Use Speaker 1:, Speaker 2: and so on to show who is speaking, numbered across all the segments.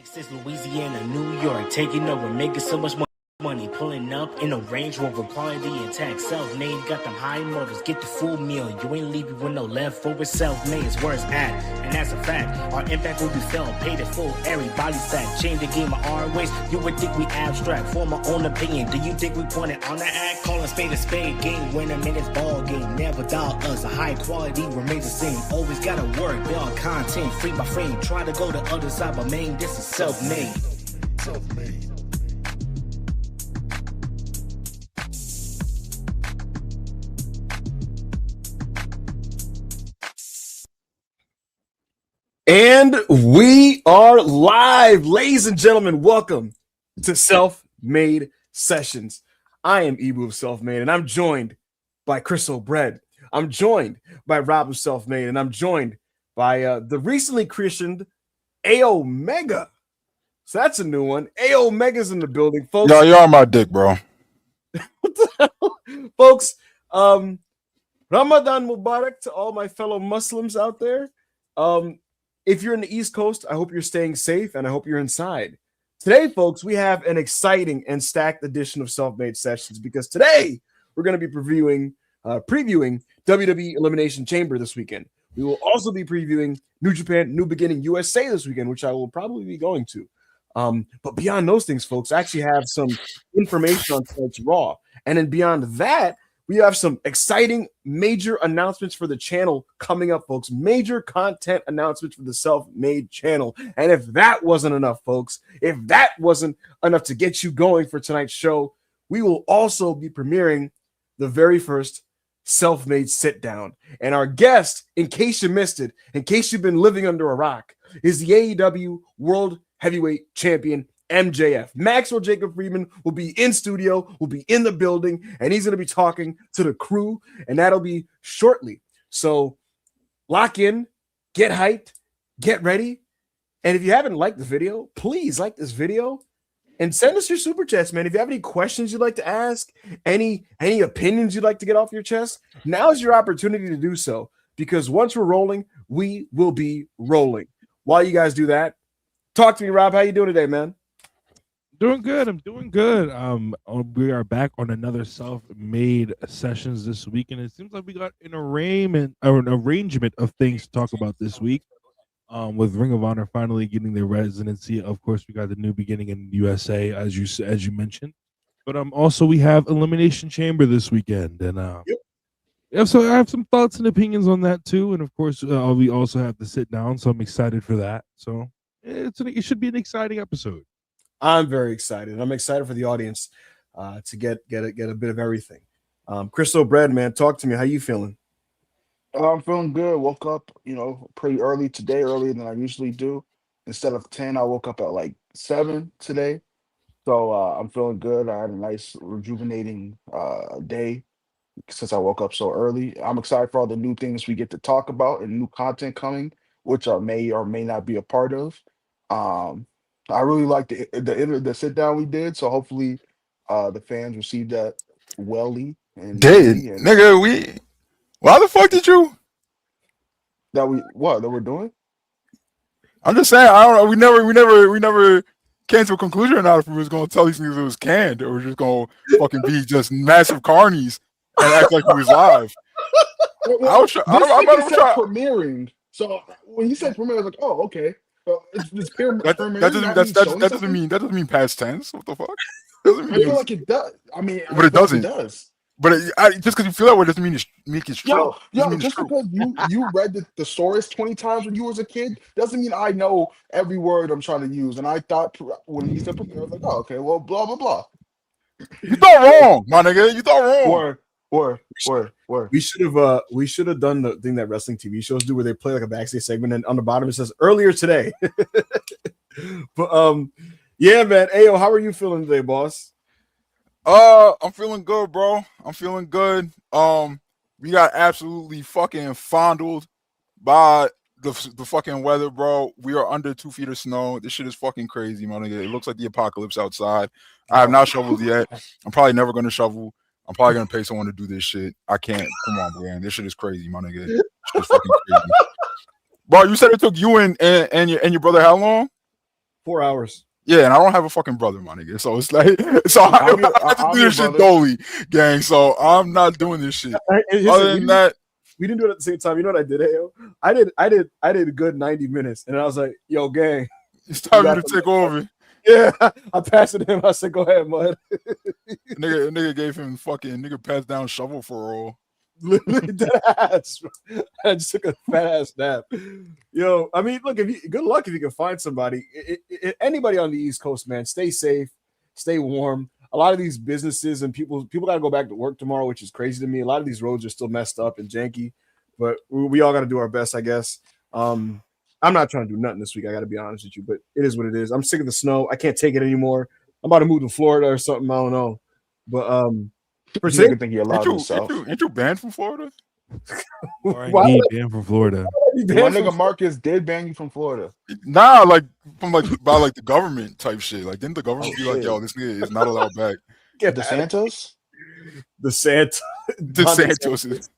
Speaker 1: Texas, Louisiana, New York, taking over, making so much money, pulling up in a Range Rover, quality intact, self-made, got them high motors, get the full meal, you ain't leaving with no leftover, self-made is where it's at, and that's a fact, our impact will be felt, paid in full, everybody's fat, change the game of our ways, you would think we abstract, form my own opinion, do you think we pointed on the act, call a spade, game winner, minutes ball game, never doubt us, a high quality remains the same, always gotta work, build content, frame by frame, try to go the other side, but main, this is self-made.
Speaker 2: And we are live, ladies and gentlemen. Welcome to Self-Made Sessions. I am Ibu of Self-Made, and I'm joined by Chris O'Bread. I'm joined by Rob of Self-Made, and I'm joined by the recently christened A-Omega. So that's a new one. A-Omega's in the building, folks.
Speaker 3: Yo, you're on my dick, bro.
Speaker 2: What the hell? Folks, Ramadan Mubarak to all my fellow Muslims out there. If you're in the East Coast, I hope you're staying safe and I hope you're inside. Today, folks, we have an exciting and stacked edition of Self-Made Sessions because today we're going to be previewing WWE Elimination Chamber this weekend. We will also be previewing New Japan, New Beginning USA this weekend, which I will probably be going to. But beyond those things, folks, I actually have some information on tonight's Raw. And then beyond that, we have some exciting major announcements for the channel coming up, folks. Major content announcements for the Self-Made channel. And if that wasn't enough, folks, if that wasn't enough to get you going for tonight's show, we will also be premiering the very first Self-Made Sit-Down. And our guest, in case you missed it, in case you've been living under a rock, is the AEW World Heavyweight Champion, MJF. Maxwell Jacob Friedman will be in studio, will be in the building, and he's going to be talking to the crew, and that'll be shortly. So lock in, get hyped, get ready. And if you haven't liked the video, please like this video and send us your super chats, man. If you have any questions you'd like to ask, any opinions you'd like to get off your chest, now is your opportunity to do so, because once we're rolling, we will be rolling. While you guys do that, talk to me, Rob. How you doing today, man?
Speaker 4: Doing good. I'm doing good. We are back on another Self-Made Sessions this week, and it seems like we got an arrangement of things to talk about this week. With Ring of Honor finally getting their residency, of course, we got the New Beginning in USA, as you mentioned. But also we have Elimination Chamber this weekend, and so I have some thoughts and opinions on that too. And of course, we also have the sit down, so I'm excited for that. So it should be an exciting episode.
Speaker 2: I'm very excited. I'm excited for the audience to get a bit of everything. Chris O'Bread, man, talk to me. How you feeling?
Speaker 5: I'm feeling good. Woke up, pretty early today, earlier than I usually do. Instead of 10, I woke up at like 7 today. So I'm feeling good. I had a nice rejuvenating day since I woke up so early. I'm excited for all the new things we get to talk about and new content coming, which I may or may not be a part of. I really like the sit down we did, so hopefully the fans received that welly. And
Speaker 3: Nigga, why the fuck did you?
Speaker 5: That we're doing?
Speaker 3: I'm just saying, I don't know. We never came to a conclusion or not if we was gonna tell these things it was canned or just gonna fucking be just massive carnies and act like we was live.
Speaker 5: I'm premiering. So when he said premiere, I was like, oh, okay.
Speaker 3: That doesn't mean past tense. What the fuck?
Speaker 5: I feel like it does. I mean,
Speaker 3: but it doesn't.
Speaker 5: It does.
Speaker 3: But just because you feel that way doesn't mean it's true.
Speaker 5: Just because you read the stories 20 times when you was a kid doesn't mean I know every word I'm trying to use. And I thought when he said premiere, I was like, oh, okay, well, blah blah blah.
Speaker 3: You thought wrong, my nigga. You thought wrong.
Speaker 5: Word.
Speaker 2: We should have done the thing that wrestling TV shows do, where they play like a backstage segment, and on the bottom it says earlier today. But yeah, man. Ayo, how are you feeling today, boss?
Speaker 3: I'm feeling good, bro. I'm feeling good. We got absolutely fucking fondled by the fucking weather, bro. We are under 2 feet of snow. This shit is fucking crazy, man. It looks like the apocalypse outside. I have not shoveled yet. I'm probably never gonna shovel. I'm probably gonna pay someone to do this shit. I can't. Come on, man. This shit is crazy, my nigga. This shit is fucking crazy. Bro, you said it took you and your brother how long?
Speaker 2: 4 hours.
Speaker 3: Yeah, and I don't have a fucking brother, my nigga. So it's like, I have to do this shit dolly, gang. So I'm not doing this shit. Other than that,
Speaker 2: we didn't do it at the same time. You know what I did, yo? I did a good 90 minutes, and I was like, yo, gang,
Speaker 3: it's time for you to take over.
Speaker 2: Yeah, I passed it to him. I said, go ahead, mud.
Speaker 3: nigga gave him fucking passed down shovel for a roll.
Speaker 2: Literally dead ass. I just took a fat ass nap. Yo, I mean, look, good luck if you can find somebody. Anybody on the East Coast, man, stay safe, stay warm. A lot of these businesses and people got to go back to work tomorrow, which is crazy to me. A lot of these roads are still messed up and janky, but we all got to do our best, I guess. I'm not trying to do nothing this week. I got to be honest with you, but it is what it is. I'm sick of the snow. I can't take it anymore. I'm about to move to Florida or something. I don't know, but
Speaker 5: for today, think he allowed himself.
Speaker 3: Ain't you banned from Florida?
Speaker 4: Why he banned from Florida?
Speaker 5: My nigga Marcus did ban you from Florida.
Speaker 3: Nah, like from by the government type shit. Like, didn't the government be like, yo, this nigga is not allowed back?
Speaker 5: DeSantos?
Speaker 3: DeSantos is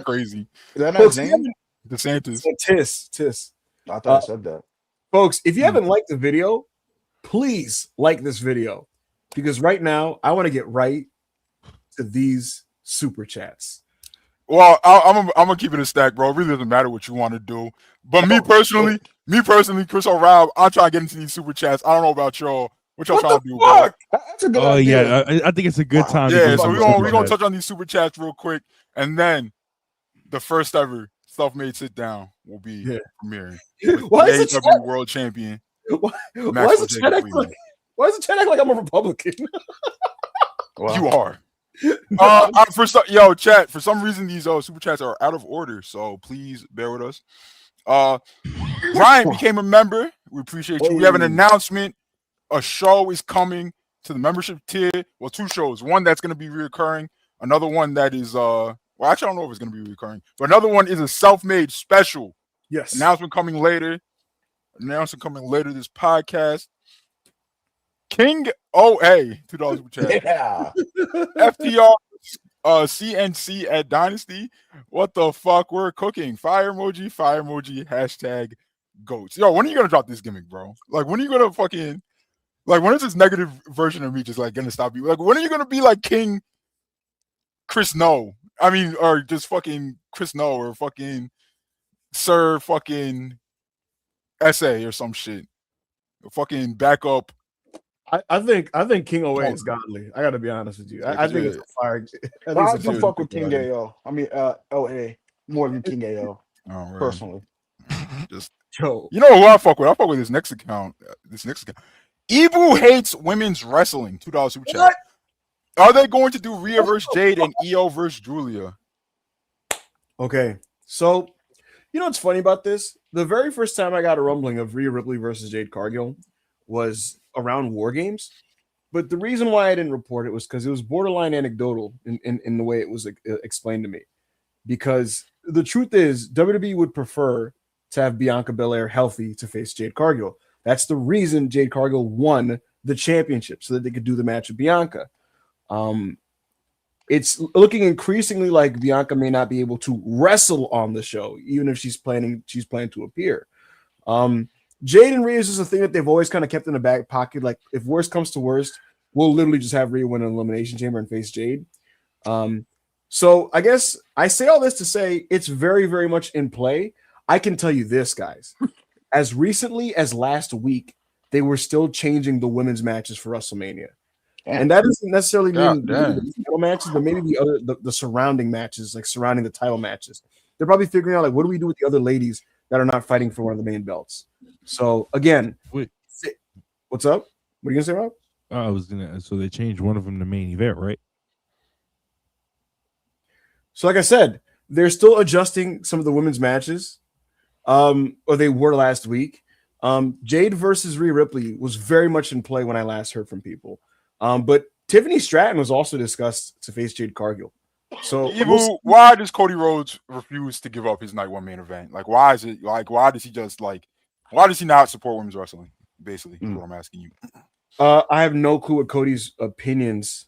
Speaker 3: crazy.
Speaker 5: Is that not his name?
Speaker 3: DeSantis.
Speaker 2: Tis.
Speaker 5: I thought I said that.
Speaker 2: Folks, if you haven't liked the video, please like this video. Because right now, I want to get right to these super chats.
Speaker 3: Well, I'm gonna keep it a stack, bro. It really doesn't matter what you want to do. But me personally, Chris O'Rob, I'm trying to get into these super chats. I don't know about y'all. What y'all trying to do, bro?
Speaker 5: That's a good idea.
Speaker 4: Yeah, I think it's a good time.
Speaker 3: Yeah, so we're gonna touch on these super chats real quick, and then the first ever self-made sit down will be premiering.
Speaker 2: Why is the
Speaker 3: AEW World Champion?
Speaker 2: Why is the chat act like I'm a Republican?
Speaker 3: You are. Chat. For some reason, these super chats are out of order, so please bear with us. Ryan became a member. We appreciate you. We have an announcement. A show is coming to the membership tier. Well, 2 shows. One that's going to be reoccurring. Another one that is well, actually, I don't know if it's going to be recurring, but another one is a self-made special.
Speaker 2: Yes.
Speaker 3: Announcement coming later. This podcast. King OA, $2 super chat.
Speaker 5: Yeah.
Speaker 3: FTR CNC at Dynasty. What the fuck? We're cooking. Fire emoji, hashtag goats. Yo, when are you gonna drop this gimmick, bro? Like, when are you gonna fucking, like, when is this negative version of me just like gonna stop you? Like, when are you gonna be like King Chris No? I mean, or just fucking Chris No, or fucking Sir fucking SA or some shit. Fucking backup.
Speaker 2: I think King OA is godly. I got to be honest with you. I think it's a fire.
Speaker 5: I still fuck with King AO. I mean, OA more than King AO. Personally.
Speaker 3: Just you know who I fuck with? I fuck with this next account. Ibu hates women's wrestling. $2 super chat. Are they going to do Rhea versus Jade and Io versus Julia?
Speaker 2: Okay, so you know what's funny about this? The very first time I got a rumbling of Rhea Ripley versus Jade Cargill was around War Games, but the reason why I didn't report it was because it was borderline anecdotal in the way it was explained to me. Because the truth is, WWE would prefer to have Bianca Belair healthy to face Jade Cargill. That's the reason Jade Cargill won the championship, so that they could do the match with Bianca. It's looking increasingly like Bianca may not be able to wrestle on the show, even if she's planning to appear. Jade and Rhea is just a thing that they've always kind of kept in the back pocket. Like, if worst comes to worst, we'll literally just have Rhea win an Elimination Chamber and face Jade. So I guess I say all this to say it's very, very much in play. I can tell you this, guys. As recently as last week, they were still changing the women's matches for WrestleMania. And that doesn't necessarily mean the title matches, but maybe the surrounding matches, like surrounding the title matches. They're probably figuring out, like, what do we do with the other ladies that are not fighting for one of the main belts? So again, what's up? What are you gonna say, Rob?
Speaker 4: So they changed one of them to main event, right?
Speaker 2: So like I said, they're still adjusting some of the women's matches, or they were last week. Jade versus Rhea Ripley was very much in play when I last heard from people. But Tiffany Stratton was also discussed to face Jade Cargill. So
Speaker 3: why does Cody Rhodes refuse to give up his night one main event? Like, why is it like, why does he not support women's wrestling? Basically, is what I'm asking you.
Speaker 2: I have no clue what Cody's opinions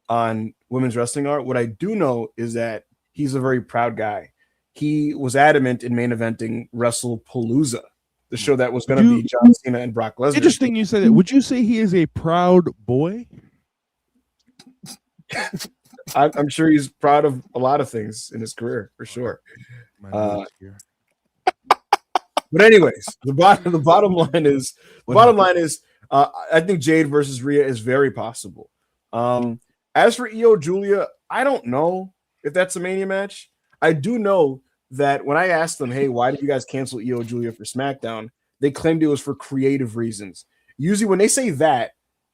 Speaker 2: on women's wrestling are. What I do know is that he's a very proud guy. He was adamant in main eventing WrestlePalooza the show that was going to be John Cena and Brock Lesnar.
Speaker 4: Interesting you said that. Would you say he is a proud boy?
Speaker 2: I'm sure he's proud of a lot of things in his career, for sure. But anyways, the bottom line is I think Jade versus Rhea is very possible. As for Io Julia, I don't know if that's a Mania match. I do know that when I asked them, hey, why did you guys cancel Io Julia for SmackDown? They claimed it was for creative reasons. Usually when they say that,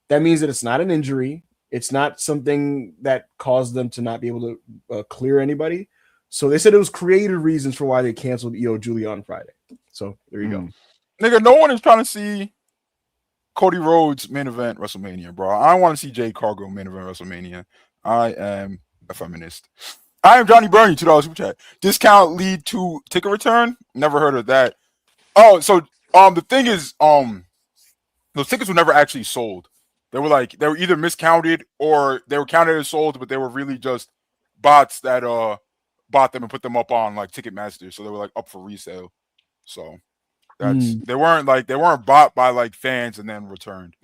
Speaker 2: that means that it's not an injury. It's not something that caused them to not be able to clear anybody. So they said it was creative reasons for why they canceled Io Julia on Friday. So there you go.
Speaker 3: Nigga, no one is trying to see Cody Rhodes main event WrestleMania, bro. I want to see Jade Cargill main event WrestleMania. I am a feminist. I am Johnny Bernie, $2 super chat. Discount lead to ticket return? Never heard of that. Oh, so the thing is, those tickets were never actually sold. They were either miscounted or they were counted as sold, but they were really just bots that bought them and put them up on like Ticketmaster, so they were like up for resale. So that's they weren't bought by like fans and then returned.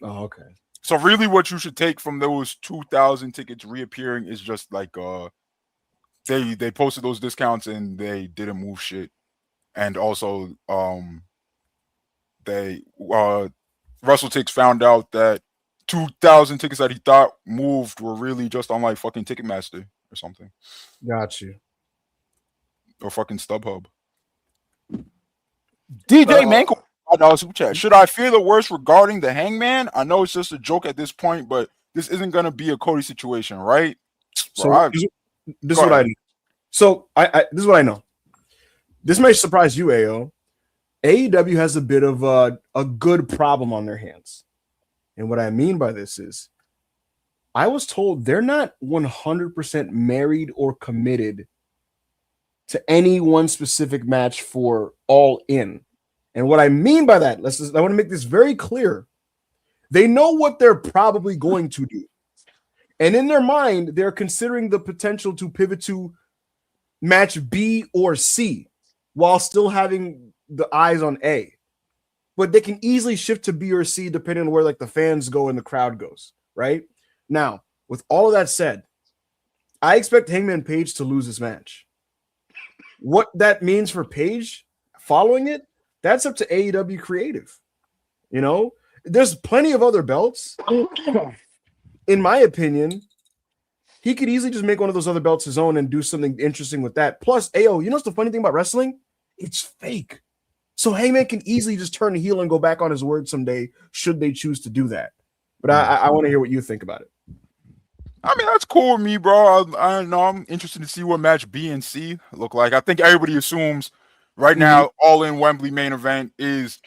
Speaker 2: Oh, okay.
Speaker 3: So really, what you should take from those 2,000 tickets reappearing is just like they posted those discounts and they didn't move shit, and also WrestleTix found out that 2,000 tickets that he thought moved were really just on like fucking Ticketmaster or something.
Speaker 2: Got you.
Speaker 3: Or fucking StubHub. DJ Manko, $5 super chat. Should I fear the worst regarding the Hangman? I know it's just a joke at this point, but this isn't going to be a Cody situation, right?
Speaker 2: So this is what I know. So I this is what I know. This may surprise you, AO. AEW has a bit of a good problem on their hands. And what I mean by this is I was told they're not 100% married or committed to any one specific match for All In. And what I mean by that, I want to make this very clear. They know what they're probably going to do. And in their mind, they're considering the potential to pivot to match B or C while still having the eyes on A. But they can easily shift to B or C depending on where like the fans go and the crowd goes, right? Now, with all of that said, I expect Hangman Page to lose this match. What that means for Page following it, that's up to AEW Creative. You know, there's plenty of other belts. In my opinion, he could easily just make one of those other belts his own and do something interesting with that. Plus, AO, you know what's the funny thing about wrestling? It's fake. So Hangman can easily just turn heel and go back on his word someday, should they choose to do that. But I want to hear what you think about it.
Speaker 3: I mean, that's cool with me, bro. I know I'm interested to see what match B and C look like. I think everybody assumes right now, All In Wembley main event is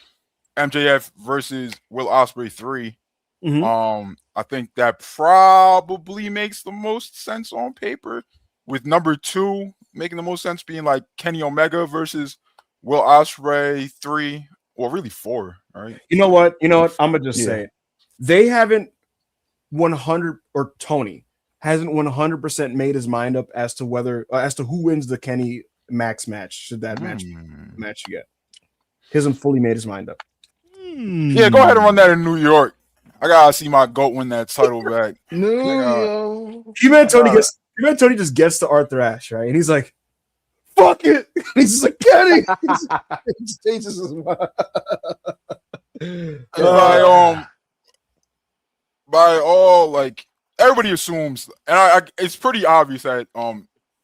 Speaker 3: MJF versus Will Ospreay 3. I think that probably makes the most sense on paper, with number 2 making the most sense being like Kenny Omega versus Will Ospreay 3, or really 4, right?
Speaker 2: You know what? I'm gonna just say it. They haven't 100, or Tony hasn't 100% made his mind up as to who wins the Kenny Max match. Should that match you get? He hasn't fully made his mind up.
Speaker 3: Yeah, go ahead and run that in New York. I gotta see my GOAT win that title back.
Speaker 2: He-Man Tony just gets to Arthur Ashe, right? And he's like, fuck it. He's just like, Kenny. He just changes his mind.
Speaker 3: By all, like, everybody assumes, and it's pretty obvious that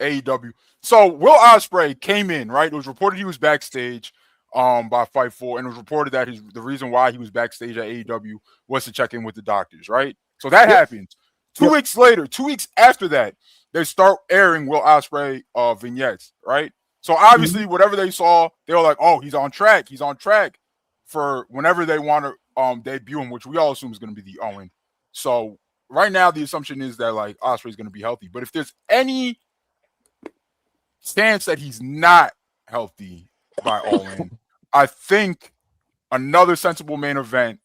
Speaker 3: AEW. So Will Ospreay came in, right? It was reported he was backstage by Fightful, and it was reported that the reason why he was backstage at AEW was to check in with the doctors, right? So that happens. 2 weeks later, 2 weeks after that, they start airing Will Ospreay vignettes, right? So obviously, whatever they saw, they were like, "Oh, he's on track. He's on track for whenever they want to debut him," which we all assume is going to be the Owen. So right now, the assumption is that like Ospreay is going to be healthy. But if there's any chance that he's not healthy by All In, I think another sensible main event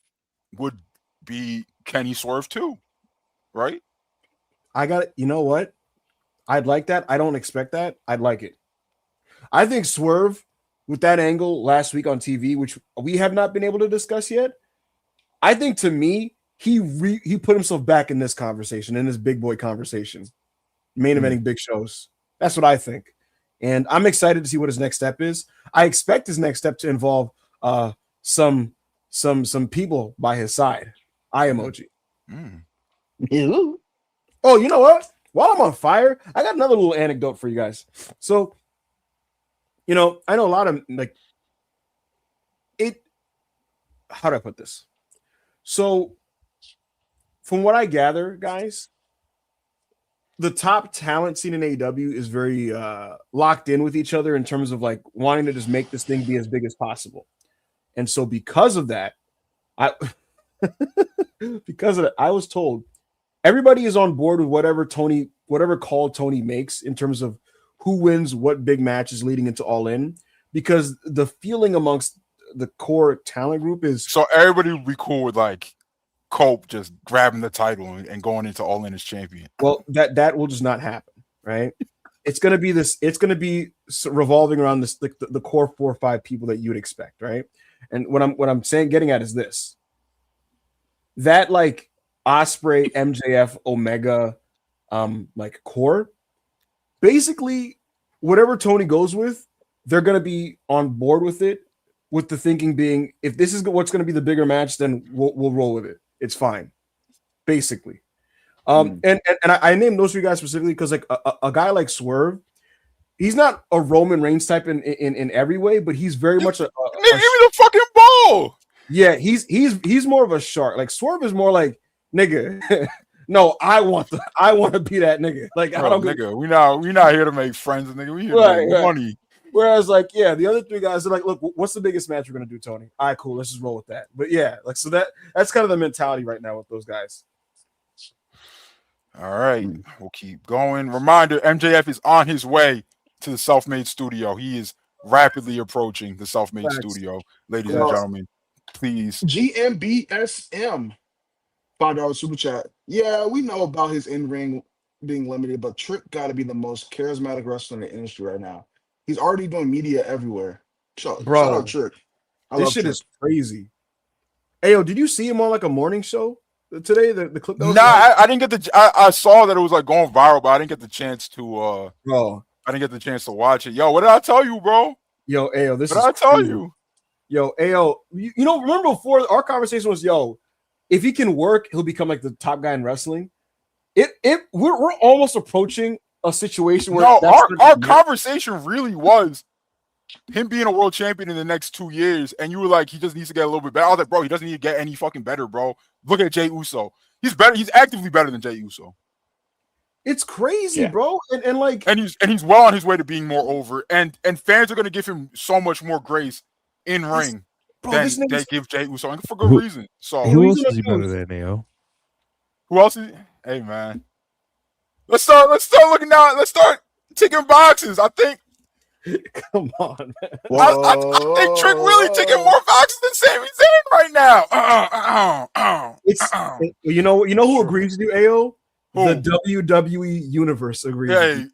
Speaker 3: would be Kenny Swerve 2, right?
Speaker 2: You know what? I'd like that. I don't expect that. I'd like it. I think Swerve with that angle last week on TV, which we have not been able to discuss yet. I think to me, he put himself back in this conversation, in this big boy conversation, main eventing big shows. That's what I think. And I'm excited to see what his next step is. I expect his next step to involve some people by his side. Eye emoji. Oh, you know what? While I'm on fire, I got another little anecdote for you guys. So, I know a lot of how do I put this? So, from what I gather, guys, the top talent scene in AEW is very locked in with each other in terms of like wanting to just make this thing be as big as possible. And so because of that, I was told everybody is on board with whatever call Tony makes in terms of who wins what big matches leading into All In, because the feeling amongst the core talent group is
Speaker 3: so everybody would be cool with like Cope just grabbing the title and going into All In as champion.
Speaker 2: Well, that will just not happen, right? It's going to be this. It's going to be revolving around this the core 4 or 5 people that you would expect, right? And what I'm saying, getting at is this: that like Osprey, MJF, Omega, like core, basically whatever Tony goes with, they're going to be on board with it. With the thinking being, if this is what's going to be the bigger match, then we'll roll with it. It's fine, basically. And I named those 3 guys specifically because like a guy like Swerve, he's not a Roman Reigns type in every way, but he's very much
Speaker 3: give me the fucking ball.
Speaker 2: Yeah, he's more of a shark. Like Swerve is more like nigga. No, I want to be that nigga. Like
Speaker 3: Bro,
Speaker 2: I don't
Speaker 3: nigga. We not here to make friends, nigga. We here to make money.
Speaker 2: Whereas, like, yeah, the other 3 guys are like, look, what's the biggest match we're gonna do, Tony? All right, cool, let's just roll with that. But yeah, like, so that's kind of the mentality right now with those guys.
Speaker 3: All right, we'll keep going. Reminder: MJF is on his way to the Self-Made Studio. He is rapidly approaching the Self-Made Studio, ladies and gentlemen. Please,
Speaker 5: GMBSM $5 super chat. Yeah, we know about his in-ring being limited, but Trick got to be the most charismatic wrestler in the industry right now. He's already doing media everywhere. Shout out Trick.
Speaker 2: This shit is crazy. Hey, yo, did you see him on like a morning show today? The clip that was
Speaker 3: I didn't get the. I saw that it was like going viral, but I didn't get the chance to. I didn't get the chance to watch it. Yo, what did I tell you, bro?
Speaker 2: Yo, Ayo,
Speaker 3: what did I tell you?
Speaker 2: Yo, Ayo, you know, remember before our conversation was, yo, if he can work, he'll become like the top guy in wrestling. We're almost approaching a situation where
Speaker 3: our conversation really was him being a world champion in the next 2 years, and you were like, he just needs to get a little bit better. I was like, bro, he doesn't need to get any fucking better, bro. Look at Jey Uso. He's better. He's actively better than Jey Uso.
Speaker 2: It's crazy, bro. And
Speaker 3: he's well on his way to being more over. And fans are gonna give him so much more grace in ring than they give Jey Uso, and for good reason. So
Speaker 4: who else is he better than, Nao?
Speaker 3: Who else is? Hey man, let's start looking now. Let's start ticking boxes. I think.
Speaker 2: Come on, man.
Speaker 3: I think Trick really ticking more boxes than Sami Zayn right now.
Speaker 2: You know who agrees with you, Ayo? The WWE universe agrees.
Speaker 3: Hey,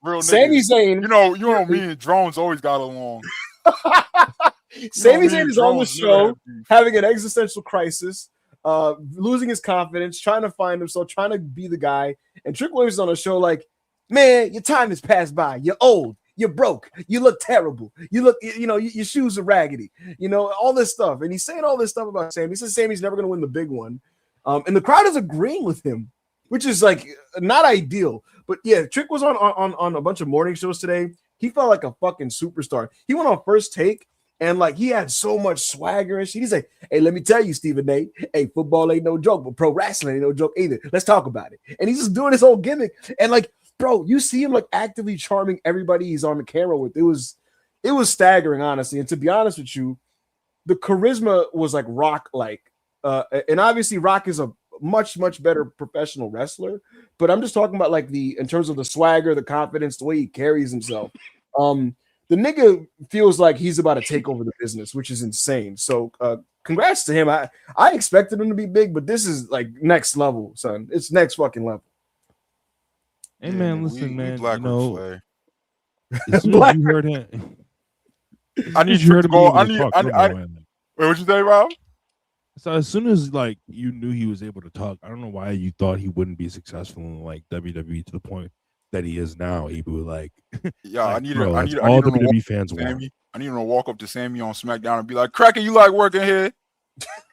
Speaker 3: real
Speaker 2: Sami
Speaker 3: niggas.
Speaker 2: Zayn.
Speaker 3: You know me and Drones always got along.
Speaker 2: Sami Zayn is on the show having an existential crisis, losing his confidence, trying to find himself, trying to be the guy. And Trick Williams is on the show like, man, your time has passed by. You're old. You're broke. You look terrible. You look, your shoes are raggedy. All this stuff. And he's saying all this stuff about Sami. He says Sami's never going to win the big one. And the crowd is agreeing with him, which is like not ideal. But yeah, Trick was on a bunch of morning shows today. He felt like a fucking superstar. He went on First Take and like he had so much swagger and shit. He's like, hey, let me tell you, Stephen A. Hey, football ain't no joke, but pro wrestling ain't no joke either. Let's talk about it. And he's just doing his whole gimmick. And like, bro, you see him like actively charming everybody he's on the camera with. It was staggering, honestly. And to be honest with you, the charisma was like Rock-like. And obviously Rock is a much, much better professional wrestler. But I'm just talking about like in terms of the swagger, the confidence, the way he carries himself. The nigga feels like he's about to take over the business, which is insane. So congrats to him. I expected him to be big, but this is like next level, son. It's next fucking level.
Speaker 4: Hey man, listen, man.
Speaker 3: Black
Speaker 4: as soon as you heard him,
Speaker 3: I need
Speaker 4: You heard
Speaker 3: to
Speaker 4: him
Speaker 3: go.
Speaker 4: able
Speaker 3: I
Speaker 4: to
Speaker 3: need.
Speaker 4: talk
Speaker 3: I,
Speaker 4: some
Speaker 3: I,
Speaker 4: more, man.
Speaker 3: wait, what you say, Rob?
Speaker 4: So as soon as like you knew he was able to talk, I don't know why you thought he wouldn't be successful in like WWE to the point that he is now. He would like,
Speaker 3: Yeah,
Speaker 4: like,
Speaker 3: I need.
Speaker 4: bro,
Speaker 3: I
Speaker 4: that's
Speaker 3: need. I
Speaker 4: all
Speaker 3: need him to walk
Speaker 4: WWE
Speaker 3: up
Speaker 4: fans
Speaker 3: to
Speaker 4: want.
Speaker 3: Sammy. I need him to walk up to Sammy on SmackDown and be like, "Cracker, you like working here?"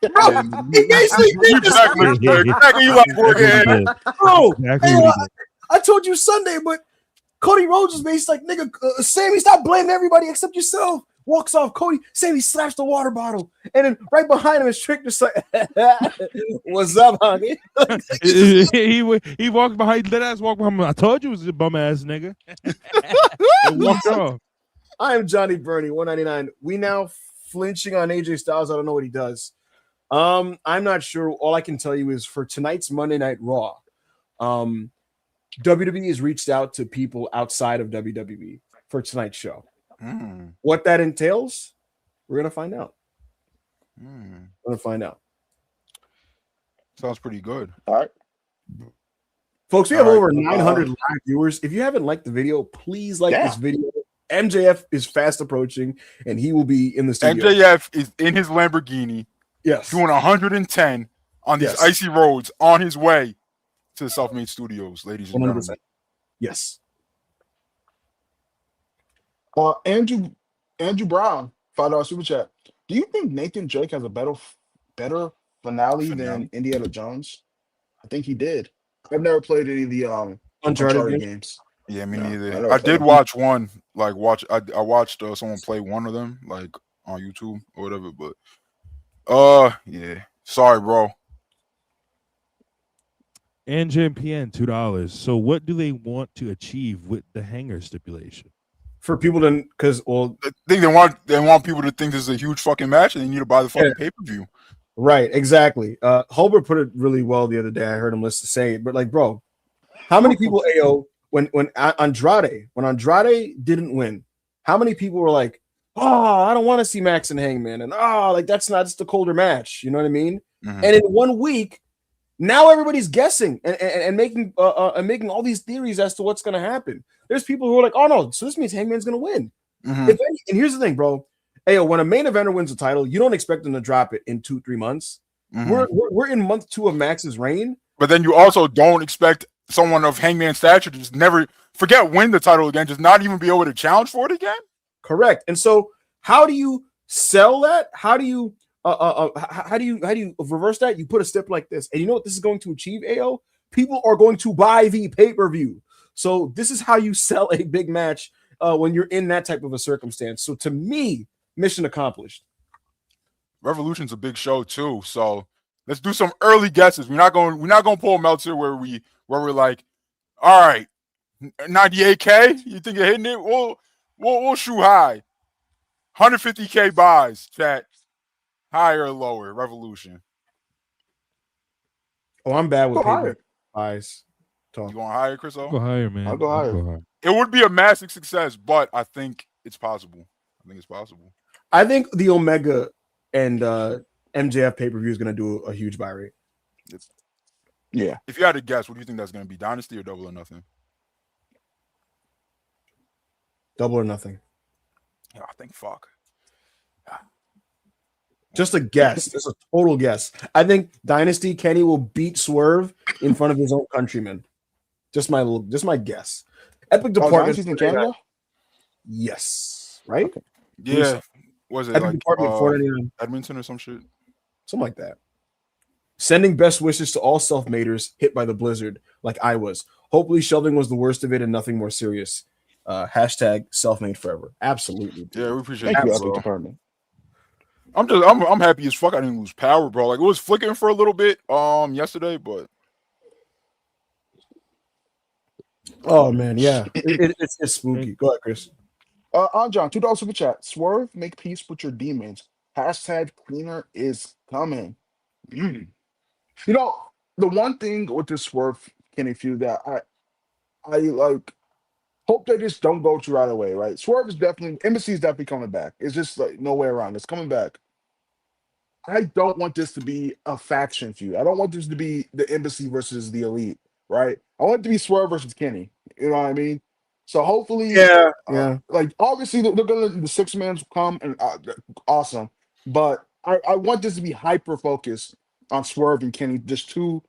Speaker 2: Bro,
Speaker 3: Yeah,
Speaker 2: he basically did this.
Speaker 3: Cracker, you like working
Speaker 4: Exactly what he
Speaker 3: here?
Speaker 4: did.
Speaker 2: Bro,
Speaker 4: Exactly
Speaker 2: hey,
Speaker 4: what he
Speaker 2: well,
Speaker 4: did.
Speaker 2: I told you Sunday, but Cody Rhodes is basically like, nigga, Sammy, stop blaming everybody except yourself. Walks off. Cody, Sammy slaps the water bottle. And then right behind him is Trick just like, what's up, honey?
Speaker 4: he walked behind, that ass walked behind him. I told you it was a bum ass nigga. And walked off.
Speaker 2: I am Johnny Burney, 199. We now flinching on AJ Styles. I don't know what he does. I'm not sure. All I can tell you is for tonight's Monday Night Raw, WWE has reached out to people outside of WWE for tonight's show. What that entails, we're gonna find out. We're gonna find out.
Speaker 3: Sounds pretty good.
Speaker 5: All right.
Speaker 2: Folks, we have
Speaker 3: All right.
Speaker 2: over 900 live viewers. If you haven't liked the video, please like this video. MJF is fast approaching, and he will be in the studio.
Speaker 3: MJF is in his Lamborghini,
Speaker 2: Yes,
Speaker 3: doing 110 on these icy roads on his way to the Self-Made Studios, ladies and
Speaker 2: 100%.
Speaker 3: gentlemen.
Speaker 2: Yes.
Speaker 5: Andrew Brown, $5 super chat. Do you think Nathan Drake has a better finale than Indiana Jones? I think he did. I've never played any of the Uncharted games.
Speaker 3: Yeah, me neither.
Speaker 5: never
Speaker 3: I
Speaker 5: played
Speaker 3: did
Speaker 5: them.
Speaker 3: watch one. I watched someone play one of them, like on YouTube or whatever. But yeah. Sorry, bro.
Speaker 4: NJPN $2. So what do they want to achieve with the hanger stipulation?
Speaker 2: For people to, because
Speaker 3: I think they want people to think this is a huge fucking match, and they need to buy the fucking pay-per-view.
Speaker 2: Right, exactly. Holbert put it really well the other day. I heard him listen say it, but like, bro, how many people when Andrade didn't win, how many people were like, oh, I don't want to see Max and Hangman, and like it's the colder match, you know what I mean?
Speaker 3: Mm-hmm.
Speaker 2: And in 1 week, now everybody's guessing and making all these theories as to what's going to happen. There's people who are like, oh no, so this means Hangman's going to win.
Speaker 3: Mm-hmm.
Speaker 2: And here's the thing, bro. When a main eventer wins a title, you don't expect them to drop it in 2-3 months.
Speaker 3: Mm-hmm.
Speaker 2: We're in month 2 of Max's reign.
Speaker 3: But then you also don't expect someone of Hangman's stature to just never win the title again, just not even be able to challenge for it again.
Speaker 2: Correct. And so, how do you sell that? How do you how do you reverse that? You put a step like this, and you know what this is going to achieve? AO, people are going to buy the pay-per-view. So this is how you sell a big match when you're in that type of a circumstance. So to me, mission accomplished.
Speaker 3: Revolution's a big show too, so let's do some early guesses. We're not going pull Meltzer where we're like, all right, 98K. You think you're hitting it? We'll shoot high. 150K buys, chat. Higher or lower? Revolution.
Speaker 2: Oh, I'm bad with
Speaker 5: higher.
Speaker 2: Buys.
Speaker 3: You going higher, Chris?
Speaker 4: Go higher, man.
Speaker 5: I'll go higher.
Speaker 3: It would be a massive success, but I think it's possible.
Speaker 2: I think the Omega and MJF pay-per-view is going to do a huge buy rate.
Speaker 5: Yeah.
Speaker 3: If you had to guess, what do you think that's going to be? Dynasty or Double or Nothing?
Speaker 2: Double or Nothing.
Speaker 3: Yeah, I think fuck.
Speaker 2: Just a guess. Just a total guess. I think Dynasty Kenny will beat Swerve in front of his own countrymen. Just my guess. Epic Department
Speaker 5: in Canada?
Speaker 2: Yes. Right?
Speaker 5: Okay.
Speaker 3: Yeah. Was it
Speaker 2: Epic
Speaker 3: like
Speaker 2: Department 499.
Speaker 3: Edmonton or some shit?
Speaker 2: Something like that. Sending best wishes to all self-maders hit by the blizzard, like I was. Hopefully, shelving was the worst of it and nothing more serious. Hashtag self-made forever. Absolutely.
Speaker 3: Yeah, we appreciate
Speaker 5: Thank you,
Speaker 3: that,
Speaker 5: Epic
Speaker 3: bro.
Speaker 5: Department.
Speaker 3: I'm happy as fuck I didn't lose power, bro. Like it was flickering for a little bit yesterday, but
Speaker 2: oh man, yeah. It's spooky. Go ahead, Chris.
Speaker 5: John, $2 super chat. Swerve, make peace with your demons. Hashtag cleaner is coming. You know, the one thing with this Swerve Kenny feud that I like hope they just don't go to right away, right? Swerve is Embassy is definitely coming back. It's just like no way around. It's coming back. I don't want this to be a faction feud. I don't want this to be the Embassy versus the Elite, right? I want it to be Swerve versus Kenny. You know what I mean? So hopefully,
Speaker 2: Yeah.
Speaker 5: like obviously they're gonna the 6 man come and awesome, but I want this to be hyper focused on Swerve and Kenny, just two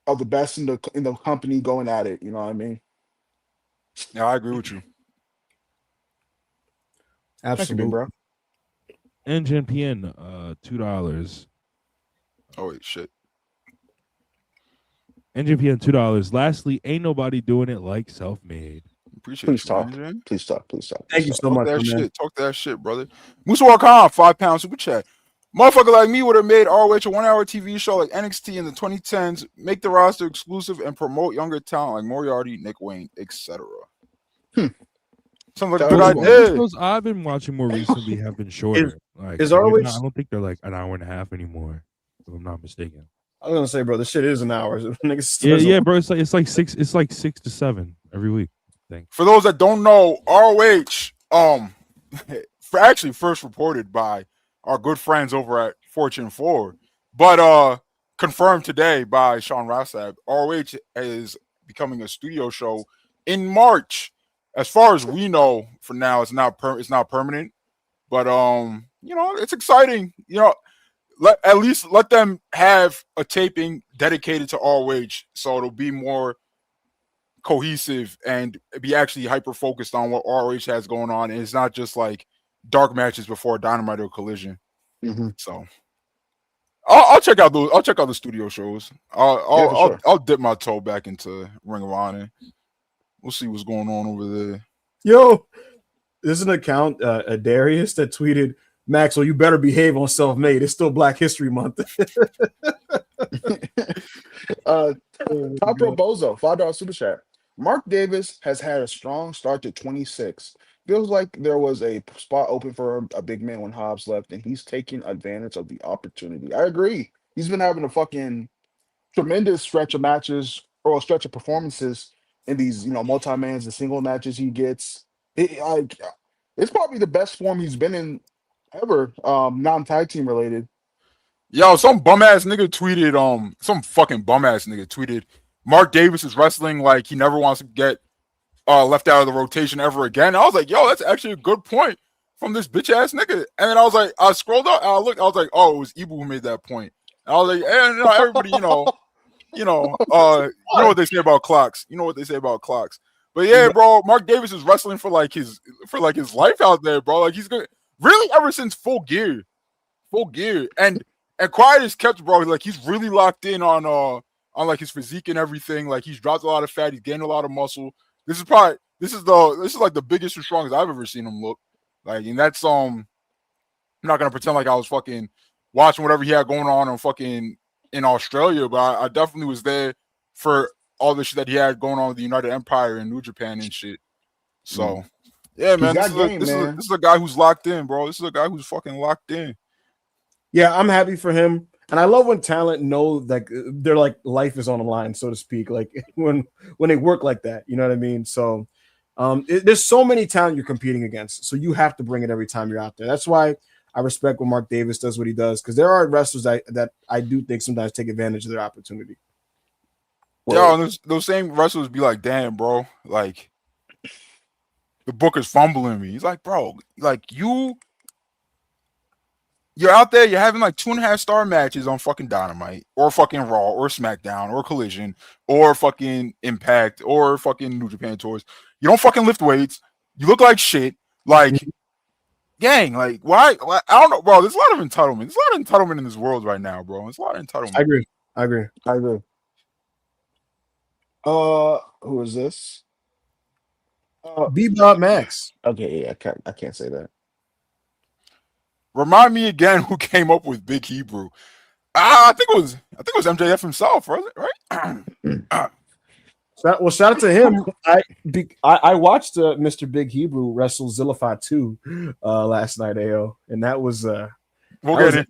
Speaker 5: of the best in the company going at it. You know what I mean?
Speaker 3: Yeah, I agree with you.
Speaker 5: Thank you,
Speaker 2: Absolutely.
Speaker 5: big bro.
Speaker 4: NJPN, $2.
Speaker 3: Oh wait, shit.
Speaker 4: NJPN, $2. Lastly, ain't nobody doing it like Self-Made.
Speaker 3: Appreciate
Speaker 5: Please
Speaker 3: you,
Speaker 5: talk.
Speaker 3: man.
Speaker 5: Please talk. Please talk.
Speaker 2: Thank
Speaker 5: Please
Speaker 2: you
Speaker 5: talk.
Speaker 2: so much,
Speaker 3: That
Speaker 2: man.
Speaker 3: shit. Talk that shit, brother. Musa Khan, £5 super chat. Motherfucker like me would have made ROH a 1-hour TV show like NXT in the 2010s, make the roster exclusive, and promote younger talent like Moriarty, Nick Wayne, etc. Sounds like a
Speaker 5: That
Speaker 3: good
Speaker 5: was
Speaker 4: Most of the
Speaker 3: idea.
Speaker 4: shows I've been watching more recently have been shorter. Like
Speaker 2: is
Speaker 4: they're
Speaker 2: ROH
Speaker 4: not- I don't think they're like an hour and a half anymore, if I'm not mistaken.
Speaker 2: I was gonna say, bro, this shit is an hour. Niggas
Speaker 4: Yeah, bro. It's like 6 to 7 every week. I think.
Speaker 3: For those that don't know, ROH, actually first reported by our good friends over at Fortune 4, but confirmed today by Sean Rassab, ROH is becoming a studio show in March. As far as we know, for now, it's not permanent, but it's exciting. At least let them have a taping dedicated to ROH, so it'll be more cohesive and be actually hyper focused on what ROH has going on, and it's not just like dark matches before Dynamite or Collision.
Speaker 5: Mm-hmm.
Speaker 3: So I'll check out those. I'll check out the studio shows. I'll dip my toe back into Ring of Honor. We'll see what's going on over there.
Speaker 2: Yo, there's an account, Darius, that tweeted, Maxwell, you better behave on Self-Made. It's still Black History Month.
Speaker 5: Top Pro Bozo, $5 super chat. Mark Davis has had a strong start to 26. Feels like there was a spot open for a big man when Hobbs left, and he's taking advantage of the opportunity. I agree. He's been having a fucking tremendous stretch of matches or a stretch of performances in these, multi-mans and single matches he gets. It's probably the best form he's been in ever, non-tag team related.
Speaker 3: Yo, some bum ass nigga tweeted, some fucking bum ass nigga tweeted, Mark Davis is wrestling like he never wants to get left out of the rotation ever again. And I was like, yo, that's actually a good point from this bitch ass nigga. And then I was like, I scrolled up and I looked, I was like, oh, it was Ibu who made that point. And I was like, and everybody, you know what they say about clocks. You know what they say about clocks. But yeah, bro, Mark Davis is wrestling for his life out there, bro. Like he's good, really ever since Full Gear, and quiet as kept, bro. Like he's really locked in on like his physique and everything. Like he's dropped a lot of fat, he's gained a lot of muscle. This is like the biggest and strongest I've ever seen him look. Like, and that's I'm not gonna pretend like I was fucking watching whatever he had going on in Australia, but I definitely was there for all the shit that he had going on with the United Empire and New Japan and shit. So yeah, man, this is a guy who's locked in, bro. This is a guy who's fucking locked in.
Speaker 2: Yeah, I'm happy for him. And I love when talent know that their life is on the line, so to speak. Like when they work like that, you know what I mean? So there's so many talent you're competing against, so you have to bring it every time you're out there. That's why I respect when Mark Davis does what he does, because there are wrestlers that I do think sometimes take advantage of their opportunity.
Speaker 3: Yeah, and those same wrestlers be like, damn, bro, like the Booker's fumbling me. He's like, bro, like you're out there, you're having like 2.5-star matches on fucking Dynamite or fucking Raw or SmackDown or Collision or fucking Impact or fucking New Japan Tours. You don't fucking lift weights. You look like shit. Like, gang, like, why? I don't know, bro. There's a lot of entitlement. There's a lot of entitlement in this world right now, bro. There's a lot of entitlement.
Speaker 2: I agree.
Speaker 5: Who is this?
Speaker 2: Bebop Max.
Speaker 5: Okay, yeah, I can't say that.
Speaker 3: Remind me again who came up with Big Hebrew. I think it was MJF himself, right?
Speaker 2: Well, shout out to him. I watched Mr. Big Hebrew wrestle Zillify 2 last night, AO, and that was
Speaker 3: we'll get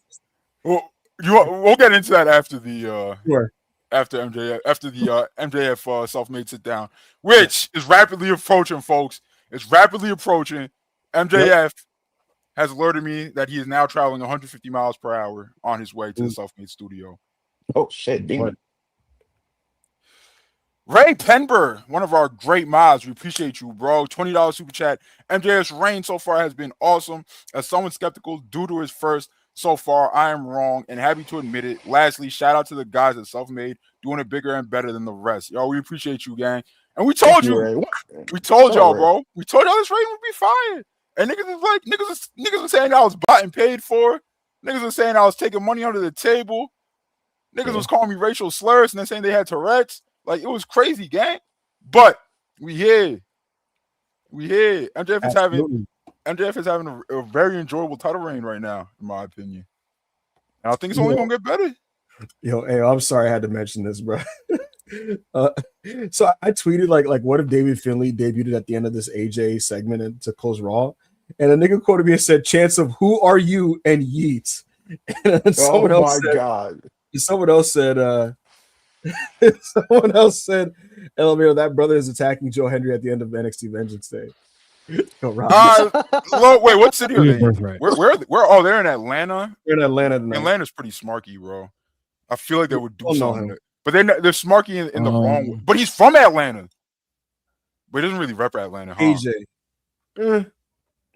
Speaker 3: into that after the
Speaker 2: sure.
Speaker 3: after the MJF self-made sit down, which is rapidly approaching, folks. It's rapidly approaching. MJF has alerted me that he is now traveling 150 miles per hour on his way to the self-made studio.
Speaker 5: Oh shit, damn.
Speaker 3: Ray Penber, one of our great mods. We appreciate you, bro. $20 super chat. MJF's reign so far has been awesome. As someone skeptical due to his first so far, I am wrong and happy to admit it. Lastly, shout out to the guys at Self-Made doing it bigger and better than the rest. Yo, we appreciate you, gang. And we told you. We told y'all, bro. We told y'all this rating would be fire. And niggas was saying I was bought and paid for. Niggas was saying I was taking money under the table. Niggas was calling me racial slurs and then saying they had Tourette's. Like, it was crazy, gang. But we here. MJF is having a very enjoyable title reign right now, in my opinion. And I think it's only gonna get better.
Speaker 2: Yo, hey, I'm sorry I had to mention this, bro. So I tweeted like what if David Finlay debuted at the end of this AJ segment to close Raw, and a nigga quoted me and said, "Chance of who are you and yeet." And someone else said, LMAO, that brother is attacking Joe Hendry at the end of NXT Vengeance Day.
Speaker 3: Wait, what city are they in? Where? They're in Atlanta.
Speaker 2: They're in Atlanta tonight.
Speaker 3: Atlanta's pretty smarky, bro. I feel like they would do something. But they're smarky in the wrong way. But he's from Atlanta. But he doesn't really rep Atlanta, huh?
Speaker 2: AJ.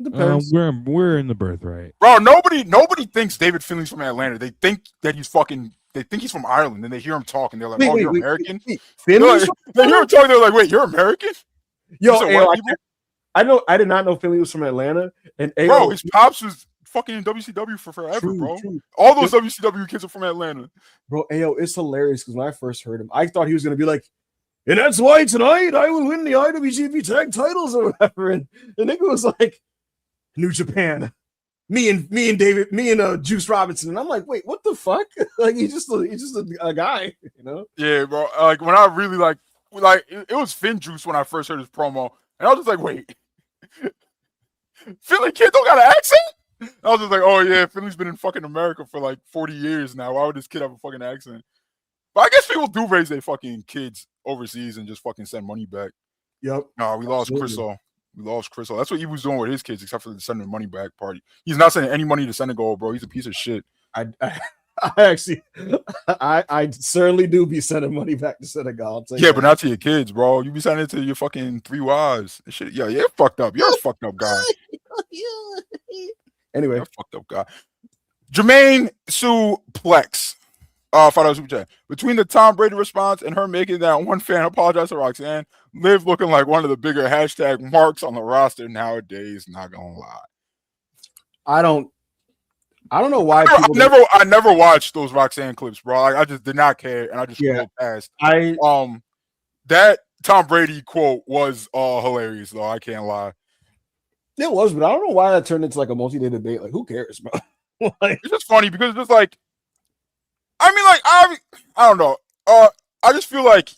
Speaker 2: Depends.
Speaker 4: We're in the birthright.
Speaker 3: Bro, nobody thinks David Finlay's from Atlanta. They think that they think he's from Ireland, and they hear him talk, and they're like, you're American? They hear him talk, they're like, wait, you're American?
Speaker 2: Yo, I did not know Finlay was from Atlanta. And
Speaker 3: bro, his pops was fucking in WCW for forever, bro. All those WCW kids are from Atlanta.
Speaker 2: Bro, it's hilarious because when I first heard him, I thought he was going to be like, and that's why tonight I will win the IWGP tag titles or whatever. And the nigga was like, New Japan. Me and Juice Robinson. And I'm like, wait, what the fuck? Like, he's just a guy, you know?
Speaker 3: Yeah, bro. Like, when I really like it was Finn Juice when I first heard his promo. And I was just like, wait. Philly kid don't got an accent? I was just like, oh yeah, Philly's been in fucking America for like 40 years now. Why would this kid have a fucking accent? But I guess people do raise their fucking kids overseas and just fucking send money back.
Speaker 2: Yep.
Speaker 3: Nah, we lost Chriso. That's what he was doing with his kids, except for the sending money back party. He's not sending any money to Senegal, bro. He's a piece of shit.
Speaker 2: I certainly do be sending money back to Senegal.
Speaker 3: Yeah, but not to your kids, bro. You be sending it to your fucking 3 wives. Shit, yeah, you're fucked up. You're a fucked up guy.
Speaker 2: Anyway,
Speaker 3: you're a fucked up guy. Jermaine Sue Plex. $5 super chat. Between the Tom Brady response and her making that one fan apologize to Roxanne, Liv looking like one of the bigger hashtag marks on the roster nowadays. Not gonna lie. I don't know why I never watched those Roxanne clips, bro. Like, I just did not care, and I just scrolled past. That Tom Brady quote was hilarious, though. I can't lie.
Speaker 2: It was, but I don't know why that turned into like a multi-day debate. Like, who cares, bro?
Speaker 3: Like, it's just funny because it's just like, I don't know. I just feel like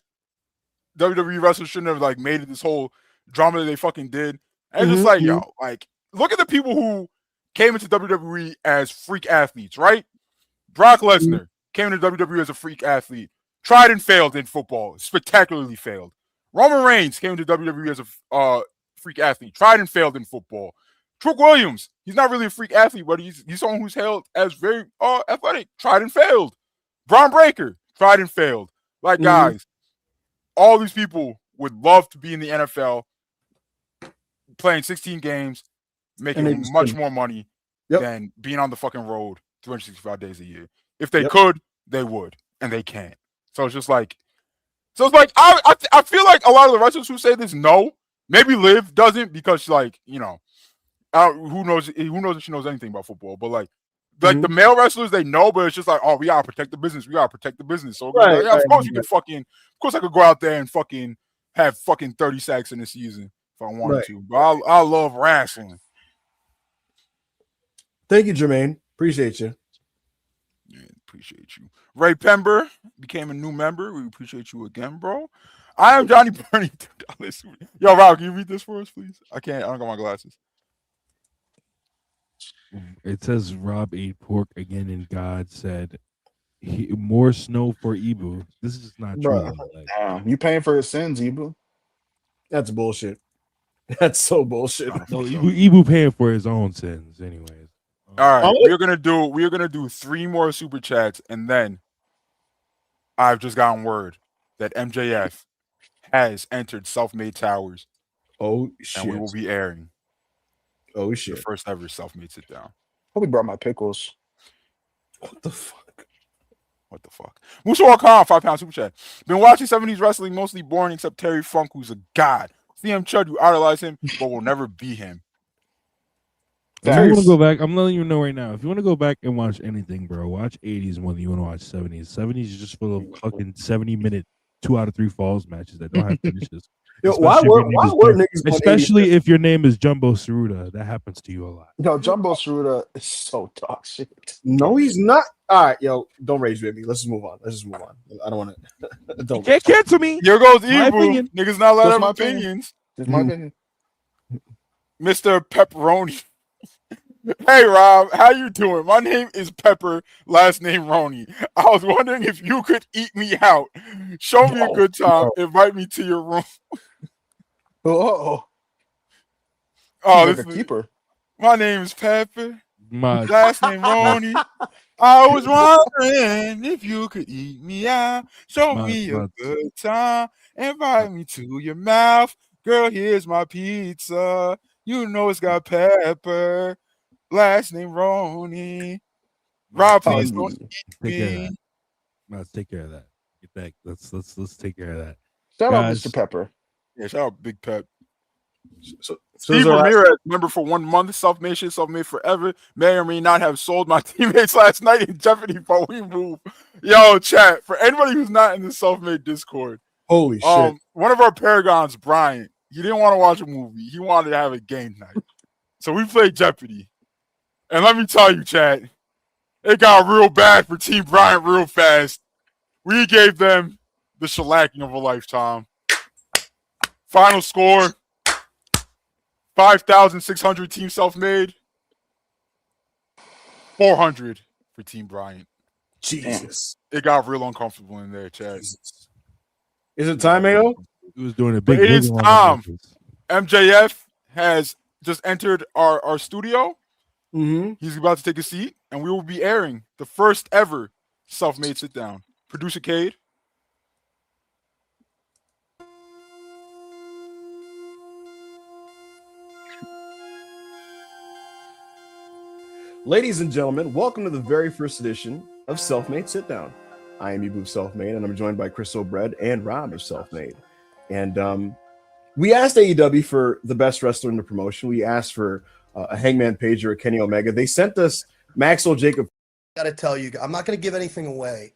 Speaker 3: WWE wrestlers shouldn't have like made it this whole drama that they fucking did. And it's just like, yo, like, look at the people who came into WWE as freak athletes, right? Brock Lesnar came into WWE as a freak athlete, tried and failed in football, spectacularly failed. Roman Reigns came into WWE as a freak athlete, tried and failed in football. Trick Williams, he's not really a freak athlete, but he's someone who's held as very athletic, tried and failed. Braun Breaker, tried and failed. Like, guys, all these people would love to be in the NFL, playing 16 games, making much more money than being on the fucking road 365 days a year. If they could, they would, and they can't. So it's just like, I feel like a lot of the wrestlers who say this know. Maybe Liv doesn't because, like, you know, who knows if she knows anything about football, but like the male wrestlers, they know, but it's just like, oh, we gotta protect the business. So of course you could of course I could go out there and fucking have fucking 30 sacks in the season if I wanted to. But I love wrestling.
Speaker 2: Thank you, Jermaine. Appreciate you.
Speaker 3: Yeah, appreciate you. Ray Pember became a new member. We appreciate you again, bro. I am Johnny Bernie. Yo, Rob, can you read this for us, please? I can't. I don't got my glasses.
Speaker 4: It says Rob ate pork again, and God said, "More snow for Ibu." This is not true.
Speaker 5: You paying for his sins, Ibu?
Speaker 2: That's bullshit. That's so bullshit.
Speaker 4: No, Ibu paying for his own sins, anyways.
Speaker 3: All right, we're gonna do 3 more super chats, and then I've just gotten word that MJF has entered Self-Made Towers,
Speaker 2: Oh
Speaker 3: and we will
Speaker 2: shit.
Speaker 3: be airing
Speaker 2: Oh
Speaker 3: the
Speaker 2: shit.
Speaker 3: first ever Self-Made Sit Down.
Speaker 5: Hope he brought my pickles.
Speaker 2: What the fuck?
Speaker 3: What the fuck? Musa Khan, £5 super chat. Been watching 70s wrestling, mostly boring, except Terry Funk, who's a god. CM Chud, you idolize him, but will never be him.
Speaker 4: If you want to go back, I'm letting you know right now. If you want to go back and watch anything, bro, watch 80s more than you want to watch 70s. 70s is just full of fucking 70-minute 2 out of 3 falls matches that don't have finishes.
Speaker 2: Yo, why were niggas
Speaker 4: especially if your name is Jumbo Saruta? That happens to you a lot.
Speaker 5: Yo, Jumbo Saruta is so dog shit.
Speaker 2: No, he's not. All right, yo, don't rage with me. Let's just move on. I don't want to. Don't.
Speaker 4: Can't cancel me.
Speaker 3: Here goes
Speaker 4: My
Speaker 3: evil.
Speaker 4: opinion.
Speaker 3: Niggas not allowed
Speaker 5: That's
Speaker 3: to
Speaker 5: my
Speaker 3: have
Speaker 5: opinion.
Speaker 3: opinions.
Speaker 5: It's my opinion.
Speaker 3: Mr. Pepperoni. Hey Rob, how you doing? My name is Pepper, last name Roney. I was wondering if you could eat me out. Show me a good time. Invite me to your room.
Speaker 5: Oh,
Speaker 3: Oh,
Speaker 5: like a keeper.
Speaker 3: My name is Pepper.
Speaker 4: My
Speaker 3: Last name Roney. I was wondering if you could eat me out. Show me a good time. Invite me to your mouth. Girl, here's my pizza. You know it's got pepper. Last name Roney. Rob, please don't eat me.
Speaker 4: Let's take care of that. Get that. Let's take care of that.
Speaker 5: Shout out Mr. Pepper.
Speaker 3: Yeah, shout out Big Pep.
Speaker 2: So
Speaker 3: Steve Ramirez, member for 1 month, self-made shit, self-made forever. May or may not have sold my teammates last night in jeopardy before we move. Yo, chat, for anybody who's not in the self-made Discord.
Speaker 2: Holy shit.
Speaker 3: One of our paragons, Brian, he didn't want to watch a movie. He wanted to have a game night. So we played Jeopardy. And let me tell you, chat, it got real bad for Team Bryant real fast. We gave them the shellacking of a lifetime. Final score, 5,600 Team Self-Made, 400 for Team Bryant.
Speaker 2: Jesus.
Speaker 3: It got real uncomfortable in there, chat.
Speaker 2: Jesus. Is it time, Ayo?
Speaker 4: He was doing a big.
Speaker 3: It is time. MJF has just entered our studio.
Speaker 2: Mm-hmm.
Speaker 3: He's about to take a seat, and we will be airing the first ever Self-Made Sit Down. Producer Cade.
Speaker 2: Ladies and gentlemen, welcome to the very first edition of Self-Made Sit Down. I am Ebu Self-Made, and I'm joined by Chris O'Bread and Rob of Self-Made. And we asked AEW for the best wrestler in the promotion. We asked for a Hangman Page or a Kenny Omega. They sent us Maxwell Jacob.
Speaker 6: Got to tell you, I'm not going to give anything away.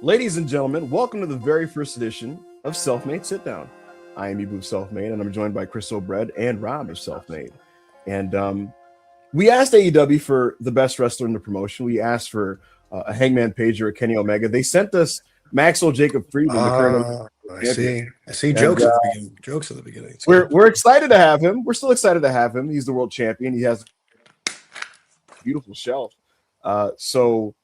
Speaker 2: Ladies and gentlemen, welcome to the very first edition of Self-Made Sit Down. I am Ebu Self-Made, and I'm joined by Chris O'Bread and Rob of Self-Made. And we asked AEW for the best wrestler in the promotion. We asked for a Hangman Page or a Kenny Omega. They sent us Maxwell Jacob Friedman.
Speaker 6: I see jokes at the beginning. Jokes at the beginning.
Speaker 2: We're excited to have him. We're still excited to have him. He's the world champion. He has a beautiful shelf. So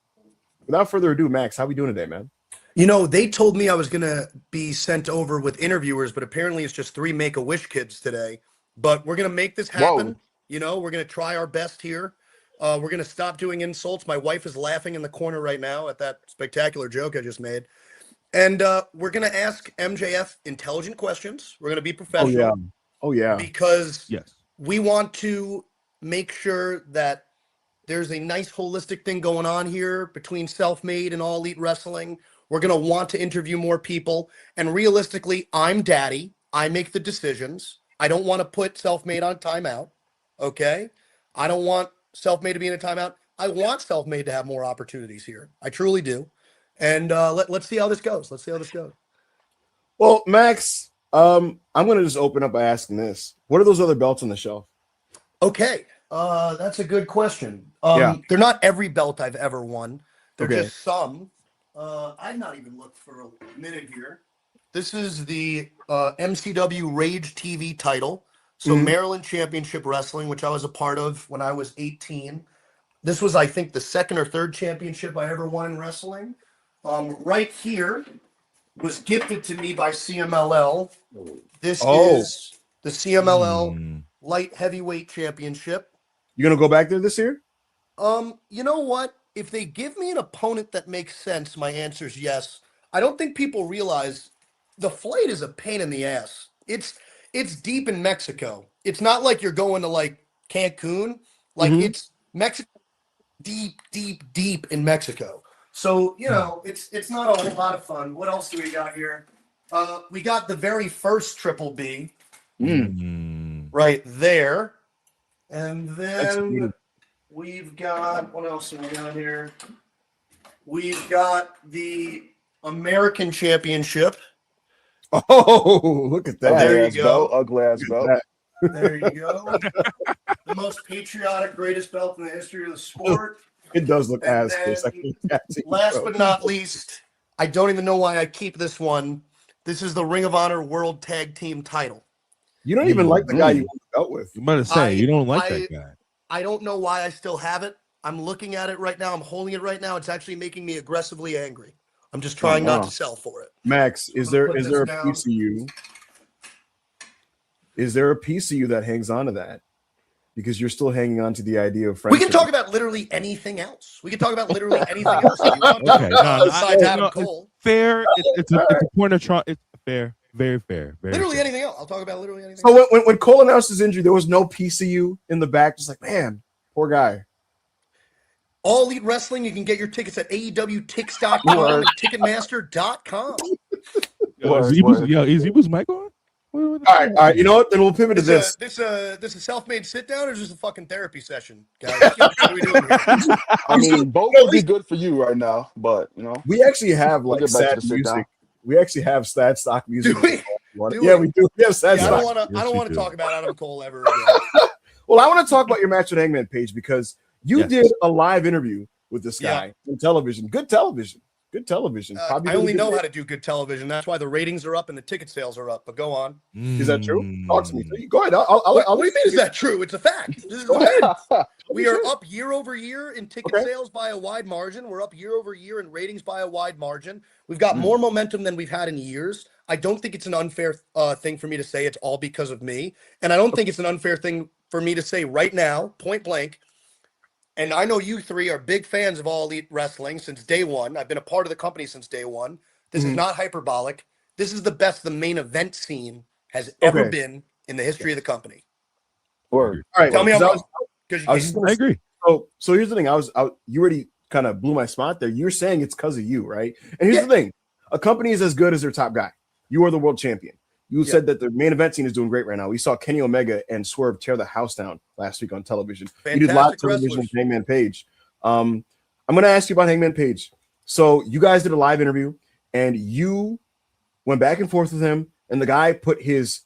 Speaker 2: without further ado, Max, how we doing today, man?
Speaker 6: You know, they told me I was going to be sent over with interviewers, but apparently it's just 3 Make-A-Wish kids today. But we're going to make this happen.
Speaker 5: Whoa.
Speaker 6: You know, we're going to try our best here. We're going to stop doing insults. My wife is laughing in the corner right now at that spectacular joke I just made. And we're going to ask MJF intelligent questions. We're going to be professional.
Speaker 2: Oh, yeah.
Speaker 6: Because
Speaker 4: Yes,
Speaker 6: we want to make sure that there's a nice holistic thing going on here between Self-Made and All Elite Wrestling. We're going to want to interview more people. And realistically, I'm daddy. I make the decisions. I don't want to put Self-Made on timeout. Okay? I don't want Self-Made to be in a timeout. I want Self-Made to have more opportunities here. I truly do. And let's see how this goes.
Speaker 2: Well, Max, I'm going to just open up by asking this. What are those other belts on the shelf?
Speaker 6: Okay. That's a good question.
Speaker 2: Yeah.
Speaker 6: They're not every belt I've ever won. They're
Speaker 2: Okay.
Speaker 6: just some. I've not even looked for a minute here. This is the MCW Rage TV title. So Maryland Championship Wrestling, which I was a part of when I was 18. This was, I think, the 2nd or 3rd championship I ever won in wrestling. Right here was gifted to me by CMLL. This is the CMLL Light Heavyweight Championship.
Speaker 2: You going to go back there this year?
Speaker 6: You know what? If they give me an opponent that makes sense, my answer is yes. I don't think people realize the flight is a pain in the ass. It's deep in Mexico. It's not like you're going to like Cancun. Like
Speaker 2: Mhm.
Speaker 6: it's Mexico deep, deep, deep in Mexico. So, it's not a whole lot of fun. What else do we got here? We got the very first Triple B right there. And then we've got, what else have we got here? We've got the American Championship.
Speaker 2: Oh, look at that.
Speaker 6: There you
Speaker 5: Ugly-ass
Speaker 6: go.
Speaker 5: belt. Ugly-ass belt.
Speaker 6: There you go. The most patriotic, greatest belt in the history of the sport.
Speaker 2: It does look
Speaker 6: And
Speaker 2: ass. Chris. I
Speaker 6: then,
Speaker 2: can't see,
Speaker 6: last
Speaker 2: bro.
Speaker 6: but not least, I don't even know why I keep this one. This is the Ring of Honor World Tag Team title.
Speaker 2: You don't even like the guy you won the belt with.
Speaker 4: I'm about to say you don't like that guy.
Speaker 6: I don't know why I still have it. I'm looking at it right now. I'm holding it right now. It's actually making me aggressively angry. I'm just trying not to sell for it.
Speaker 2: Max, is
Speaker 6: I'm gonna
Speaker 2: there
Speaker 6: put
Speaker 2: is
Speaker 6: this
Speaker 2: there a
Speaker 6: down.
Speaker 2: piece of you? Is there a piece of you that hangs on to that? Because you're still hanging on to the idea of
Speaker 6: We
Speaker 2: friendship.
Speaker 6: can talk about literally anything else. We can talk about literally anything else if you want.
Speaker 4: Okay, no,
Speaker 6: besides Adam
Speaker 4: it's
Speaker 6: Cole.
Speaker 4: fair. It's a point of trial. It's fair, very fair, very
Speaker 6: Literally
Speaker 4: fair.
Speaker 6: anything else. I'll talk about literally anything.
Speaker 2: So when Cole announced his injury, there was no piece of you in the back, just like, man, poor guy.
Speaker 6: All Elite Wrestling, you can get your tickets at AEWTix.com and Ticketmaster.com.
Speaker 4: Is Ebu's mic on?
Speaker 2: All right. You know what? Then we'll pivot to this.
Speaker 6: This a self-made sit-down or is this a fucking therapy session, guys? What are we doing here?
Speaker 5: I mean, both would be good for you right now, but
Speaker 2: We actually have
Speaker 5: We'll
Speaker 2: like
Speaker 5: get back to
Speaker 2: sad
Speaker 5: the sit
Speaker 2: music.
Speaker 5: down.
Speaker 2: We actually have sad stock music.
Speaker 6: Do we?
Speaker 2: Yeah, we do. We have sad
Speaker 6: Yeah, I
Speaker 2: stock.
Speaker 6: don't want to. I don't
Speaker 4: you
Speaker 6: want to
Speaker 4: do.
Speaker 6: talk about Adam Cole ever again.
Speaker 2: Well, I want to talk about your match with Hangman Page because you
Speaker 4: Yes.
Speaker 2: did a live interview with this
Speaker 6: Yeah.
Speaker 2: guy on television. Good television. Good television. Probably
Speaker 6: I
Speaker 2: did a
Speaker 6: only
Speaker 2: good
Speaker 6: know
Speaker 2: job.
Speaker 6: how to do good television. That's why the ratings are up and the ticket sales are up. But go on.
Speaker 2: Is that true?
Speaker 4: Mm.
Speaker 2: Talk to me. Go ahead. I'll
Speaker 6: What do you mean? Is that true? It's a fact. This is
Speaker 2: Go
Speaker 6: a
Speaker 2: ahead.
Speaker 6: fact. We are up year over year in ticket
Speaker 2: Okay.
Speaker 6: sales by a wide margin. We're up year over year in ratings by a wide margin. We've got more momentum than we've had in years. I don't think it's an unfair thing for me to say it's all because of me. And I don't think it's an unfair thing for me to say right now, point blank. And I know you three are big fans of All Elite Wrestling since day one. I've been a part of the company since day one. This is
Speaker 2: Mhm.
Speaker 6: not hyperbolic. This is the best the main event scene has ever
Speaker 2: Okay.
Speaker 6: been in the history of the company.
Speaker 5: Word.
Speaker 2: All right.
Speaker 6: Tell me I'm
Speaker 2: 'cause
Speaker 6: wrong. Because
Speaker 2: I
Speaker 6: you
Speaker 2: was just
Speaker 6: can't.
Speaker 2: gonna
Speaker 4: I agree.
Speaker 2: So here's the thing. You already kind of blew my spot there. You're saying it's because of you, right? And here's the thing: a company is as good as their top guy. You are the world champion. You said that the main event scene is doing great right now. We saw Kenny Omega and Swerve tear the house down last week on television. You did live
Speaker 6: Fantastic
Speaker 2: television
Speaker 6: wrestlers.
Speaker 2: with Hangman Page. I'm going to ask you about Hangman Page. So you guys did a live interview, and you went back and forth with him, and the guy put his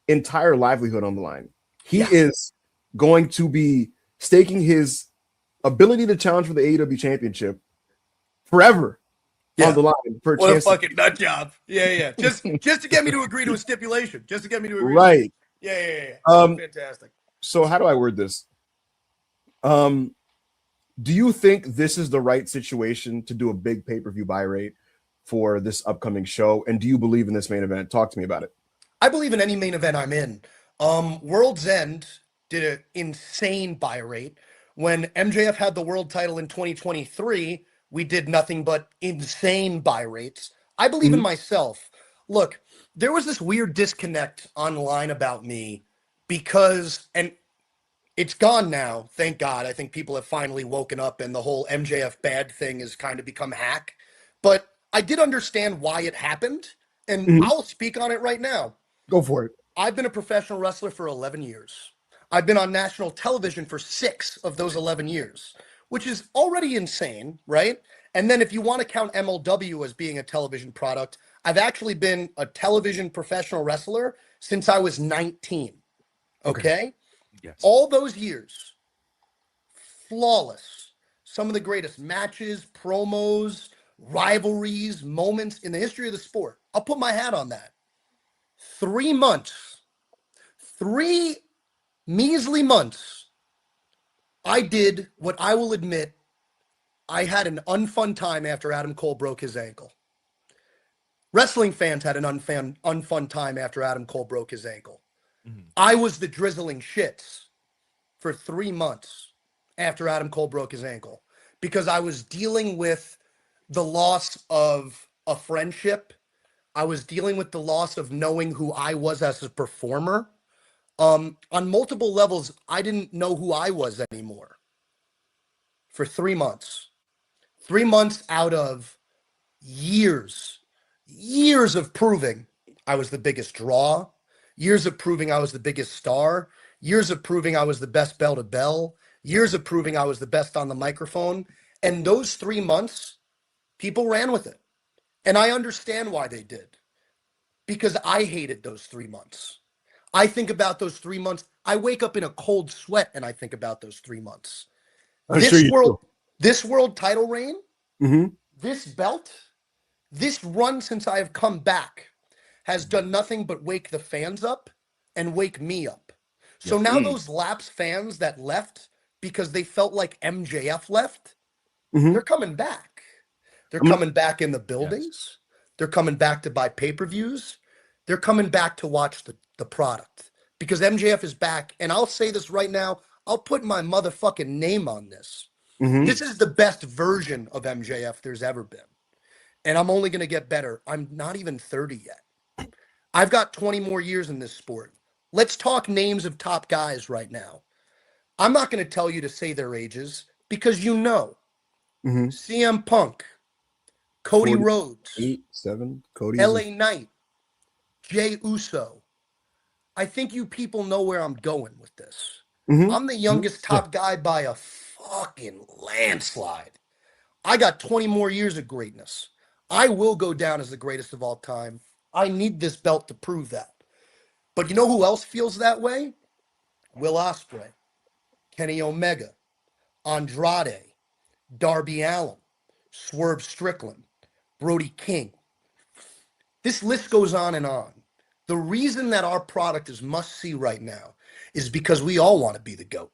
Speaker 2: entire livelihood on the line. He is going to be staking his ability to challenge for the AEW championship forever on the line for a
Speaker 6: What a
Speaker 2: chance.
Speaker 6: fucking nut job. Yeah. Just to get me to agree to a stipulation. Just to get me to agree.
Speaker 2: Right.
Speaker 6: Yeah. Fantastic.
Speaker 2: So how do I word this? Do you think this is the right situation to do a big pay-per-view buy rate for this upcoming show? And do you believe in this main event? Talk to me about it.
Speaker 6: I believe in any main event I'm in. World's End did an insane buy rate. When MJF had the world title in 2023, we did nothing but insane buy rates. I believe in myself. Look, there was this weird disconnect online about me because, and it's gone now, thank God. I think people have finally woken up and the whole MJF bad thing has kind of become hack. But I did understand why it happened, and I'll speak on it right now.
Speaker 2: Go for it.
Speaker 6: I've been a professional wrestler for 11 years. I've been on national television for 6 of those 11 years, which is already insane, right? And then if you want to count MLW as being a television product, I've actually been a television professional wrestler since I was 19. Okay?
Speaker 4: Yes.
Speaker 6: All those years, flawless. Some of the greatest matches, promos, rivalries, moments in the history of the sport. I'll put my hat on that. 3 months, 3 measly months, I did what I will admit, I had an unfun time after Adam Cole broke his ankle. Wrestling fans had an unfun time after Adam Cole broke his ankle. I was the drizzling shits for 3 months. after Adam Cole broke his ankle because I was dealing with the loss of a friendship. I was dealing with the loss of knowing who I was as a performer. On multiple levels, I didn't know who I was anymore for 3 months. 3 months out of years of proving I was the biggest draw, years of proving I was the biggest star, years of proving I was the best bell to bell, years of proving I was the best on the microphone. And those 3 months, people ran with it. And I understand why they did, because I hated those 3 months. I think about those 3 months. I wake up in a cold sweat and I think about those 3 months. This world title reign, this belt, this run since I have come back has done nothing but wake the fans up and wake me up. So now those lapsed fans that left because they felt like MJF left, they're coming back. They're coming back in the buildings. They're coming back to buy pay-per-views. They're coming back to watch the product because MJF is back. And I'll say this right now. I'll put my motherfucking name on this. This is the best version of MJF there's ever been. And I'm only going to get better. I'm not even 30 yet. I've got 20 more years in this sport. Let's talk names of top guys right now. I'm not going to tell you to say their ages because you know. CM Punk, Cody Rhodes,
Speaker 2: 8, 7, Cody,
Speaker 6: LA Knight, Jey Uso. I think you people know where I'm going with this. I'm the youngest top guy by a fucking landslide. I got 20 more years of greatness. I will go down as the greatest of all time. I need this belt to prove that. But you know who else feels that way? Will Ospreay, Kenny Omega, Andrade, Darby Allin, Swerve Strickland, Brody King. This list goes on and on. The reason that our product is must-see right now is because we all want to be the GOAT.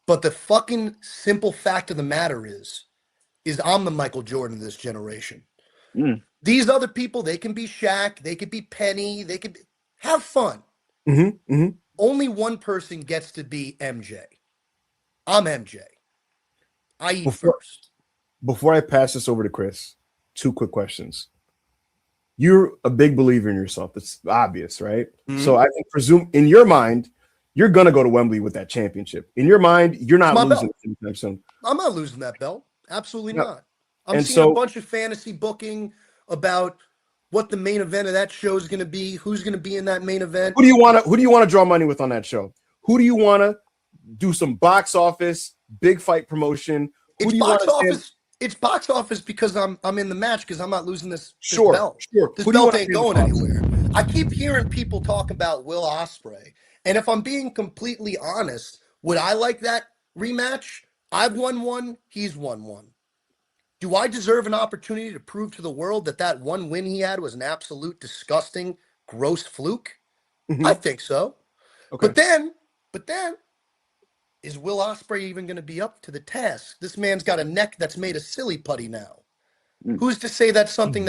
Speaker 6: But the fucking simple fact of the matter is I'm the Michael Jordan of this generation. These other people, they can be Shaq, they could be Penny, they could have fun. Only one person gets to be MJ. I'm MJ. I eat first.
Speaker 2: Before I pass this over to Chris, 2 quick questions. You're a big believer in yourself. It's obvious, right? So I can presume in your mind, you're going to go to Wembley with that championship. In your mind, you're not losing it anytime soon.
Speaker 6: I'm not losing that belt. Absolutely not. I'm seeing a bunch of fantasy booking about what the main event of that show is going to be, who's going to be in that main event.
Speaker 2: Who do you want to draw money with on that show? Who do you want to do some box office, big fight promotion?
Speaker 6: It's box office. It's box office because I'm in the match because I'm not losing this belt. This belt ain't going anywhere. I keep hearing people talk about Will Ospreay. And if I'm being completely honest, would I like that rematch? I've won one. He's won one. Do I deserve an opportunity to prove to the world that one win he had was an absolute disgusting, gross fluke? I think so. Okay. But then, is Will Ospreay even going to be up to the task? This man's got a neck that's made of silly putty now. Who's to say that's something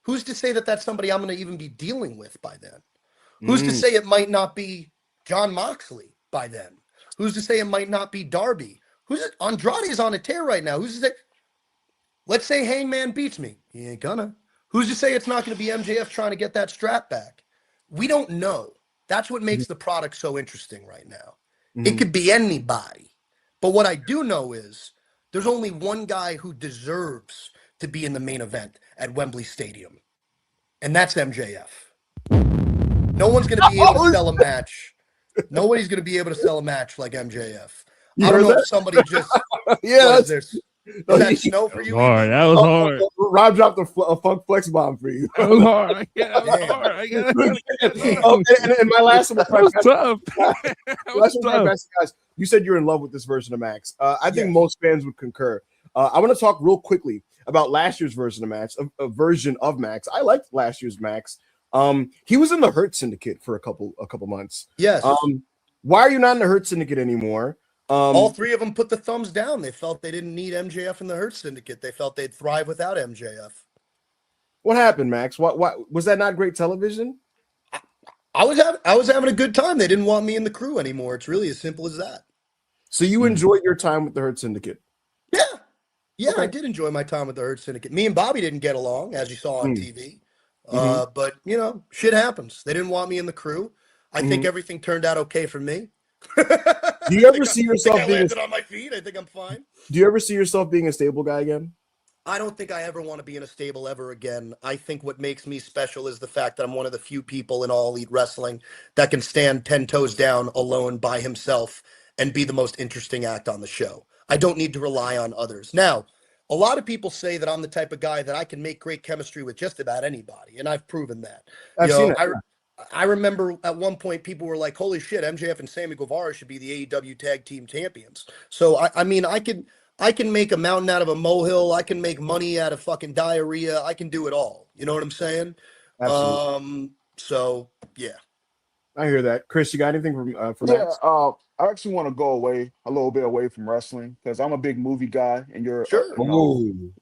Speaker 6: who's to say that that's somebody I'm going to even be dealing with by then? Who's to say it might not be John Moxley by then? Who's to say it might not be Darby? Andrade is on a tear right now. Who's to say? Let's say Hangman beats me. He ain't gonna. Who's to say it's not going to be MJF trying to get that strap back? We don't know. That's what makes the product so interesting right now. It could be anybody. But what I do know is there's only one guy who deserves to be in the main event at Wembley Stadium, and that's MJF. No one's going to be able to sell a match. Nobody's going to be able to sell a match like MJF. I don't know if somebody just is that snow for you?
Speaker 4: Hard. That was hard.
Speaker 2: Rob dropped a funk flex bomb for you.
Speaker 4: That was hard.
Speaker 2: And my last one
Speaker 4: was tough.
Speaker 2: Guys, you said you're in love with this version of Max. I think most fans would concur. I want to talk real quickly about last year's version of Max. A version of Max. I liked last year's Max. He was in the Hurt Syndicate for a couple months.
Speaker 6: Yes.
Speaker 2: Why are you not in the Hurt Syndicate anymore?
Speaker 6: All 3 of them put the thumbs down. They felt they didn't need MJF in the Hurt Syndicate. They felt they'd thrive without MJF.
Speaker 2: What happened, Max? What was that not great television?
Speaker 6: I was having a good time. They didn't want me in the crew anymore. It's really as simple as that.
Speaker 2: So you enjoyed your time with the Hurt Syndicate?
Speaker 6: Yeah. Yeah,
Speaker 2: Okay.
Speaker 6: I did enjoy my time with the Hurt Syndicate. Me and Bobby didn't get along, as you saw on TV. But, you know, shit happens. They didn't want me in the crew. I think everything turned out okay for me.
Speaker 2: Do you ever see yourself
Speaker 6: I
Speaker 2: being
Speaker 6: landed on my feet. I think I'm fine.
Speaker 2: Do you ever see yourself being a stable guy again?
Speaker 6: I don't think I ever want to be in a stable ever again. I think what makes me special is the fact that I'm one of the few people in all elite wrestling that can stand 10 toes down alone by himself and be the most interesting act on the show. I don't need to rely on others. Now, a lot of people say that I'm the type of guy that I can make great chemistry with just about anybody, and I've proven that.
Speaker 2: I've seen it.
Speaker 6: I remember at one point people were like, "Holy shit, MJF and Sammy Guevara should be the AEW Tag Team Champions." So I mean, I can make a mountain out of a molehill. I can make money out of fucking diarrhea. I can do it all. You know what I'm saying?
Speaker 2: Absolutely.
Speaker 6: So yeah.
Speaker 2: I hear that. Chris, you got anything from
Speaker 5: Yeah,
Speaker 2: Max?
Speaker 5: I actually want to go a little bit away from wrestling because I'm a big movie guy, and you're
Speaker 6: Sure.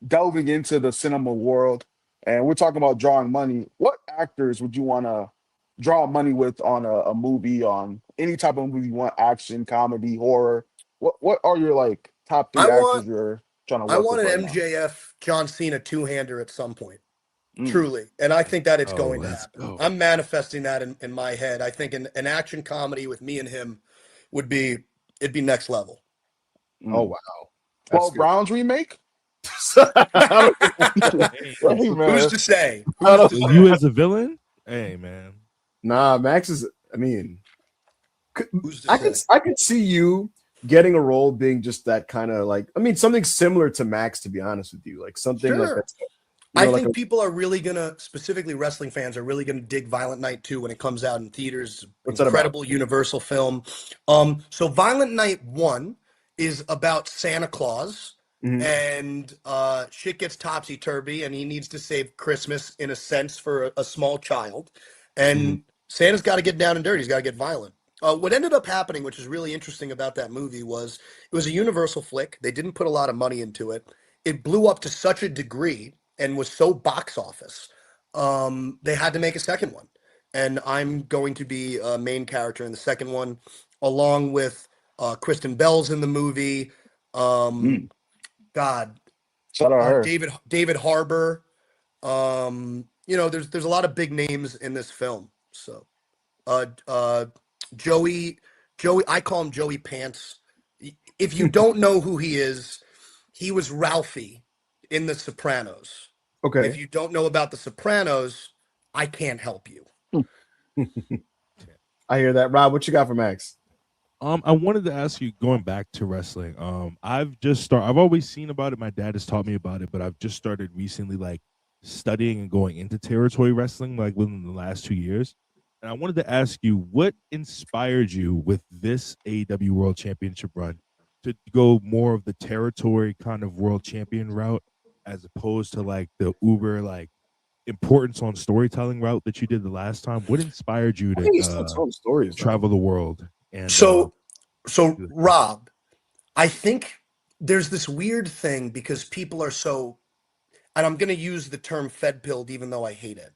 Speaker 5: delving into the cinema world, and we're talking about drawing money. What actors would you want to draw money with on a movie, on any type of movie you want, action, comedy, horror? What are your like top three actors you're trying to
Speaker 6: I
Speaker 5: work
Speaker 6: want
Speaker 5: with
Speaker 6: an
Speaker 5: right
Speaker 6: MJF John Cena two-hander at some point.
Speaker 5: now?
Speaker 6: Truly. And I think that it's
Speaker 4: Oh,
Speaker 6: going to
Speaker 4: let's
Speaker 6: happen.
Speaker 4: go.
Speaker 6: I'm manifesting that in my head. I think an action comedy with me and him it'd be next level.
Speaker 2: Oh wow.
Speaker 5: 12 Rounds remake?
Speaker 6: Who's
Speaker 5: Hey, man.
Speaker 6: to say?
Speaker 4: You as a villain? Hey, man.
Speaker 2: Nah, Max is. I mean,
Speaker 6: Who's to say?
Speaker 2: I could see you getting a role being just that kind of like. I mean, something similar to Max, to be honest with you, like something like
Speaker 6: Sure.
Speaker 2: that.
Speaker 6: I think people are really gonna, specifically wrestling fans, are really gonna dig Violent Night 2 when it comes out in theaters.
Speaker 2: What's that about?
Speaker 6: Incredible Universal film. So Violent Night 1 is about Santa Claus, and shit gets topsy-turvy, and he needs to save Christmas in a sense for a small child. And Santa's got to get down and dirty. He's got to get violent. What ended up happening, which is really interesting about that movie, was it was a Universal flick. They didn't put a lot of money into it. It blew up to such a degree and was so box office, they had to make a second one. And I'm going to be a main character in the second one, along with Kristen Bell's in the movie. God,
Speaker 5: Shout out her.
Speaker 6: David Harbour. You know, there's a lot of big names in this film. So, Joey, I call him Joey Pants. If you don't know who he is, he was Ralphie in The Sopranos.
Speaker 2: Okay.
Speaker 6: If you don't know about The Sopranos, I can't help you.
Speaker 2: I hear that. Rob, what you got for Max?
Speaker 4: I wanted to ask you, going back to wrestling. I've always seen about it. My dad has taught me about it, but I've just started recently, like, studying and going into territory wrestling, like within the last 2 years. And I wanted to ask you, what inspired you with this AEW World Championship run to go more of the territory kind of world champion route, as opposed to like the uber like importance on storytelling route that you did the last time? What inspired you to
Speaker 2: stories,
Speaker 4: travel the world? And
Speaker 6: so Rob, I think there's this weird thing because people are so, and I'm going to use the term fed pilled, even though I hate it.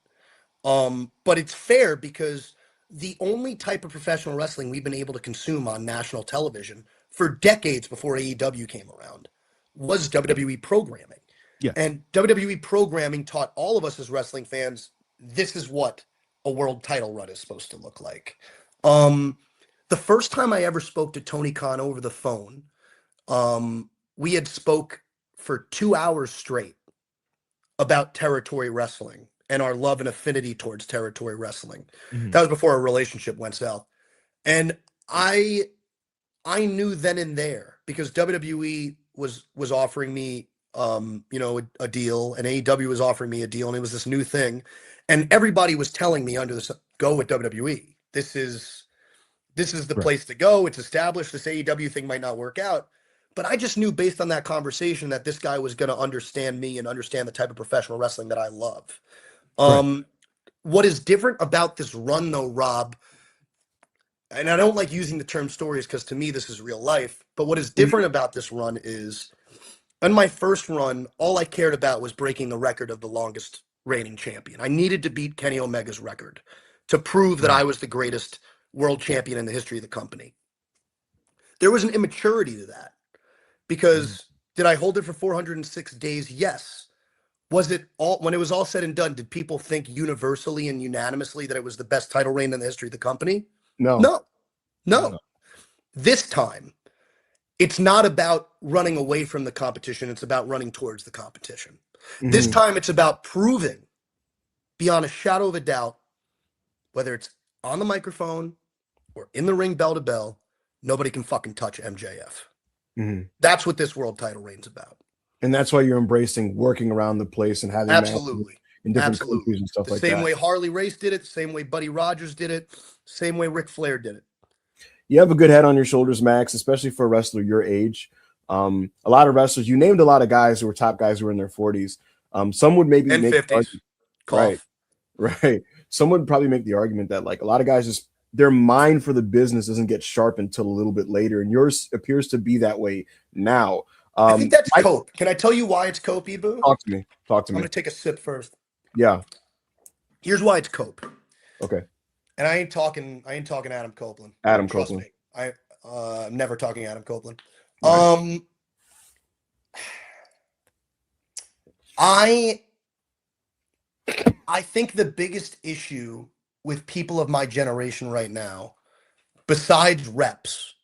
Speaker 6: But it's fair because the only type of professional wrestling we've been able to consume on national television for decades before AEW came around was WWE programming.
Speaker 4: Yeah.
Speaker 6: And WWE programming taught all of us as wrestling fans, this is what a world title run is supposed to look like. The first time I ever spoke to Tony Khan over the phone, we had spoke for 2 hours straight about territory wrestling and our love and affinity towards territory wrestling. That was before our relationship went south. And I knew then and there, because WWE was offering me a deal, and AEW was offering me a deal, and it was this new thing. And everybody was telling me under the go with WWE. This is the place to go. It's established. This AEW thing might not work out. But I just knew based on that conversation that this guy was going to understand me and understand the type of professional wrestling that I love. What is different about this run, though, Rob, and I don't like using the term stories because to me this is real life, but what is different about this run is, in my first run, all I cared about was breaking the record of the longest reigning champion. I needed to beat Kenny Omega's record to prove that I was the greatest world champion in the history of the company. There was an immaturity to that because did I hold it for 406 days? Yes. Was it all, when it was all said and done, did people think universally and unanimously that it was the best title reign in the history of the company?
Speaker 2: No.
Speaker 6: No. No. This time, it's not about running away from the competition. It's about running towards the competition. This time, it's about proving beyond a shadow of a doubt, whether it's on the microphone or in the ring bell to bell, nobody can fucking touch MJF. That's what this world title reign's about.
Speaker 2: And that's why you're embracing working around the place and having
Speaker 6: Absolutely.
Speaker 2: matches in different countries and stuff
Speaker 6: The
Speaker 2: like that.
Speaker 6: same way Harley Race did it, the same way Buddy Rogers did it, same way Ric Flair did it.
Speaker 2: You have a good head on your shoulders, Max, especially for a wrestler your age. A lot of wrestlers, you named a lot of guys who were top guys who were in their 40s. Some would maybe
Speaker 6: And
Speaker 2: make
Speaker 6: 50s.
Speaker 2: Right. Some would probably make the argument that like a lot of guys just their mind for the business doesn't get sharp until a little bit later, and yours appears to be that way now.
Speaker 6: I think that's cope. Can I tell you why it's cope, Ibu?
Speaker 2: Talk to me.
Speaker 6: I'm going to take a sip first.
Speaker 2: Yeah.
Speaker 6: Here's why it's cope.
Speaker 2: Okay.
Speaker 6: And I ain't talking Adam Copeland.
Speaker 2: Adam
Speaker 6: Trust
Speaker 2: Copeland.
Speaker 6: me. I'm never talking Adam Copeland.
Speaker 2: Right.
Speaker 6: I think the biggest issue with people of my generation right now, besides reps,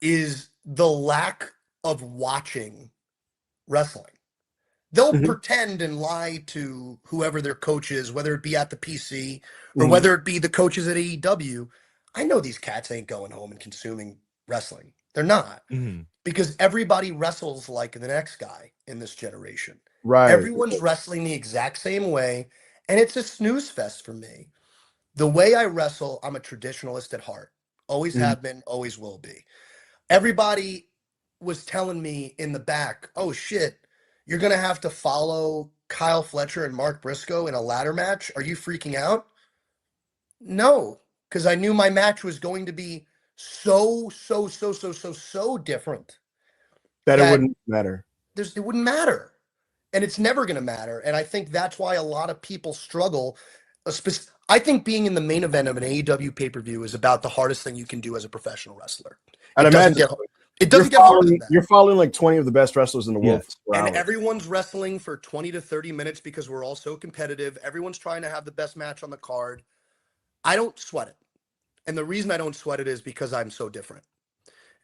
Speaker 6: is the lack of watching wrestling. They'll pretend and lie to whoever their coach is, whether it be at the PC or whether it be the coaches at AEW. I know these cats ain't going home and consuming wrestling. They're not. Because everybody wrestles like the next guy in this generation.
Speaker 2: Right.
Speaker 6: Everyone's wrestling the exact same way, and it's a snooze fest for me. The way I wrestle, I'm a traditionalist at heart. Always have been, always will be. Everybody was telling me in the back, oh shit, you're going to have to follow Kyle Fletcher and Mark Briscoe in a ladder match. Are you freaking out? No, because I knew my match was going to be so different
Speaker 2: that it wouldn't matter.
Speaker 6: It wouldn't matter. And it's never going to matter. And I think that's why a lot of people struggle. I think being in the main event of an AEW pay-per-view is about the hardest thing you can do as a professional wrestler. It doesn't get harder than that.
Speaker 2: You're following like 20 of the best wrestlers in the world.
Speaker 6: And everyone's wrestling for 20 to 30 minutes because we're all so competitive. Everyone's trying to have the best match on the card. I don't sweat it. And the reason I don't sweat it is because I'm so different.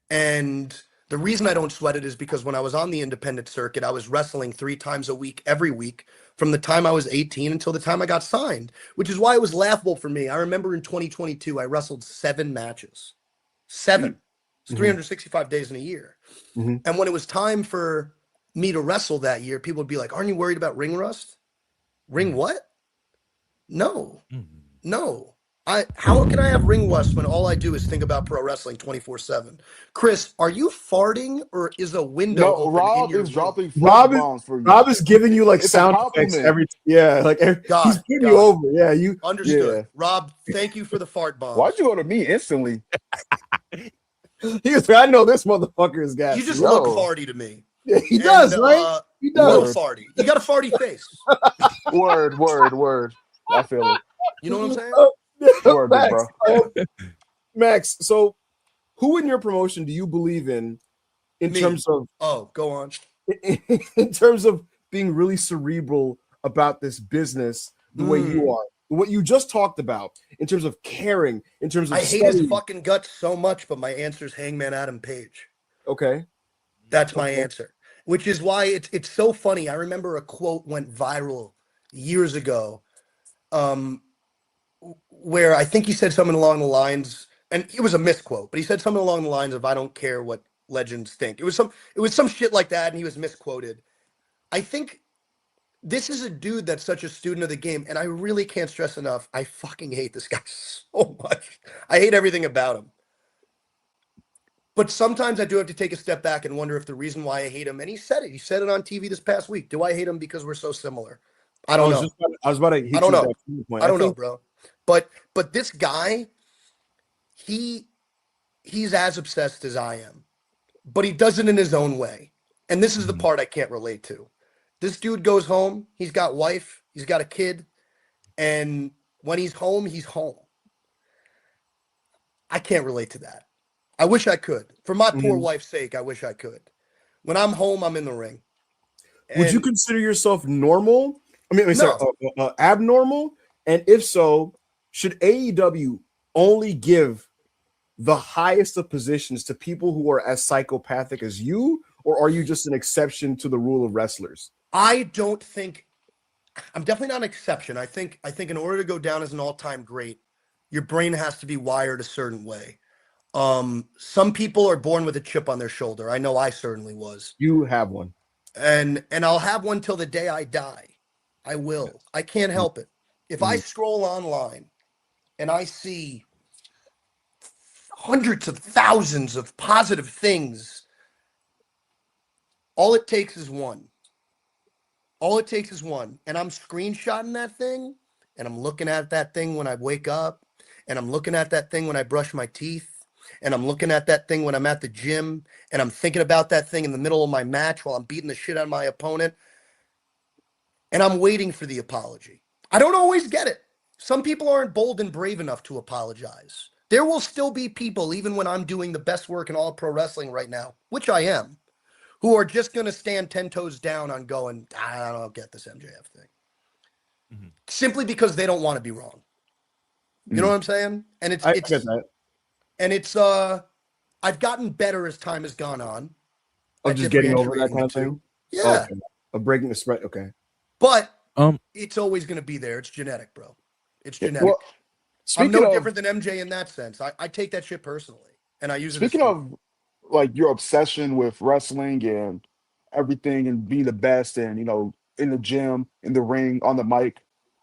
Speaker 6: And the reason I don't sweat it is because when I was on the independent circuit, I was wrestling 3 times a week, every week, from the time I was 18 until the time I got signed, which is why it was laughable for me. I remember in 2022, I wrestled 7 matches. 7. It's 365 days in a year. And when it was time for me to wrestle that year, people would be like, aren't you worried about ring rust? Ring what? No. No. How can I have ring rust when all I do is think about pro wrestling 24/7? Chris, are you farting or is a window
Speaker 5: No,
Speaker 6: open
Speaker 5: Rob
Speaker 6: in your
Speaker 5: is
Speaker 6: room?
Speaker 5: dropping bombs for you.
Speaker 2: Rob is giving you like
Speaker 5: It's
Speaker 2: sound effects every he's putting you over. Yeah, you
Speaker 6: understood.
Speaker 5: Yeah.
Speaker 6: Rob, thank you for the fart bomb.
Speaker 5: Why'd you go to me instantly?
Speaker 2: He was like, I know this motherfucker is gas.
Speaker 6: You just
Speaker 5: Yo.
Speaker 6: look farty to me.
Speaker 2: Yeah, he does, right? He does.
Speaker 6: Real farty. You got a farty face.
Speaker 5: Word. I feel it.
Speaker 6: You know what I'm saying?
Speaker 5: Word,
Speaker 2: Max,
Speaker 5: bro.
Speaker 2: Max, so who in your promotion do you believe in
Speaker 6: Me.
Speaker 2: terms of
Speaker 6: Go on.
Speaker 2: in terms of being really cerebral about this business the way you are? What you just talked about in terms of caring, in terms of
Speaker 6: I hate his fucking guts so much, but my answer is Hangman Adam Page.
Speaker 2: Okay.
Speaker 6: That's my answer, which is why it's so funny. I remember a quote went viral years ago where I think he said something along the lines, and it was a misquote, but he said something along the lines of, I don't care what legends think. It was some shit like that, and he was misquoted. I think this is a dude that's such a student of the game, and I really can't stress enough, I fucking hate this guy so much. I hate everything about him. But sometimes I do have to take a step back and wonder if the reason why I hate him, and he said it on TV this past week. Do I hate him because we're so similar? I don't know.
Speaker 2: I was about to hit
Speaker 6: I don't
Speaker 2: you
Speaker 6: know.
Speaker 2: with that point.
Speaker 6: I don't know, bro. But this guy, he's as obsessed as I am, but he does it in his own way. And this is the part I can't relate to. This dude goes home, he's got wife, he's got a kid, and when he's home, he's home. I can't relate to that. I wish I could. For my poor
Speaker 2: Mhm.
Speaker 6: wife's sake, I wish I could. When I'm home, I'm in the ring.
Speaker 2: Would you
Speaker 6: And
Speaker 2: consider yourself normal? Sorry,
Speaker 6: no,
Speaker 2: abnormal? And if so, should AEW only give the highest of positions to people who are as psychopathic as you, or are you just an exception to the rule of wrestlers?
Speaker 6: I don't think I'm definitely not an exception. I think in order to go down as an all-time great, your brain has to be wired a certain way. Some people are born with a chip on their shoulder. I know I certainly was.
Speaker 2: You have one.
Speaker 6: And I'll have one till the day I die. I will. I can't help it. If I scroll online and I see hundreds of thousands of positive things, all it takes is one. All it takes is one. And I'm screenshotting that thing, and I'm looking at that thing when I wake up, and I'm looking at that thing when I brush my teeth, and I'm looking at that thing when I'm at the gym, and I'm thinking about that thing in the middle of my match while I'm beating the shit out of my opponent, and I'm waiting for the apology. I don't always get it. Some people aren't bold and brave enough to apologize. There will still be people, even when I'm doing the best work in all pro wrestling right now, which I am, who are just going to stand 10 toes down on going, I don't get this MJF thing. Simply because they don't want to be wrong. You know what I'm saying? And
Speaker 2: I get that.
Speaker 6: And I've gotten better as time has gone on.
Speaker 2: Of
Speaker 6: at
Speaker 2: just getting over that
Speaker 6: differentiating
Speaker 2: kind of
Speaker 6: the two.
Speaker 2: thing?
Speaker 6: Yeah.
Speaker 2: Okay. Of breaking the spread. Okay.
Speaker 6: But it's always going to be there. It's genetic, bro. It's genetic.
Speaker 5: Well,
Speaker 6: I'm
Speaker 5: speaking
Speaker 6: no
Speaker 5: of
Speaker 6: different than MJ in that sense. I take that shit personally, and I use it.
Speaker 5: speaking of like your obsession with wrestling and everything and being the best and in the gym, in the ring, on the mic.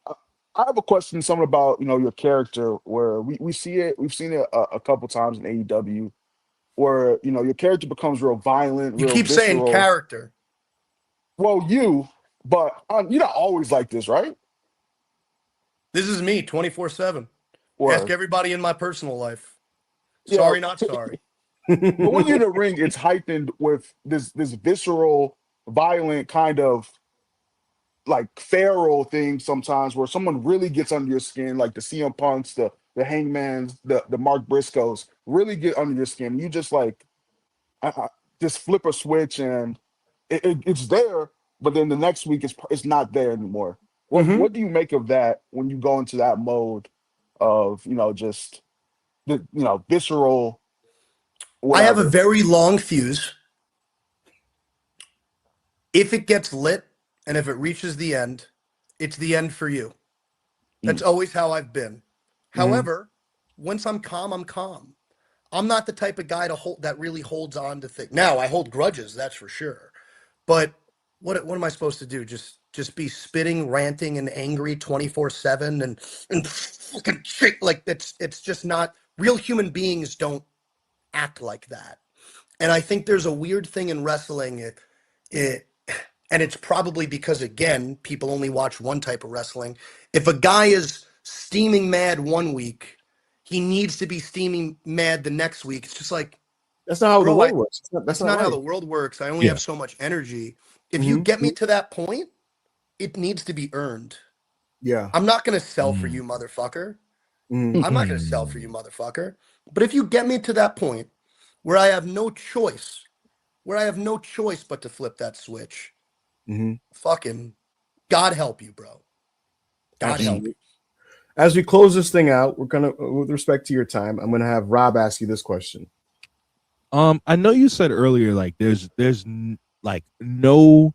Speaker 5: I have a question, something about your character where we've seen it a couple times in AEW where your character becomes real violent,
Speaker 6: You
Speaker 5: real
Speaker 6: keep saying
Speaker 5: visceral.
Speaker 6: character.
Speaker 5: Well, but you're not always like this, right?
Speaker 6: This is me 24/7. Ask
Speaker 5: Or
Speaker 6: everybody in my personal life.
Speaker 5: yeah,
Speaker 6: Sorry, not sorry.
Speaker 5: but when you're in the ring, it's heightened with this visceral, violent kind of like feral thing sometimes where someone really gets under your skin, like the CM Punks, the Hangmans, the Mark Briscoes really get under your skin. You just like just flip a switch and it's there, but then the next week it's not there anymore. What do you make of that when you go into that mode of just the visceral
Speaker 6: I have a
Speaker 5: whatever?
Speaker 6: very long fuse. If it gets lit and if it reaches the end, it's the end for you. That's always how I've been. However, once I'm calm, I'm calm. I'm not the type of guy that really holds on to things. Now, I hold grudges, that's for sure. But what am I supposed to do? Just be spitting, ranting, and angry 24/7 and fucking shit like it's just not real. Human beings don't act like that. And I think there's a weird thing in wrestling. And it's probably because, again, people only watch one type of wrestling. If a guy is steaming mad one week, he needs to be steaming mad the next week. It's just like,
Speaker 2: That's not how the
Speaker 6: bro,
Speaker 2: world works.
Speaker 6: that's not how the world works. I only
Speaker 4: Yeah.
Speaker 6: have so much energy. If you get me to that point, it needs to be earned.
Speaker 2: Yeah.
Speaker 6: I'm not going to sell for you, motherfucker. I'm not going to sell for you, motherfucker. But if you get me to that point where I have no choice, but to flip that switch, fucking God help you, bro. God help you.
Speaker 2: As we close this thing out, we're gonna, with respect to your time, I'm gonna have Rob ask you this question.
Speaker 4: I know you said earlier like there's like no,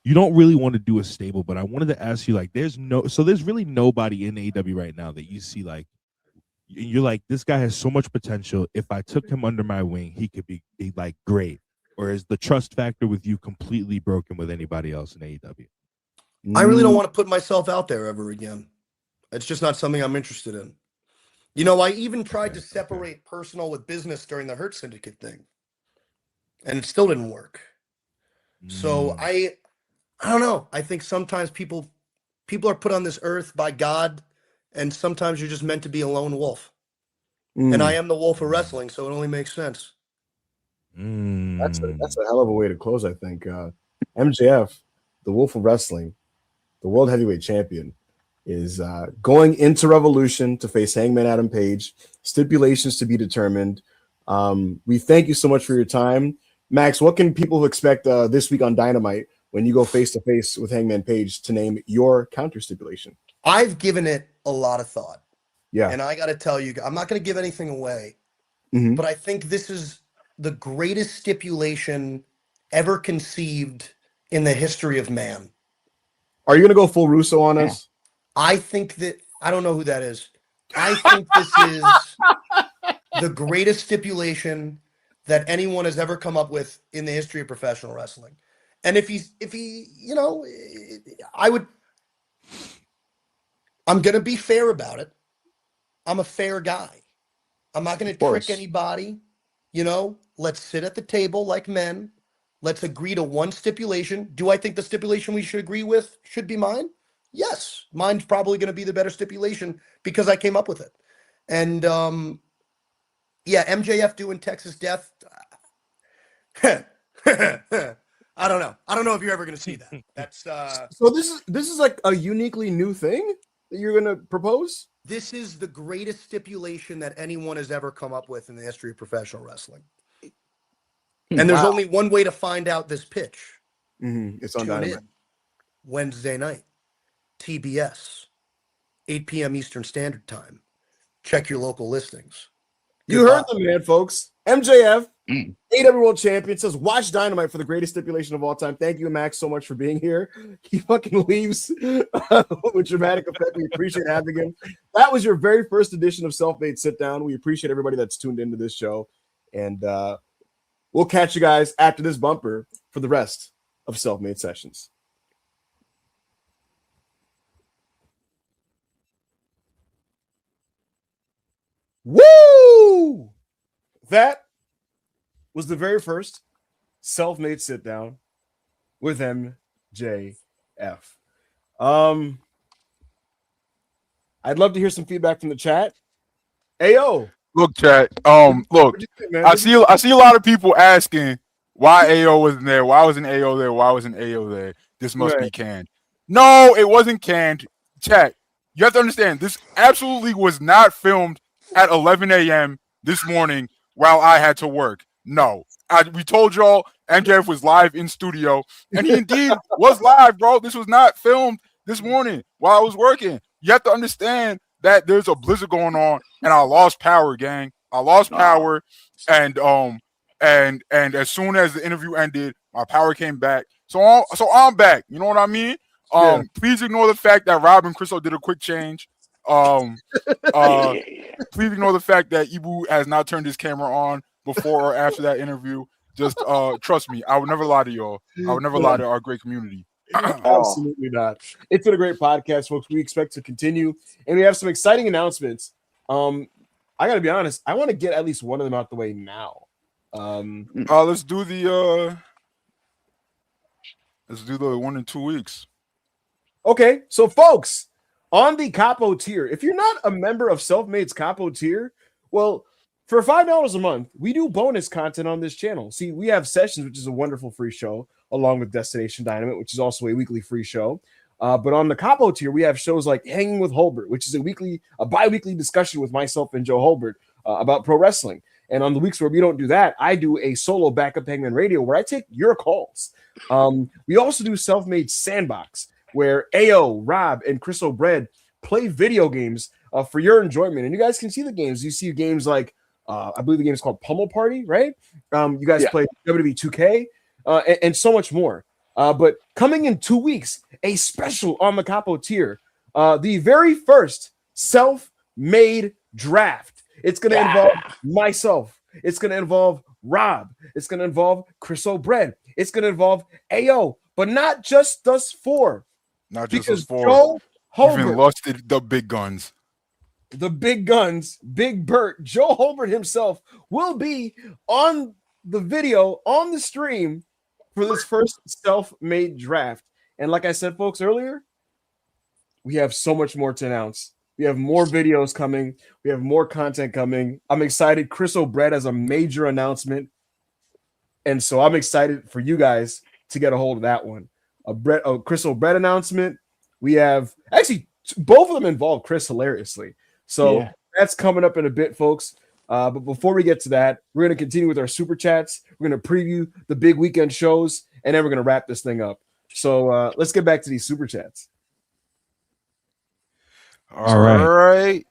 Speaker 4: you don't really want to do a stable, but I wanted to ask you like there's really nobody in AEW right now that you see like you're like, this guy has so much potential. If I took him under my wing, he could be like great. Or is the trust factor with you completely broken with anybody else in AEW?
Speaker 6: I really don't want to put myself out there ever again. It's just not something I'm interested in. I even tried to separate personal with business during the Hurt Syndicate thing, and it still didn't work. So I don't know. I think sometimes people are put on this earth by God, and sometimes you're just meant to be a lone wolf. And I am the wolf of wrestling, so it only makes sense.
Speaker 2: That's a hell of a way to close, I think. MJF, the Wolf of Wrestling, the World Heavyweight Champion, is going into Revolution to face Hangman Adam Page. Stipulations to be determined. We thank you so much for your time. Max, what can people expect this week on Dynamite when you go face-to-face with Hangman Page to name your counter stipulation?
Speaker 6: I've given it a lot of thought.
Speaker 2: Yeah.
Speaker 6: And I got to tell you, I'm not going to give anything away,
Speaker 2: Mhm.
Speaker 6: but I think this is the greatest stipulation ever conceived in the history of man.
Speaker 2: Are you going to go full Russo on us?
Speaker 6: I think that, I don't know who that is. I think this is the greatest stipulation that anyone has ever come up with in the history of professional wrestling. And if he, you know, I'm going to be fair about it. I'm a fair guy. I'm not going to trick anybody. You know, let's sit at the table like men. Let's agree to one stipulation. Do I think the stipulation we should agree with should be mine? Yes. Mine's probably going to be the better stipulation because I came up with it. And yeah, MJF doing Texas Death. I don't know. I don't know if you're ever going to see that. That's
Speaker 2: So this is like a uniquely new thing that you're going to propose?
Speaker 6: This is the greatest stipulation that anyone has ever come up with in the history of professional wrestling. And there's only one way to find out this pitch.
Speaker 2: It's on
Speaker 6: Tune
Speaker 2: Dynamite.
Speaker 6: in Wednesday night, TBS, 8 p.m. Eastern Standard Time. Check your local listings.
Speaker 2: You heard the man, folks. MJF, AEW World Champion, says, watch Dynamite for the greatest stipulation of all time. Thank you, Max, so much for being here. He fucking leaves with dramatic effect. We appreciate having him. That was your very first edition of Self-Made Sit Down. We appreciate everybody that's tuned into this show. And we'll catch you guys after this bumper for the rest of Self-Made Sessions. Woo! That was the very first Self-Made Sit Down with MJF. I'd love to hear some feedback from the chat. Ayo,
Speaker 3: Look, chat. Look, I see a lot of people asking why AO wasn't there. Why wasn't AO there? Why wasn't AO there? This must be canned. No, it wasn't canned. Chat. You have to understand, this absolutely was not filmed at 11 a.m. this morning while I had to work. No. We told y'all MJF was live in studio, and he indeed was live, bro. This was not filmed this morning while I was working. You have to understand that there's a blizzard going on, and I lost power, gang. I lost power, and as soon as the interview ended, my power came back. So I'm back. You know what I mean? Please ignore the fact that Rob and Chriso did a quick change. Please ignore the fact that Ibu has not turned his camera on before or after that interview. Just trust me, I would never lie to y'all. I would never lie to our great community.
Speaker 2: Absolutely not. It's been a great podcast, folks. We expect to continue, and we have some exciting announcements. I gotta be honest, I want to get at least one of them out the way now.
Speaker 3: Let's do the 1 in 2 weeks.
Speaker 2: Okay, so folks, on the Capo tier, if you're not a member of Self-Made's Capo tier, well, for $5 a month, we do bonus content on this channel. See, we have Sessions, which is a wonderful free show, along with Destination Dynamite, which is also a weekly free show. But on the Capo tier, we have shows like Hanging with Holbert, which is a bi-weekly discussion with myself and Joe Holbert about pro wrestling. And on the weeks where we don't do that, I do a solo backup Hangman Radio where I take your calls. We also do Self-Made Sandbox, where AO, Rob, and Chris O'Bred play video games for your enjoyment. And you guys can see the games. You see games like, I believe the game is called Pummel Party, right? You guys play WWE 2K and so much more. But coming in 2 weeks, a special on the Capo tier, the very first self-made draft. It's going to involve myself. It's going to involve Rob. It's going to involve Chris O'Bred. It's going to involve AO, but not just us four.
Speaker 3: Not just
Speaker 2: because
Speaker 3: us four.
Speaker 2: Joe Holbert,
Speaker 3: even lost the big guns.
Speaker 2: The big guns, Big Bert, Joe Holbert himself will be on the video, on the stream for this first self-made draft. And like I said, folks, earlier, we have so much more to announce. We have more videos coming. We have more content coming. I'm excited. Chris O'Bred has a major announcement. And so I'm excited for you guys to get a hold of that one. A Chris O'Bred announcement. We have actually both of them involve Chris hilariously. So that's coming up in a bit, folks. But before we get to that, we're going to continue with our super chats. We're going to preview the big weekend shows, and then we're going to wrap this thing up. So let's get back to these super chats.
Speaker 3: All right.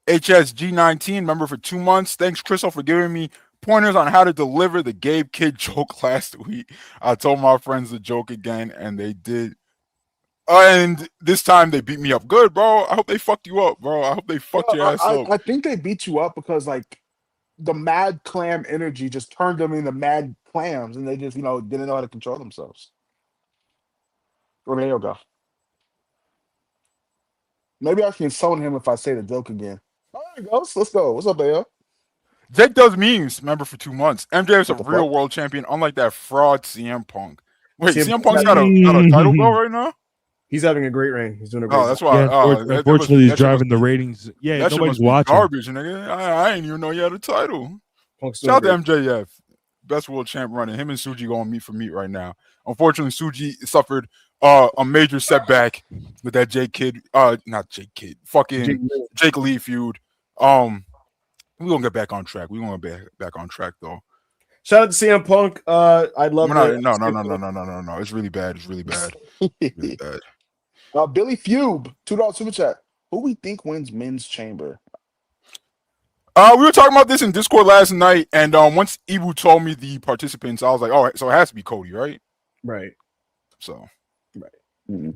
Speaker 3: HSG19, member for 2 months. Thanks, Crystal, for giving me pointers on how to deliver the Gabe Kid joke last week. I told my friends the joke again, and they did. And this time they beat me up good, bro. I hope they fucked you up, bro. I hope they fucked your ass up.
Speaker 5: I think they beat you up because like the mad clam energy just turned them into mad clams, and they just didn't know how to control themselves. Well, there you go. Maybe I can phone him if I say the joke again. All right, Ghost, let's go. What's up, AO?
Speaker 3: Jake does memes, member for 2 months. MJF's a real world champion, unlike that fraud CM Punk. Wait, CM Punk's got a title belt right now?
Speaker 2: He's having a great reign. He's doing a great.
Speaker 3: Oh, that's why.
Speaker 4: Unfortunately, he's driving the ratings. Yeah, nobody's watching.
Speaker 3: Garbage, nigga. I didn't even know he had a title. Shout out to MJF, best world champ running. Him and Suji going meet for meet right now. Unfortunately, Suji suffered a major setback with that Jake Lee feud. We're gonna get back on track. We're gonna get back on track though.
Speaker 2: Shout out to CM Punk. I'd love
Speaker 3: to. No. It's really bad. It's really bad. Really bad.
Speaker 5: Billy Fube, $2 super chat. Who we think wins men's chamber?
Speaker 3: We were talking about this in Discord last night, and once Ibu told me the participants, I was like, "All right, so it has to be Cody, right?"
Speaker 2: Right.
Speaker 3: So,
Speaker 2: right.
Speaker 5: Mm-hmm.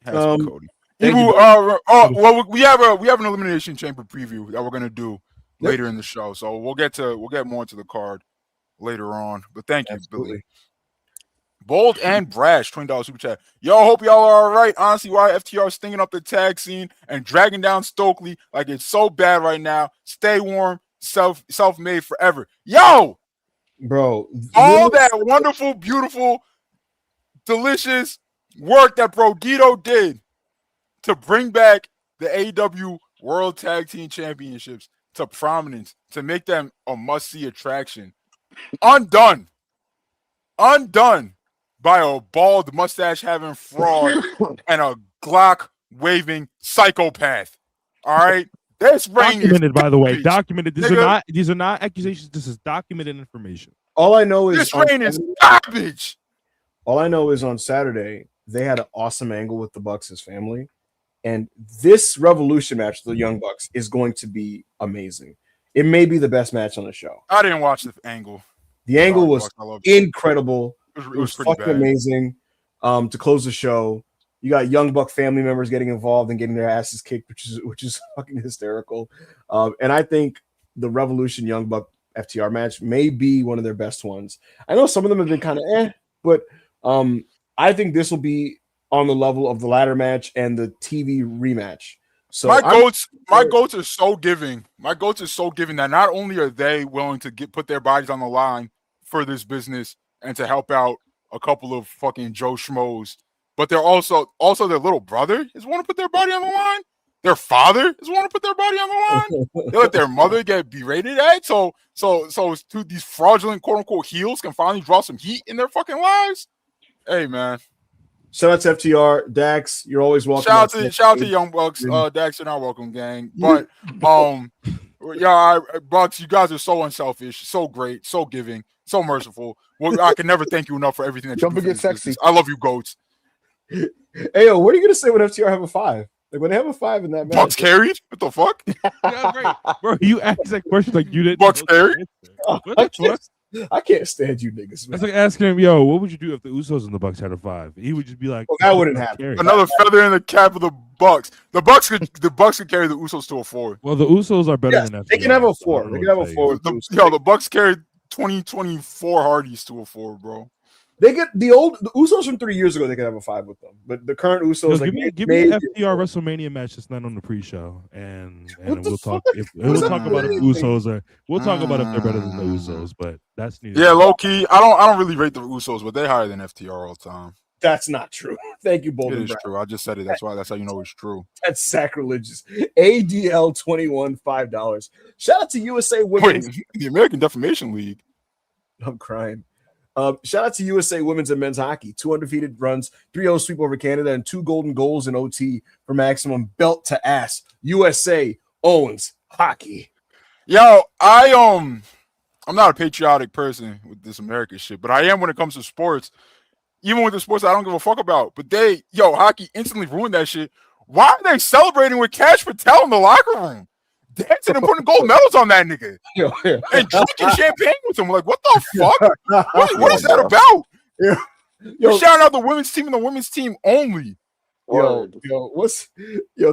Speaker 3: Has to be Cody. Ibu, we have an elimination chamber preview that we're gonna do later in the show, so we'll get more into the card later on. But thank you, Billy. Bold and Brash, $20 super chat. Yo, hope y'all are all right. Honestly, why FTR is stinging up the tag scene and dragging down Stokely like it's so bad right now. Stay warm, self-made forever. Yo,
Speaker 2: bro,
Speaker 3: all that wonderful, beautiful, delicious work that Bro Guido did to bring back the AEW World Tag Team Championships to prominence, to make them a must-see attraction. Undone by a bald mustache-having fraud and a Glock-waving psychopath. All right? This reign
Speaker 4: documented, by the way. Documented. These are not accusations. This is documented information.
Speaker 2: All I know is
Speaker 3: this reign is garbage.
Speaker 2: All I know is on Saturday, they had an awesome angle with the Bucks' family. And this Revolution match, the Young Bucks, is going to be amazing. It may be the best match on the show.
Speaker 3: I didn't watch the angle.
Speaker 2: The angle was incredible. It was fucking
Speaker 3: bad.
Speaker 2: amazing. To close the show, you got Young Buck family members getting involved and getting their asses kicked, which is fucking hysterical. And I think the Revolution Young Buck FTR match may be one of their best ones. I know some of them have been kind of but I think this will be on the level of the ladder match and the TV rematch. So
Speaker 3: my goats are so giving. My goats are so giving that not only are they willing to put their bodies on the line for this business and to help out a couple of fucking Joe Schmoes, but they're also their little brother is want to put their body on the line. Their father is want to put their body on the line. They let their mother get berated at. So these fraudulent quote unquote heels can finally draw some heat in their fucking lives. Hey man.
Speaker 2: Shout out to FTR, Dax. You're always welcome.
Speaker 3: Shout out to Young Bucks. Dax, you're not welcome, gang. But Bucks, you guys are so unselfish, so great, so giving, so merciful. Well, I can never thank you enough for everything that you do.
Speaker 5: Don't forget sexy.
Speaker 3: I love you, goats.
Speaker 2: Hey, yo, what are you gonna say when FTR have a 5? Like when they have a 5 in that match?
Speaker 3: Bucks carried? What the fuck?
Speaker 4: Yeah, right. Bro, you asked that question like you didn't.
Speaker 3: Bucks carried?
Speaker 2: I can't stand you niggas, man.
Speaker 4: That's like asking him, yo, what would you do if the Usos and the Bucks had a 5? He would just be like,
Speaker 2: that wouldn't happen.
Speaker 3: Another feather in the cap of the Bucks. The Bucks could carry the Usos to a 4.
Speaker 4: Well, the Usos are better than that.
Speaker 2: They can have a 4. They can have a 4.
Speaker 3: The Bucks carried 2024 Hardys to a 4, bro.
Speaker 2: They get the Usos from 3 years ago. They could have a 5 with them, but the current Usos,
Speaker 4: give me an FTR WrestleMania match that's not on the pre-show, and we'll talk. We'll talk about if the Usos are. We'll talk about if they're better than the Usos, but that's neither.
Speaker 3: Yeah, low key. I don't really rate the Usos, but they're higher than FTR all the time.
Speaker 2: That's not true. Thank you, Bolden.
Speaker 3: It is true. I just said it. That's how you know it's true.
Speaker 2: That's sacrilegious. ADL 21 $5. Shout out to USA Women.
Speaker 3: Wait, the American Defamation League.
Speaker 2: I'm crying. Shout out to USA women's and men's hockey. 2 undefeated runs, 3-0 sweep over Canada, and 2 golden goals in OT for maximum belt to ass. USA owns hockey.
Speaker 3: Yo, I'm not a patriotic person with this American shit, but I am when it comes to sports. Even with the sports I don't give a fuck about. But hockey instantly ruined that shit. Why are they celebrating with Cash Patel in the locker room? Dancing and putting gold medals on that nigga. And drinking champagne with him. Like, what the fuck? What is that about? You're shouting out the women's team and the women's team only.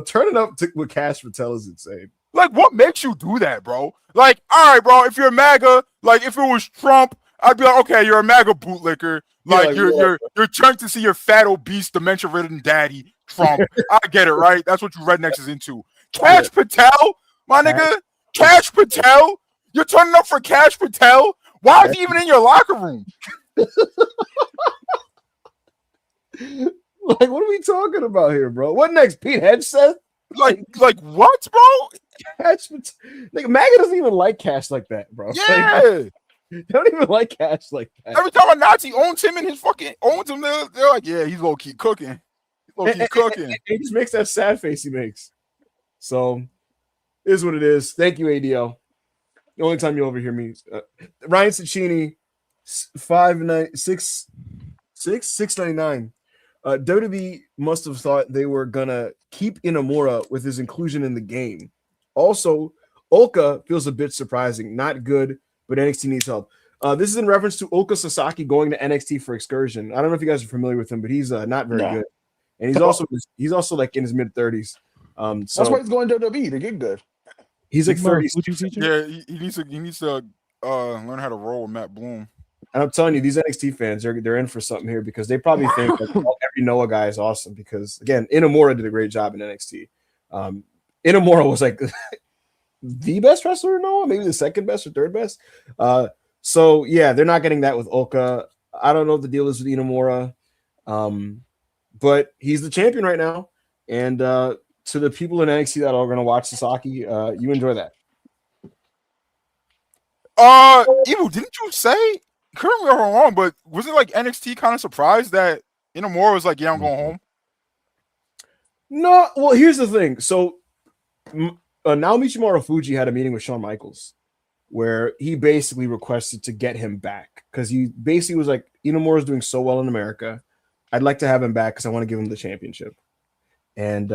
Speaker 2: Turning up with Cash Patel is insane.
Speaker 3: Like, what makes you do that, bro? Like, all right, bro, if you're a MAGA, like, if it was Trump, I'd be like, okay, you're a MAGA bootlicker. Like, you're trying to see your fat, obese, dementia-ridden daddy, Trump. I get it, right? That's what you rednecks is into. Cash Patel, my nigga, Cash Patel? You're turning up for Cash Patel? Why is he even in your locker room?
Speaker 2: Like, what are we talking about here, bro? What next? Pete Hegseth?
Speaker 3: Like what, bro?
Speaker 2: Cash, like MAGA doesn't even like Cash like that, bro.
Speaker 3: Yeah,
Speaker 2: like, they don't even like Cash like that.
Speaker 3: Every time a Nazi owns him and his fucking owns him, they're like, yeah, he's low key cooking.
Speaker 2: He just makes that sad face he makes. So, is what it is. Thank you, ADL. The only time you overhear me, Ryan Cicchini, 699. WWE must have thought they were gonna keep Inamura with his inclusion in the game. Also, Oka feels a bit surprising. Not good, but NXT needs help. This is in reference to Oka Sasaki going to NXT for excursion. I don't know if you guys are familiar with him, but he's not very good, and he's also like in his mid-30s. So
Speaker 5: that's why he's going to WWE to get good.
Speaker 2: He's like 30.
Speaker 3: Yeah, he needs to learn how to roll with Matt Bloom.
Speaker 2: And I'm telling you, these NXT fans, they're in for something here because they probably think that every Noah guy is awesome because, again, Inamura did a great job in NXT. Inamura was like the best wrestler in Noah, maybe the second best or third best. So, yeah, they're not getting that with Oka. I don't know what the deal is with Inamura, but he's the champion right now. And to the people in NXT that are going to watch Sasaki, you enjoy that.
Speaker 3: Evo, didn't you say? Correct me if I'm wrong, but was it like NXT kind of surprised that Inamura was like, yeah, I'm going home?
Speaker 2: No, well, here's the thing. So Naomichi Marufuji had a meeting with Shawn Michaels where he basically requested to get him back because he basically was like, Inamura is doing so well in America. I'd like to have him back because I want to give him the championship. And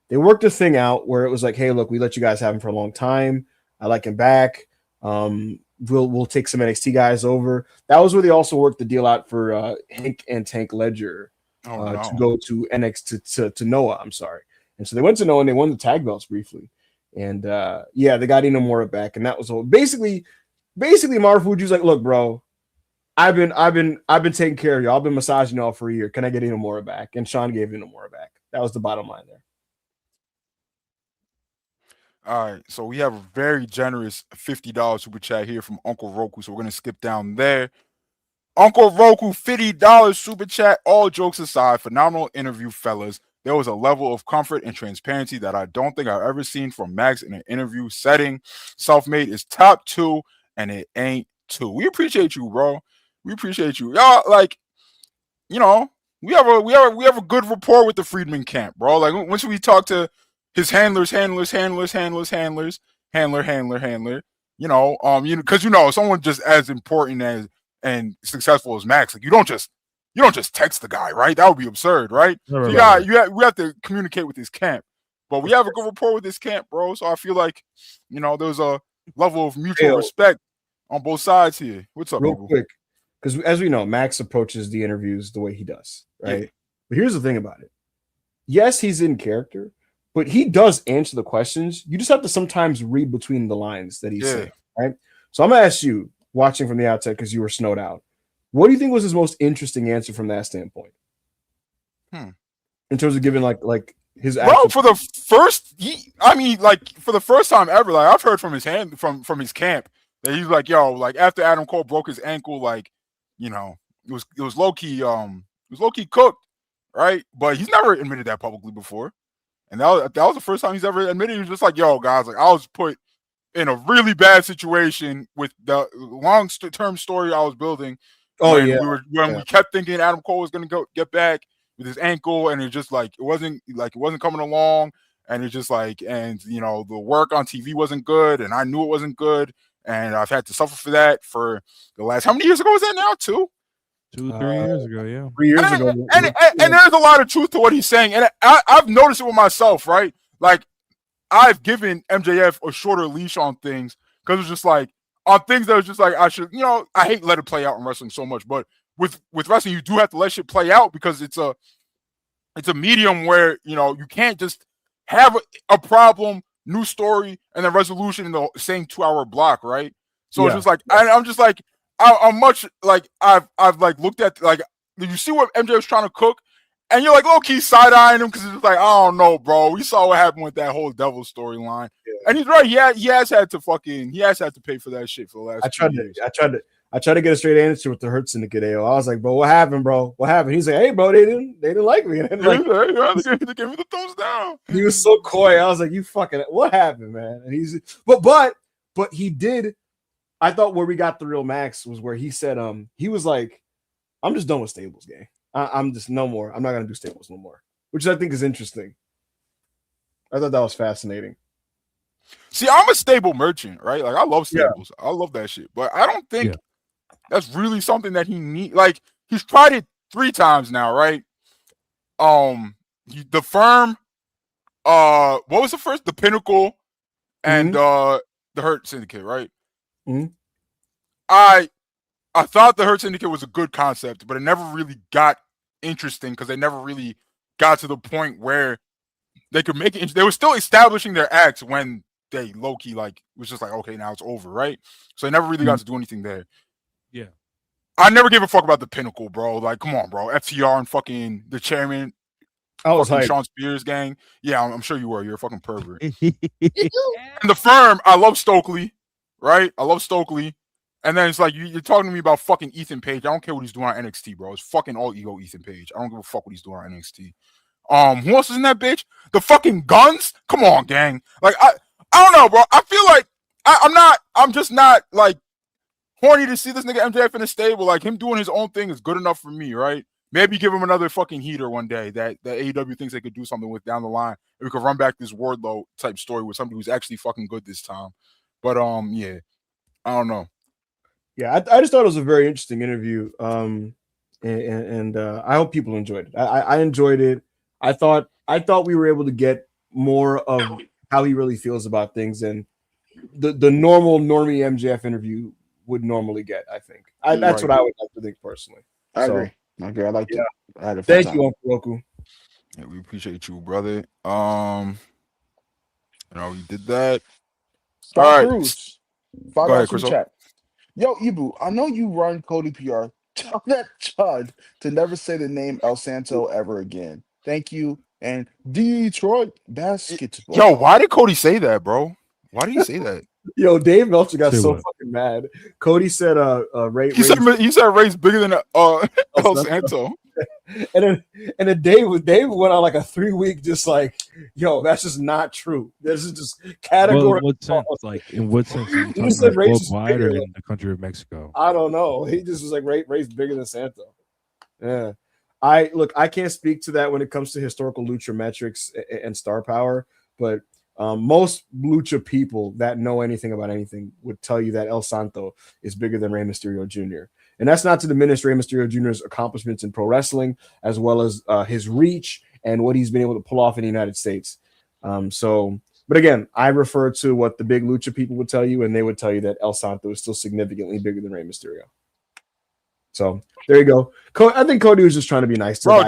Speaker 2: they worked a thing out where it was like, hey, look, we let you guys have him for a long time. I like him back. We'll take some NXT guys over. That was where they also worked the deal out for Hank and Tank Ledger to go to NXT to Noah. I'm sorry. And so they went to Noah and they won the tag belts briefly. And they got Inamura back, and that was all. Basically Marufuji's like, look, bro, I've been taking care of you. I've been massaging y'all for a year. Can I get Inamura back? And Sean gave Inamura back. That was the bottom line there.
Speaker 3: All right, so we have a very generous $50 super chat here from Uncle Roku, so we're going to skip down there. Uncle Roku, $50 super chat. All jokes aside, phenomenal interview, fellas. There was a level of comfort and transparency that I don't think I've ever seen from Max in an interview setting. Self-made is top 2, and it ain't 2. We appreciate you, bro. We appreciate you. Y'all, like, you know, we have a good rapport with the Friedman camp, bro. Like, once we talk to his handler, because someone just as important as and successful as Max, like you don't just text the guy, right? That would be absurd, right? So we have to communicate with his camp, but we have a good rapport with this camp, bro. So I feel like there's a level of mutual respect on both sides here. What's up,
Speaker 2: real
Speaker 3: people?
Speaker 2: quick? Because as we know, Max approaches the interviews the way he does, right? Yeah. But here's the thing about it: yes, he's in character. But he does answer the questions. You just have to sometimes read between the lines that he's saying, right? So I'm going to ask you, watching from the outside because you were snowed out, what do you think was his most interesting answer from that standpoint? In terms of giving like his
Speaker 3: actual... for the first time ever, like I've heard from his from his camp that he's like, yo, like after Adam Cole broke his ankle, like it was low key cooked, right? But he's never admitted that publicly before. And that was the first time he's ever admitted. He was just like, yo, guys, like I was put in a really bad situation with the long-term story I was building
Speaker 2: Oh
Speaker 3: when
Speaker 2: yeah.
Speaker 3: we kept thinking Adam Cole was gonna get back with his ankle, and it just like it wasn't coming along, and it's just like, and you know, the work on TV wasn't good, and I knew it wasn't good, and I've had to suffer for that for the last, how many years ago was that now?
Speaker 4: 2-3 years ago, yeah.
Speaker 2: 3 years ago.
Speaker 3: And there's a lot of truth to what he's saying, and I've noticed it with myself, right? Like, I've given MJF a shorter leash on things because it's just like on things that was just like I should, you know, I hate let it play out in wrestling so much, but with wrestling you do have to let shit play out because it's a medium where, you know, you can't just have a problem, new story, and then resolution in the same 2-hour block, right? So it's just like I'm just like I'm much like I've like looked at like, did you see what MJF's trying to cook? And you're like low key side eyeing him because it's like, I don't know, bro. We saw what happened with that whole Devil storyline, and he's right. He has had to pay for that shit for the last.
Speaker 2: I tried to get a straight answer with the Hurt Syndicate. AO. I was like, bro, what happened, bro? What happened? He's like, hey, bro, they didn't like me. And like,
Speaker 3: they gave me the thumbs down.
Speaker 2: He was so coy. I was like, you fucking, what happened, man? And he's but he did. I thought where we got the real Max was where he said, he was like, I'm just done with stables, gang. I'm just no more. I'm not gonna do stables no more, which I think is interesting. I thought that was fascinating.
Speaker 3: See, I'm a stable merchant, right? Like I love stables. Yeah. I love that shit, but I don't think that's really something that he needs. Like he's tried it 3 times now, right? The Firm, what was the first? The Pinnacle, and the Hurt Syndicate, right?
Speaker 2: Mm-hmm.
Speaker 3: I thought the Hurt Syndicate was a good concept, but it never really got interesting because they never really got to the point where they could make it. They were still establishing their acts when they low-key like was just like, okay, now it's over, right? So they never really got to do anything there.
Speaker 4: Yeah.
Speaker 3: I never gave a fuck about the Pinnacle, bro. Like, come on, bro. FTR and fucking the chairman.
Speaker 2: I was hyped.
Speaker 3: Sean Spears gang. Yeah, I'm sure you were. You're a fucking pervert. And the Firm, I love Stokely, right? I love Stokely. And then it's like you're talking to me about fucking Ethan Page. I don't care what he's doing on NXT, bro. It's fucking all ego Ethan Page. I don't give a fuck what he's doing on NXT. Who else is in that bitch? The fucking Guns? Come on, gang. Like I don't know, bro. I feel like I'm just not like horny to see this nigga MJF in a stable. Like him doing his own thing is good enough for me, right? Maybe give him another fucking heater one day that AEW thinks they could do something with down the line. And we could run back this Wardlow type story with somebody who's actually fucking good this time. But yeah, I don't know.
Speaker 2: Yeah, I just thought it was a very interesting interview, and I hope people enjoyed it. I enjoyed it. I thought we were able to get more of how he really feels about things than the normie MJF interview would normally get. I think that's what I would like to think personally.
Speaker 5: I agree. Okay, I like that. I had a
Speaker 2: Thank
Speaker 5: time.
Speaker 2: you, Uncle Roku.
Speaker 3: Yeah, we appreciate you, brother. You know, we did that.
Speaker 5: Scott
Speaker 3: All right.
Speaker 5: Cruz,
Speaker 3: Go ahead,
Speaker 5: $5
Speaker 3: Chris.
Speaker 5: chat. Yo, Ibu, I know you run Cody PR. Tell that chud to never say the name El Santo ever again. Thank you. And Detroit basketball.
Speaker 3: Yo, why did Cody say that, bro? Why did he say that?
Speaker 2: Yo, Dave Meltzer got so
Speaker 4: what?
Speaker 2: fucking mad. Cody said,
Speaker 3: He said Ray's bigger than El Santo.
Speaker 2: And then Dave went on like a 3-week just like, yo, that's just not true. This is just categorical.
Speaker 4: What sense? Like in what sense? Are you
Speaker 2: He
Speaker 4: talking
Speaker 2: just said
Speaker 4: about
Speaker 2: Ray's
Speaker 4: worldwide or
Speaker 2: bigger.
Speaker 4: in the country of Mexico?
Speaker 2: I don't know. He just was like Ray's bigger than Santo. Yeah. I can't speak to that when it comes to historical lucha metrics and star power, but most lucha people that know anything about anything would tell you that El Santo is bigger than Rey Mysterio Jr. And that's not to diminish Rey Mysterio Jr.'s accomplishments in pro wrestling, as well as his reach and what he's been able to pull off in the United States. But again, I refer to what the big lucha people would tell you, and they would tell you that El Santo is still significantly bigger than Rey Mysterio. So there you go. I think Cody was just trying to be nice to
Speaker 3: Bro,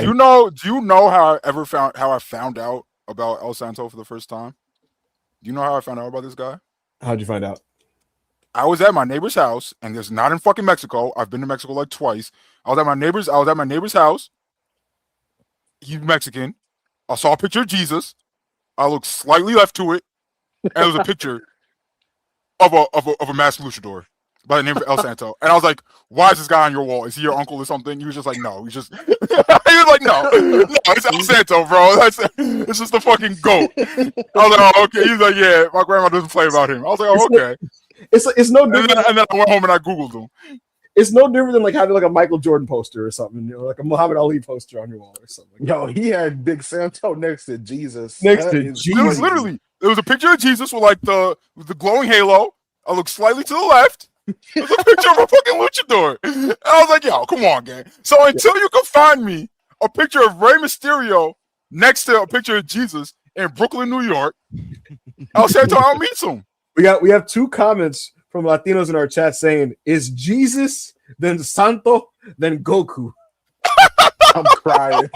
Speaker 3: do you know how I found out about El Santo for the first time? Do you know how I found out about this guy?
Speaker 2: How'd you find out?
Speaker 3: I was at my neighbor's house, and it's not in fucking Mexico. I've been to Mexico like twice. I was at my neighbor's house. He's Mexican. I saw a picture of Jesus. I looked slightly left to it, and it was a picture of a masked luchador by the name of El Santo. And I was like, why is this guy on your wall? Is he your uncle or something? He was just like, no. He was like, no, it's El Santo, bro. It's just the fucking goat. I was like, oh, okay. He's like, yeah, my grandma doesn't play about him. I was like, oh, okay.
Speaker 2: It's no different.
Speaker 3: And then I went home and I Googled him.
Speaker 2: It's no different than like having like a Michael Jordan poster or something, like a Muhammad Ali poster on your wall or something.
Speaker 5: Yo, he had Big Santo next to Jesus.
Speaker 2: Next
Speaker 5: That
Speaker 2: to
Speaker 5: is
Speaker 2: Jesus.
Speaker 5: crazy.
Speaker 3: Literally, there was a picture of Jesus with like the glowing halo. I looked slightly to the left. There's a picture of a fucking luchador. And I was like, yo, come on, gang. So until you can find me a picture of Rey Mysterio next to a picture of Jesus in Brooklyn, New York, I'll say until I'll meet him.
Speaker 2: We have 2 comments from Latinos in our chat saying, "Is Jesus, then Santo, then Goku?"
Speaker 5: I'm crying.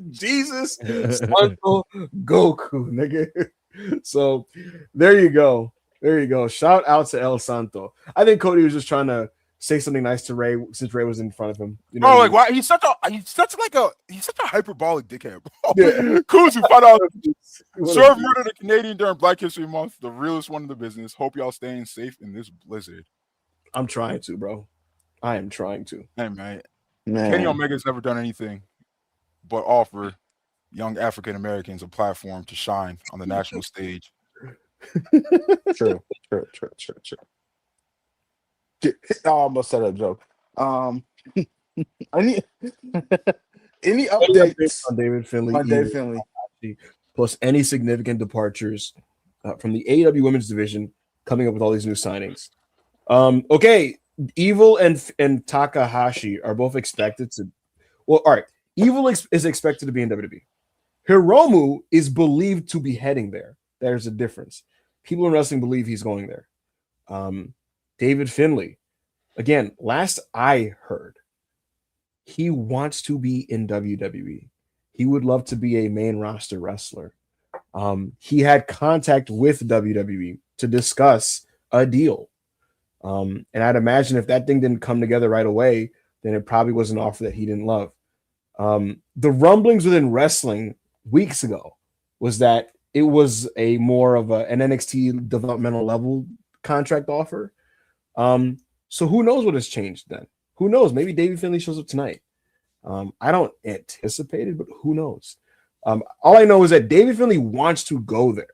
Speaker 2: Jesus, Santo, Goku, nigga. So there you go. There you go. Shout out to El Santo. I think Cody was just trying to say something nice to Ray since Ray was in front of him. You know,
Speaker 3: Oh, like why he's such a hyperbolic dickhead, bro.
Speaker 2: Yeah.
Speaker 3: Kuz, you find out
Speaker 2: What a-
Speaker 3: serve murdered a Canadian during Black History Month, the realest one in the business. Hope y'all staying safe in this blizzard.
Speaker 2: I'm trying to, bro. I am trying to.
Speaker 3: Hey man,
Speaker 5: Man.
Speaker 3: Kenny Omega's never done anything but offer young African Americans a platform to shine on the national stage.
Speaker 5: True. I almost said a joke. Any updates
Speaker 2: on David Finley?
Speaker 5: on Dave Finley?
Speaker 2: Plus any significant departures from the AEW Women's Division coming up with all these new signings. Okay, Evil and Takahashi are both expected to. Well, all right. Evil is expected to be in WWE. Hiromu is believed to be heading there. There's a difference. People in wrestling believe he's going there. David Finley, again, last I heard, he wants to be in WWE. He would love to be a main roster wrestler. He had contact with WWE to discuss a deal. And I'd imagine if that thing didn't come together right away, then it probably was an offer that he didn't love. The rumblings within wrestling weeks ago was that it was a more of an NXT developmental level contract offer. So who knows what has changed then? Who knows? Maybe David Finley shows up tonight. I don't anticipate it, but who knows? All I know is that David Finley wants to go there.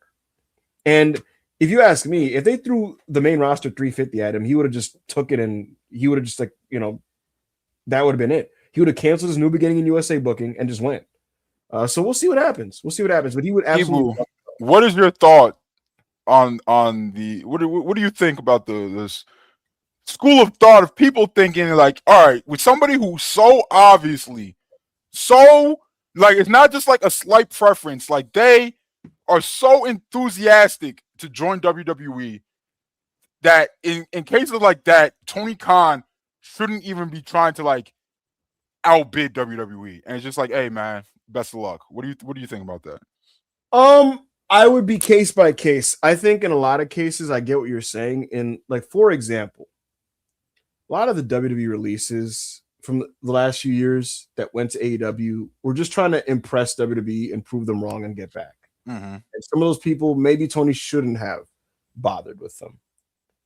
Speaker 2: And if you ask me, if they threw the main roster 350 at him, he would have just took it and he would have just that would have been it. He would have canceled his New Beginning in USA booking and just went. So we'll see what happens. But he would absolutely.
Speaker 3: Ibu, what is your thought on the what do you think about this school of thought of people thinking like, all right, with somebody who's so obviously like it's not just like a slight preference, like they are so enthusiastic to join WWE that in cases like that, Tony Khan shouldn't even be trying to like outbid WWE. And it's just like, hey man, best of luck. What do you think about that?
Speaker 2: I would be case by case. I think in a lot of cases, I get what you're saying. In like, for example, a lot of the WWE releases from the last few years that went to AEW were just trying to impress WWE and prove them wrong and get back.
Speaker 3: Mm-hmm.
Speaker 2: And some of those people, maybe Tony shouldn't have bothered with them.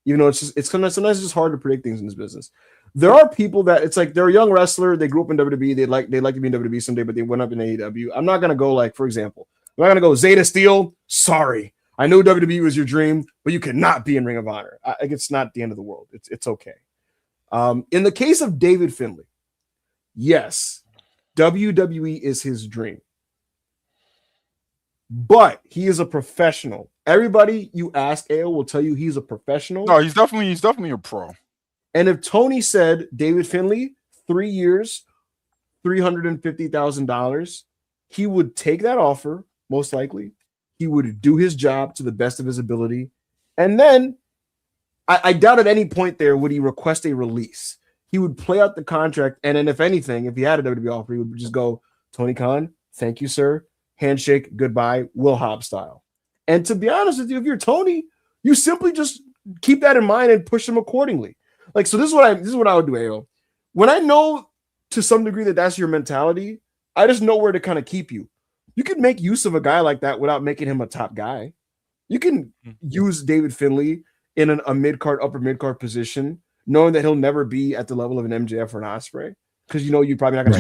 Speaker 2: Even though sometimes it's just hard to predict things in this business. There are people that it's like they're a young wrestler, they grew up in WWE, they'd like to be in WWE someday, but they went up in AEW. I'm not gonna go like, for example, I'm not gonna go Zeta Steel. Sorry, I know WWE was your dream, but you cannot be in Ring of Honor. It's not the end of the world. It's okay. In the case of David Finley, yes, WWE is his dream, but he is a professional. Everybody you ask, AO will tell you he's a professional.
Speaker 3: No, he's definitely a pro.
Speaker 2: And if Tony said, David Finley, 3 years, $350,000, he would take that offer, most likely. He would do his job to the best of his ability. And then I doubt at any point there would he request a release. He would play out the contract. And then if anything, if he had a WWE offer, he would just go, Tony Khan, thank you, sir. Handshake, goodbye, Will Hobbs style. And to be honest with you, if you're Tony, you simply just keep that in mind and push him accordingly. Like, so this is what I would do, AO. When I know to some degree that that's your mentality, I just know where to kind of keep you. You can make use of a guy like that without making him a top guy. You can use David Finley in a mid-card, upper mid-card position, knowing that he'll never be at the level of an MJF or an Ospreay, because you know you're probably not going to.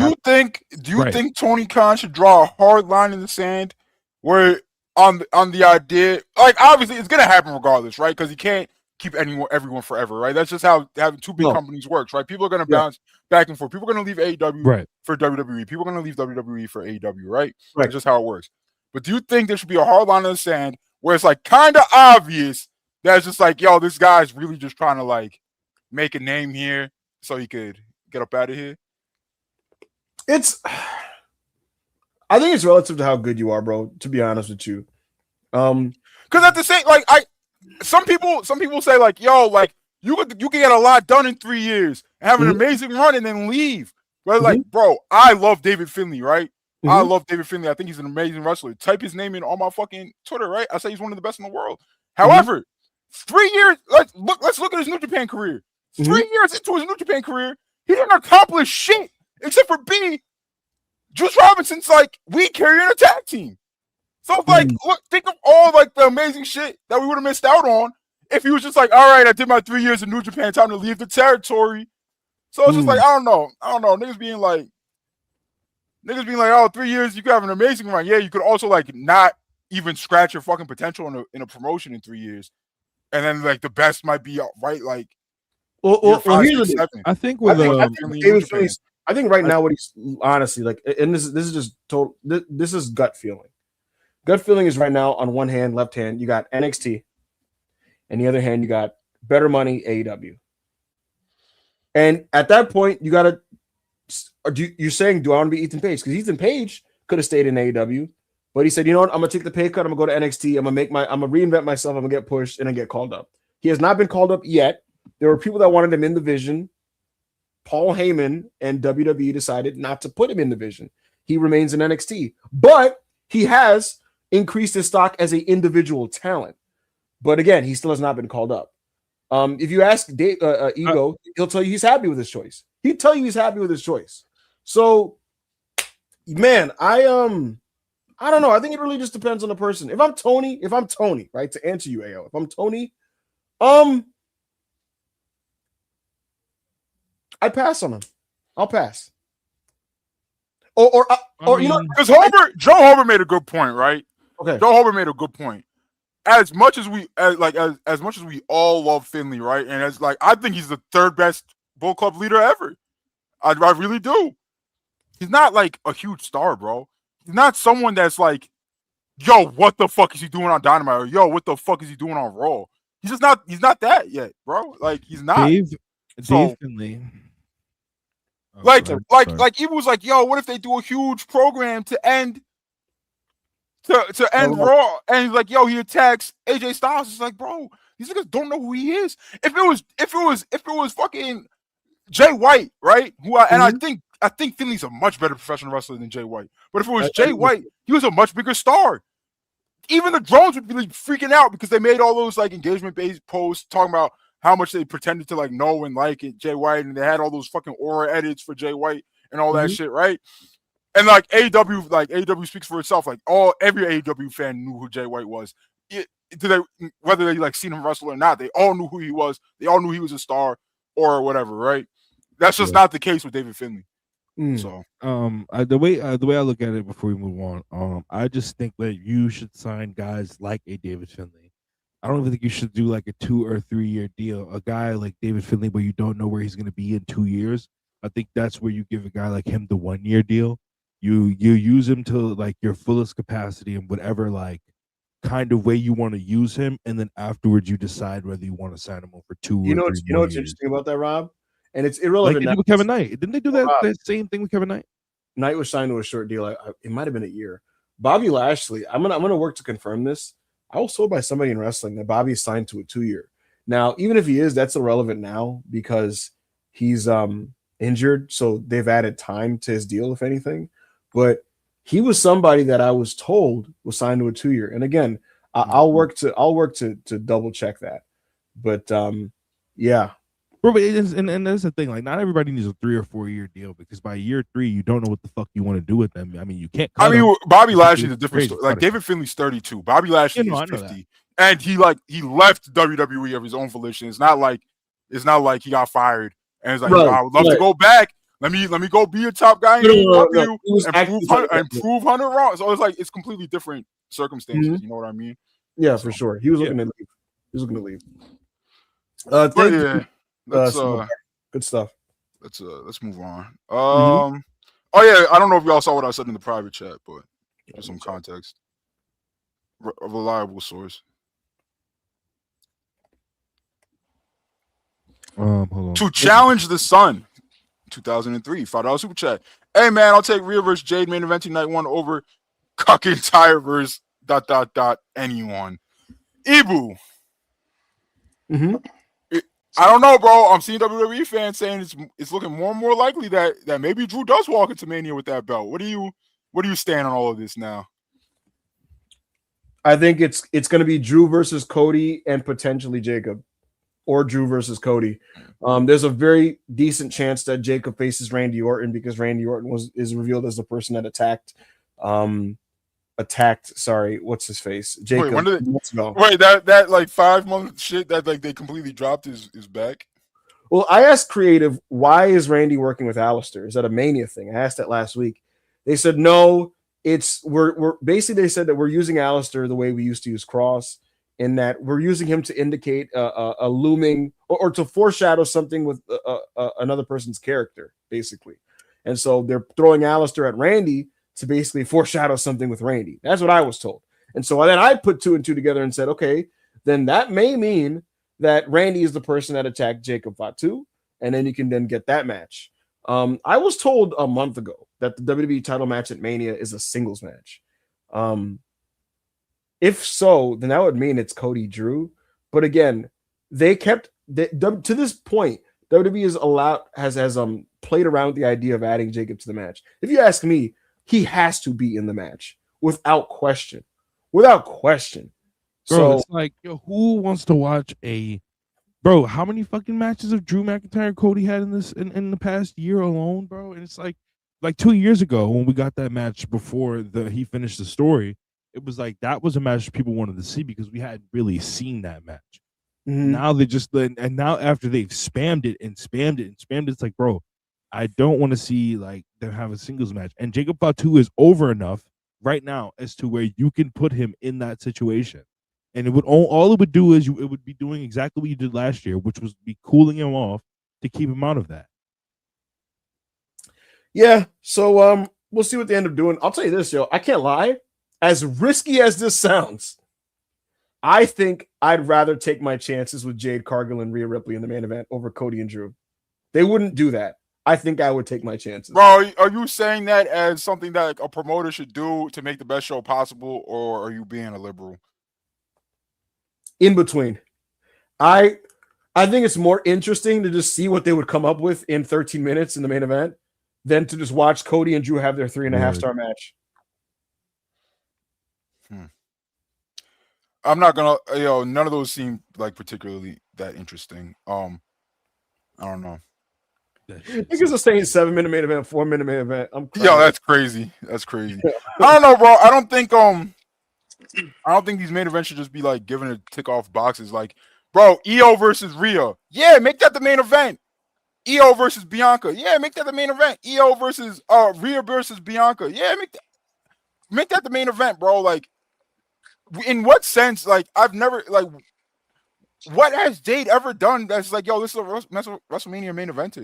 Speaker 3: Do you think Tony Khan should draw a hard line in the sand where on the idea, like obviously it's going to happen regardless, right? Because he can't keep everyone forever, right? That's just how having two big companies works, right? People are going to bounce back and forth. People are going to leave AEW for WWE. People are going to leave WWE for AEW, right? That's just how it works. But do you think there should be a hard line in the sand where it's like kind of obvious that it's just like, yo, this guy's really just trying to like make a name here so he could get up out of here?
Speaker 2: I think it's relative to how good you are, bro, to be honest with you.
Speaker 3: Because at the same, like, some people say like, yo, like you can get a lot done in 3 years and have an amazing run and then leave. But like, bro, I love David Finlay, right? I love David Finlay. I think he's an amazing wrestler. Type his name in on my fucking Twitter, right? I say he's one of the best in the world. However, 3 years, let's look at his New Japan career. 3 years into his New Japan career, he didn't accomplish shit except for be Juice Robinson's like weed carrier in a tag team. So like, look, think of all like the amazing shit that we would have missed out on if he was just like, all right, I did my 3 years in New Japan, time to leave the territory. So it's just like, I don't know. Niggas being like, oh, 3 years, you could have an amazing run. Yeah, you could also like not even scratch your fucking potential in a promotion in 3 years, and then like the best might be right. Like,
Speaker 2: well here's the
Speaker 4: I think with
Speaker 2: I think right now what he's honestly like, and this is just total. This is gut feeling. Gut feeling is right now on one hand, left hand, you got NXT, and the other hand, you got better money AEW. And at that point, you got to. You're saying, do I want to be Ethan Page? Because Ethan Page could have stayed in AEW, but he said, you know what? I'm gonna take the pay cut. I'm gonna go to NXT. I'm gonna reinvent myself. I'm gonna get pushed and then get called up. He has not been called up yet. There were people that wanted him in the Vision. Paul Heyman and WWE decided not to put him in the Vision. He remains in NXT, but he has increased his stock as an individual talent. But again, he still has not been called up. If you ask Ego, he'll tell you he's happy with his choice. He'd tell you he's happy with his choice. So, man, I don't know. I think it really just depends on the person. If I'm Tony, right, to answer you, AO, if I'm Tony, I pass on him. I'll pass. Or you know,
Speaker 3: because Joe Hober made a good point, right?
Speaker 2: Okay.
Speaker 3: Joe Hober made a good point. As much as we all love Finlay, right? And as like, I think he's the third best Bull Club leader ever. I really do. He's not like a huge star, bro. He's not someone that's like, yo, what the fuck is he doing on Dynamite? Or yo, what the fuck is he doing on Raw? He's just not. He's not that yet, bro. Like, he's not.
Speaker 4: Dave Finlay.
Speaker 3: Like he was like, yo, what if they do a huge program to end Raw? And he's like, yo, he attacks AJ Styles. It's like, bro, these niggas don't know who he is. If it was fucking Jay White, right? I think Finley's a much better professional wrestler than Jay White. But if it was Jay White, he was a much bigger star. Even the drones would be like freaking out because they made all those like engagement-based posts talking about how much they pretended to like know and like it, Jay White, and they had all those fucking aura edits for Jay White and all that shit, right? And like AEW speaks for itself. Like every AEW fan knew who Jay White was. Whether they like seen him wrestle or not, they all knew who he was. They all knew he was a star or whatever, right? That's just not the case with David Finlay. So
Speaker 4: the way I look at it before we move on, I just think that you should sign guys like a David Finlay. I don't even think you should do like a 2 or 3 year deal. A guy like David Finlay, where you don't know where he's going to be in 2 years. I think that's where you give a guy like him the 1 year deal. You use him to like your fullest capacity and whatever like kind of way you want to use him, and then afterwards you decide whether you want to sign him for 2 or 3
Speaker 2: you know
Speaker 4: years.
Speaker 2: what's interesting about that, Rob? And it's irrelevant.
Speaker 4: Like they did with Kevin Knight. Didn't they do that same thing with Kevin Knight?
Speaker 2: Knight was signed to a short deal. It might have been a year. Bobby Lashley, I'm gonna work to confirm this. I was told by somebody in wrestling that Bobby is signed to a 2 year. Now, even if he is, that's irrelevant now because he's injured. So they've added time to his deal, if anything. But he was somebody that I was told was signed to a 2 year. And again, I'll work to double check that. But yeah.
Speaker 4: Bro, but and that's the thing. Like, not everybody needs a 3 or 4 year deal because by year 3, you don't know what the fuck you want to do with them. I mean, you can't.
Speaker 3: Bobby Lashley's a different story. Like David Finley's 32. Bobby Lashley is 50, and he left WWE of his own volition. It's not like he got fired and it's like, I would love to go back. Let me go be a top guy and prove Hunter wrong. So it's like it's completely different circumstances. You know what I mean?
Speaker 2: Yeah, for sure. He was looking to leave.
Speaker 3: But
Speaker 2: Thank
Speaker 3: yeah,
Speaker 2: you.
Speaker 3: let's
Speaker 2: Good stuff.
Speaker 3: let's move on.
Speaker 2: Mhm.
Speaker 3: Oh yeah, I don't know if y'all saw what I said in the private chat, but just some context. A reliable source.
Speaker 4: Hold on.
Speaker 3: To challenge the Sun, 2003, $5 super chat. Hey man, I'll take Rhea versus Jade main eventing night one over McIntyre versus ... anyone. Ibu.
Speaker 2: Mhm.
Speaker 3: I don't know, bro. I'm seeing WWE fans saying it's looking more and more likely that maybe Drew does walk into Mania with that belt. What do you stand on all of this now?
Speaker 2: I think it's going to be Drew versus Cody and potentially Jacob, or Drew versus Cody. There's a very decent chance that Jacob faces Randy Orton because Randy Orton is revealed as the person that attacked. Sorry, what's his face? Jacob.
Speaker 3: Wait, when did
Speaker 2: months ago.
Speaker 3: Wait, that like 5 month shit that like they completely dropped is back.
Speaker 2: Well, I asked Creative, why is Randy working with Alistair? Is that a Mania thing? I asked that last week. They said no. We're basically, they said that we're using Alistair the way we used to use Cross, in that we're using him to indicate a looming or to foreshadow something with another person's character, basically. And so they're throwing Alistair at Randy to basically foreshadow something with Randy. That's what I was told. And so then I put 2 and 2 together and said, okay, then that may mean that Randy is the person that attacked Jacob Fatu, and then you can then get that match. I was told a month ago that the WWE title match at Mania is a singles match. If so, then that would mean it's Cody Drew. But again, they kept to this point, WWE has played around with the idea of adding Jacob to the match. If you ask me, he has to be in the match without question. Without question.
Speaker 4: Bro,
Speaker 2: So
Speaker 4: it's like, yo, who wants to watch bro, how many fucking matches of Drew McIntyre and Cody had in the past year alone, bro? And it's like 2 years ago when we got that match before he finished the story, it was like that was a match people wanted to see because we hadn't really seen that match. Now they just and now after they've spammed it, it's like, bro, I don't want to see like them have a singles match. And Jacob Fatu is over enough right now as to where you can put him in that situation. And all it would do is it would be doing exactly what you did last year, which was be cooling him off to keep him out of that.
Speaker 2: Yeah, so we'll see what they end up doing. I'll tell you this, yo, I can't lie. As risky as this sounds, I think I'd rather take my chances with Jade Cargill and Rhea Ripley in the main event over Cody and Drew. They wouldn't do that. I think I would take my chances.
Speaker 3: Bro, are you saying that as something that like, a promoter should do to make the best show possible, or are you being a liberal?
Speaker 2: In between. I think it's more interesting to just see what they would come up with in 13 minutes in the main event than to just watch Cody and Drew have their 3.5-star match.
Speaker 3: I'm not gonna, none of those seem like particularly that interesting. I don't know.
Speaker 2: Niggas are saying 7-minute main event, 4-minute main event.
Speaker 3: Yo, that's crazy. That's crazy. I don't know, bro. I don't think these main events should just be like given to tick off boxes. Like, bro, EO versus Rhea. Yeah, make that the main event. EO versus Bianca. Yeah, make that the main event. EO versus Rhea versus Bianca. Yeah, make that the main event, bro. Like, in what sense? Like, I've never like, what has Jade ever done that's like, yo, this is a WrestleMania main event?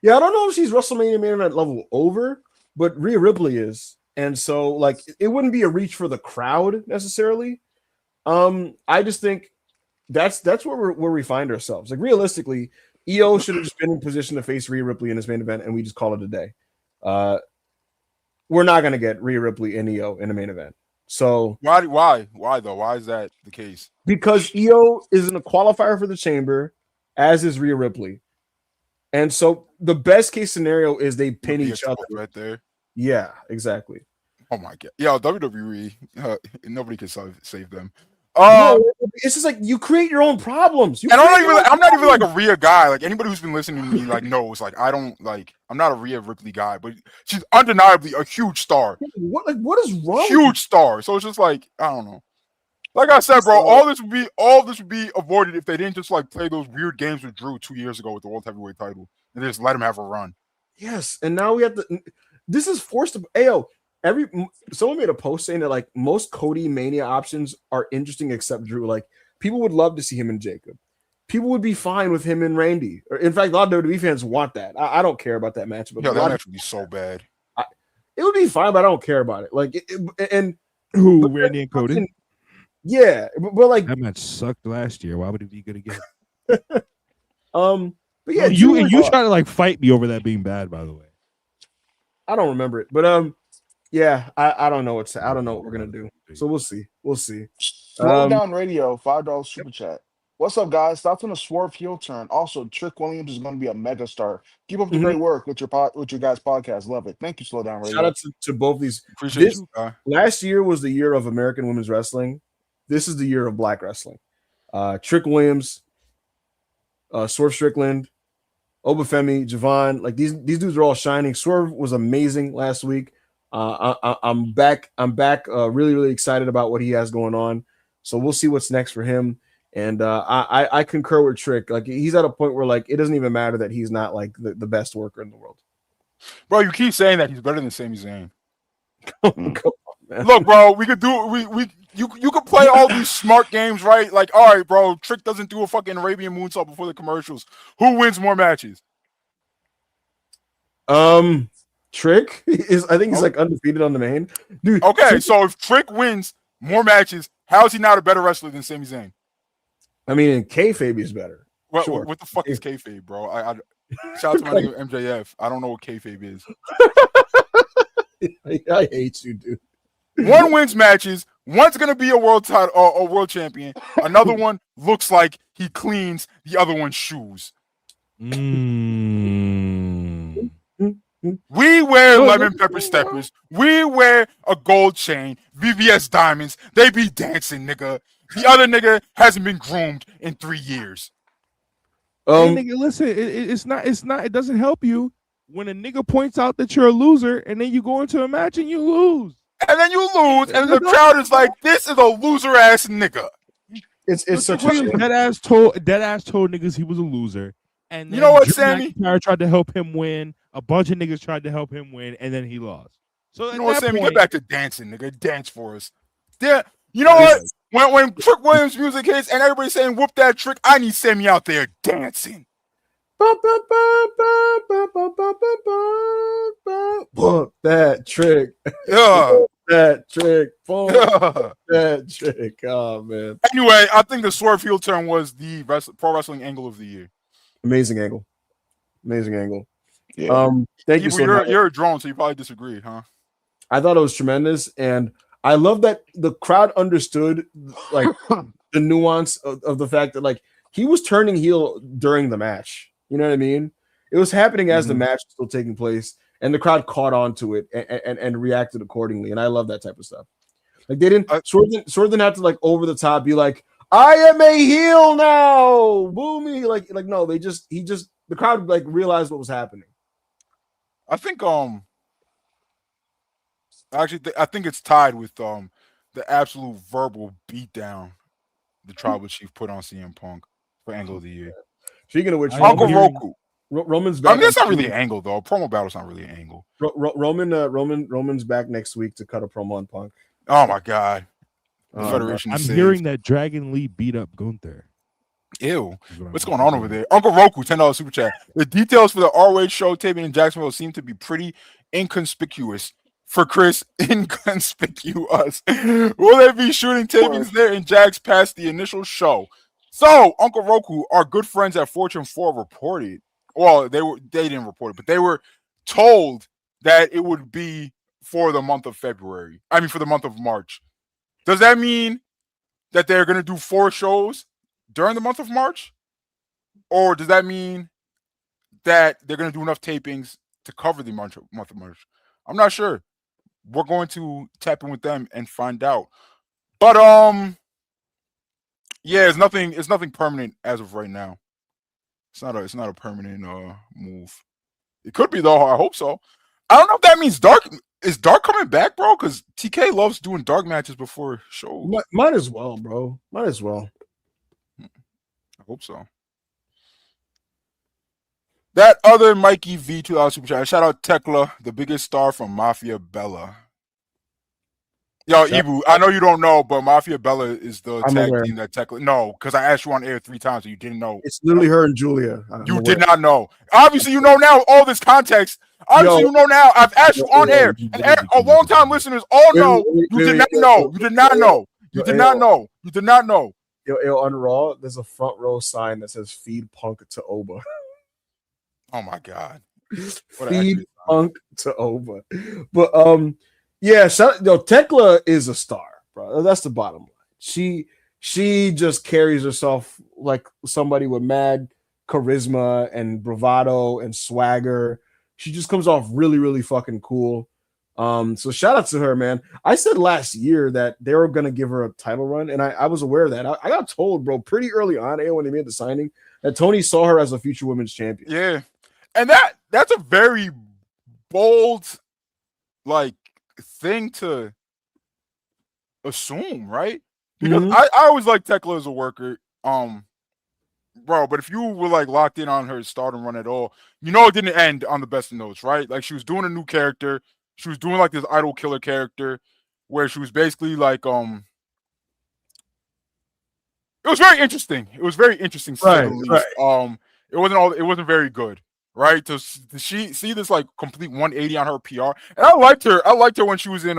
Speaker 2: Yeah, I don't know if she's WrestleMania main event level over, but Rhea Ripley is. And so, like, it wouldn't be a reach for the crowd necessarily. I just think that's where we find ourselves. Like, realistically, EO should have just been in position to face Rhea Ripley in his main event, and we just call it a day. We're not going to get Rhea Ripley and EO in the main event. So
Speaker 3: why though? Why is that the case?
Speaker 2: Because EO isn't a qualifier for the chamber, as is Rhea Ripley. And so the best case scenario is they pin each other
Speaker 3: right there.
Speaker 2: Yeah, exactly.
Speaker 3: Oh my god, yo, WWE, nobody can save them.
Speaker 2: No, it's just like you create your own problems.
Speaker 3: And I'm not even like a Rhea guy. Like anybody who's been listening to me like knows. Like I'm not a Rhea Ripley guy, but she's undeniably a huge star.
Speaker 2: What is wrong?
Speaker 3: Huge star. So it's just like I don't know. Like I said, bro, all this would be avoided if they didn't just like play those weird games with Drew 2 years ago with the World Heavyweight title and just let him have a run.
Speaker 2: Yes, and now we have to. This is forced to. Ayo, someone made a post saying that like most Cody Mania options are interesting except Drew. Like people would love to see him and Jacob. people would be fine with him and Randy. Or, in fact, a lot of WWE fans want that. I don't care about that match, but
Speaker 3: Yo, that match would be so bad.
Speaker 2: It would be fine, but I don't care about it. Like,
Speaker 4: Randy and Cody?
Speaker 2: Yeah, but like
Speaker 4: that match sucked last year. Why would it be good again?
Speaker 2: But yeah,
Speaker 4: you try to like fight me over that being bad. By the way,
Speaker 2: I don't remember it, but yeah, I don't know what we're gonna do. So we'll see.
Speaker 5: Slow down radio, $5 super chat. What's up, guys? Thoughts on the Swerve heel turn? Also, Trick Williams is going to be a mega star. Keep up the great work with your guys' podcast. Love it. Thank you, Slow Down Radio.
Speaker 2: Shout out to both these.
Speaker 3: Appreciate you.
Speaker 2: Last year was the year of American women's wrestling. This is the year of Black wrestling. Trick Williams, Swerve Strickland, Obafemi, Javon, like these dudes are all shining. Swerve was amazing last week. I'm back. Really, really excited about what he has going on. So we'll see what's next for him. And I concur with Trick. Like he's at a point where like it doesn't even matter that he's not like the best worker in the world.
Speaker 3: Bro, you keep saying that he's better than Sami Zayn.
Speaker 2: Come on, man.
Speaker 3: Look, bro, we could do you could play all these smart games, right? Like, all right, bro, Trick doesn't do a fucking Arabian moonsault before the commercials. Who wins more matches?
Speaker 2: Trick is, I think he's like undefeated on the main. Dude.
Speaker 3: Okay, so if Trick wins more matches, how is he not a better wrestler than Sami Zayn?
Speaker 2: I mean, in kayfabe he's better.
Speaker 3: What,
Speaker 2: Sure.
Speaker 3: What the fuck is kayfabe, bro? I shout out to my nigga MJF. I don't know what kayfabe is.
Speaker 2: I hate you, dude.
Speaker 3: One wins matches. One's gonna be a world title, a world champion. Another one looks like he cleans the other one's shoes. We wear lemon pepper steppers. We wear a gold chain, VVS diamonds. They be dancing, nigga. The other nigga hasn't been groomed in 3 years.
Speaker 4: Hey, nigga, listen, it's not. It doesn't help you when a nigga points out that you're a loser, and then you go into a match and you lose.
Speaker 3: And then you lose, and the crowd is like, "This is a loser ass nigga."
Speaker 2: It's such a
Speaker 4: dead ass told niggas he was a loser. And
Speaker 3: you know what,
Speaker 4: Drew
Speaker 3: Sammy?
Speaker 4: McIntyre tried to help him win. A bunch of niggas tried to help him win, and then he lost. So
Speaker 3: you know what, Sammy? Get back to dancing, nigga. Dance for us. Yeah. You know what? When Trick Williams music hits and everybody's saying "whoop that Trick," I need Sammy out there dancing.
Speaker 2: Whoop that Trick.
Speaker 3: Yeah.
Speaker 2: Whoop that Trick. Whoop that Trick. Oh man.
Speaker 3: Anyway, I think the Swerve heel turn was the pro wrestling angle of the year.
Speaker 2: Amazing angle.
Speaker 5: Yeah.
Speaker 2: Thank you so much.
Speaker 3: You're a drone, so you probably disagree, huh?
Speaker 2: I thought it was tremendous, and I love that the crowd understood like the nuance of the fact that like he was turning heel during the match. You know what I mean? It was happening as the match was still taking place, and the crowd caught on to it and reacted accordingly. And I love that type of stuff. Like they didn't Sword didn't have to like over the top be like, "I am a heel now, boo me!" Like no, the crowd like realized what was happening.
Speaker 3: I think actually I think it's tied with the absolute verbal beatdown the Tribal Chief put on CM Punk for Angle of the Year.
Speaker 2: Speaking of which,
Speaker 3: Uncle Roku.
Speaker 2: Roman's back.
Speaker 3: I mean, that's not really an angle though. A promo battle's not really an angle.
Speaker 2: Roman's back next week to cut a promo on Punk.
Speaker 3: Oh my god. The Federation.
Speaker 4: I'm hearing that Dragon Lee beat up Gunther.
Speaker 3: Ew. What's going on over there? Uncle Roku, $10 super chat. The details for the ROH show taping in Jacksonville seem to be pretty inconspicuous. For Chris, inconspicuous. Will they be shooting tapings there in Jax past the initial show? So, Uncle Roku, our good friends at Fortune 4 reported. Well, they didn't report it, but they were told that it would be for the month of February. I mean, for the month of March. Does that mean that they're going to do 4 shows during the month of March? Or does that mean that they're going to do enough tapings to cover the month of March? I'm not sure. We're going to tap in with them and find out. But yeah, it's nothing permanent as of right now. It's not a permanent move. It could be though. I hope so. I don't know if that means Dark is Dark coming back, bro, because TK loves doing dark matches before shows.
Speaker 2: Might as well, bro. Might as well.
Speaker 3: I hope so. That other Mikey V $2 super chat. Shout out Tekla, the biggest star from Mafia Bella. Yo, Ibu, I know you don't know, but Mafia Bella is the
Speaker 2: I'm
Speaker 3: tag
Speaker 2: aware.
Speaker 3: team that Tekla. No, because I asked you on air 3 times and you didn't know.
Speaker 2: It's literally her and Julia. I'm
Speaker 3: You
Speaker 2: aware.
Speaker 3: did not know. Obviously, you know now all this context. Obviously, you know now. I've asked you on air, and a long time listeners all know you did not know. You did not know. You did not know. You did not know.
Speaker 2: Yo, on Raw, there's a front row sign that says "Feed Punk to Oba."
Speaker 3: Oh my god.
Speaker 2: Feed Punk to Oba. But yeah, Tekla is a star, bro. That's the bottom line. She just carries herself like somebody with mad charisma and bravado and swagger. She just comes off really, really fucking cool. So shout out to her, man. I said last year that they were gonna give her a title run, and I was aware of that. I got told, bro, pretty early on, when they made the signing, that Tony saw her as a future women's champion.
Speaker 3: Yeah, and that's a very bold like thing to assume, right? Because I always like Tekla as a worker, bro. But if you were like locked in on her stardom run at all, you know it didn't end on the best of notes, right? Like she was doing a new character. She was doing like this idol killer character where she was basically like it was very interesting. It was very interesting to say the least. It wasn't very good, right? To see this like complete 180 on her PR. And I liked her when she was in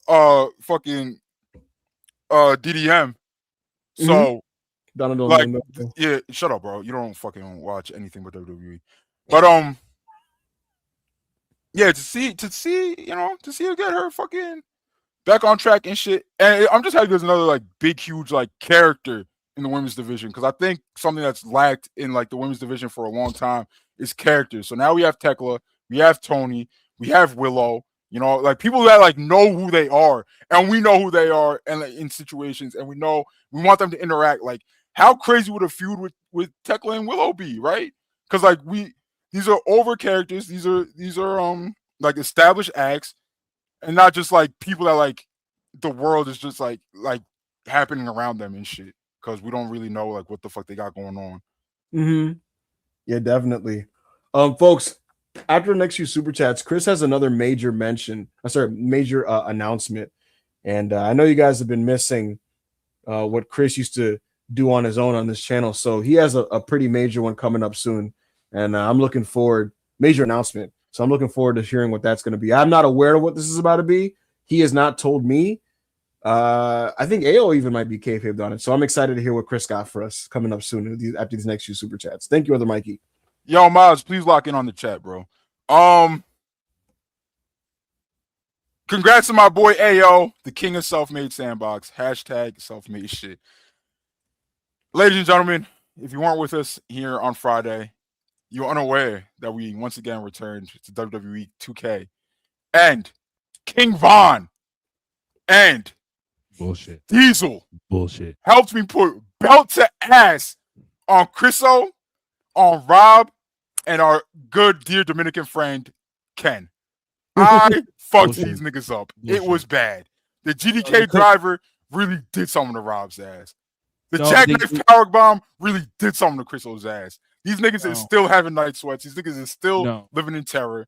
Speaker 3: fucking DDM. So like yeah, shut up, bro. You don't fucking watch anything but WWE. But yeah, to see her get her fucking back on track and shit. And I'm just happy there's another like big, huge like character in the women's division, because I think something that's lacked in like the women's division for a long time is characters. So now we have Tekla, we have Tony, we have Willow. You know, like people that like know who they are, and we know who they are, and like, in situations, and we want them to interact. Like, how crazy would a feud with Tekla and Willow be, right? Because like these are over characters. These are like established acts, and not just like people that like the world is just like happening around them and shit. Because we don't really know like what the fuck they got going on.
Speaker 2: Yeah, definitely. Folks, after the next few super chats, Chris has another major announcement, and I know you guys have been missing what Chris used to do on his own on this channel. So he has a pretty major one coming up soon, and I'm looking forward. Major announcement. So I'm looking forward to hearing what that's going to be. I'm not aware of what this is about to be. He has not told me. I think AO even might be kayfabed on it. So I'm excited to hear what Chris got for us coming up soon after these next few super chats. Thank you, Other Mikey.
Speaker 3: Yo, Miles, please lock in on the chat, bro. Congrats to my boy AO, the king of self-made sandbox. # self-made shit. Ladies and gentlemen, if you weren't with us here on Friday, you're unaware that we once again returned to WWE 2K. And King Von and
Speaker 4: bullshit
Speaker 3: Diesel
Speaker 4: bullshit
Speaker 3: helped me put belt to ass on Chriso, on Rob, and our good dear Dominican friend Ken. I fucked these niggas up. It was bad. The GDK driver really did something to Rob's ass. The jackknife powerbomb really did something to Chriso's ass. These niggas is still having night sweats. These niggas is still living in terror.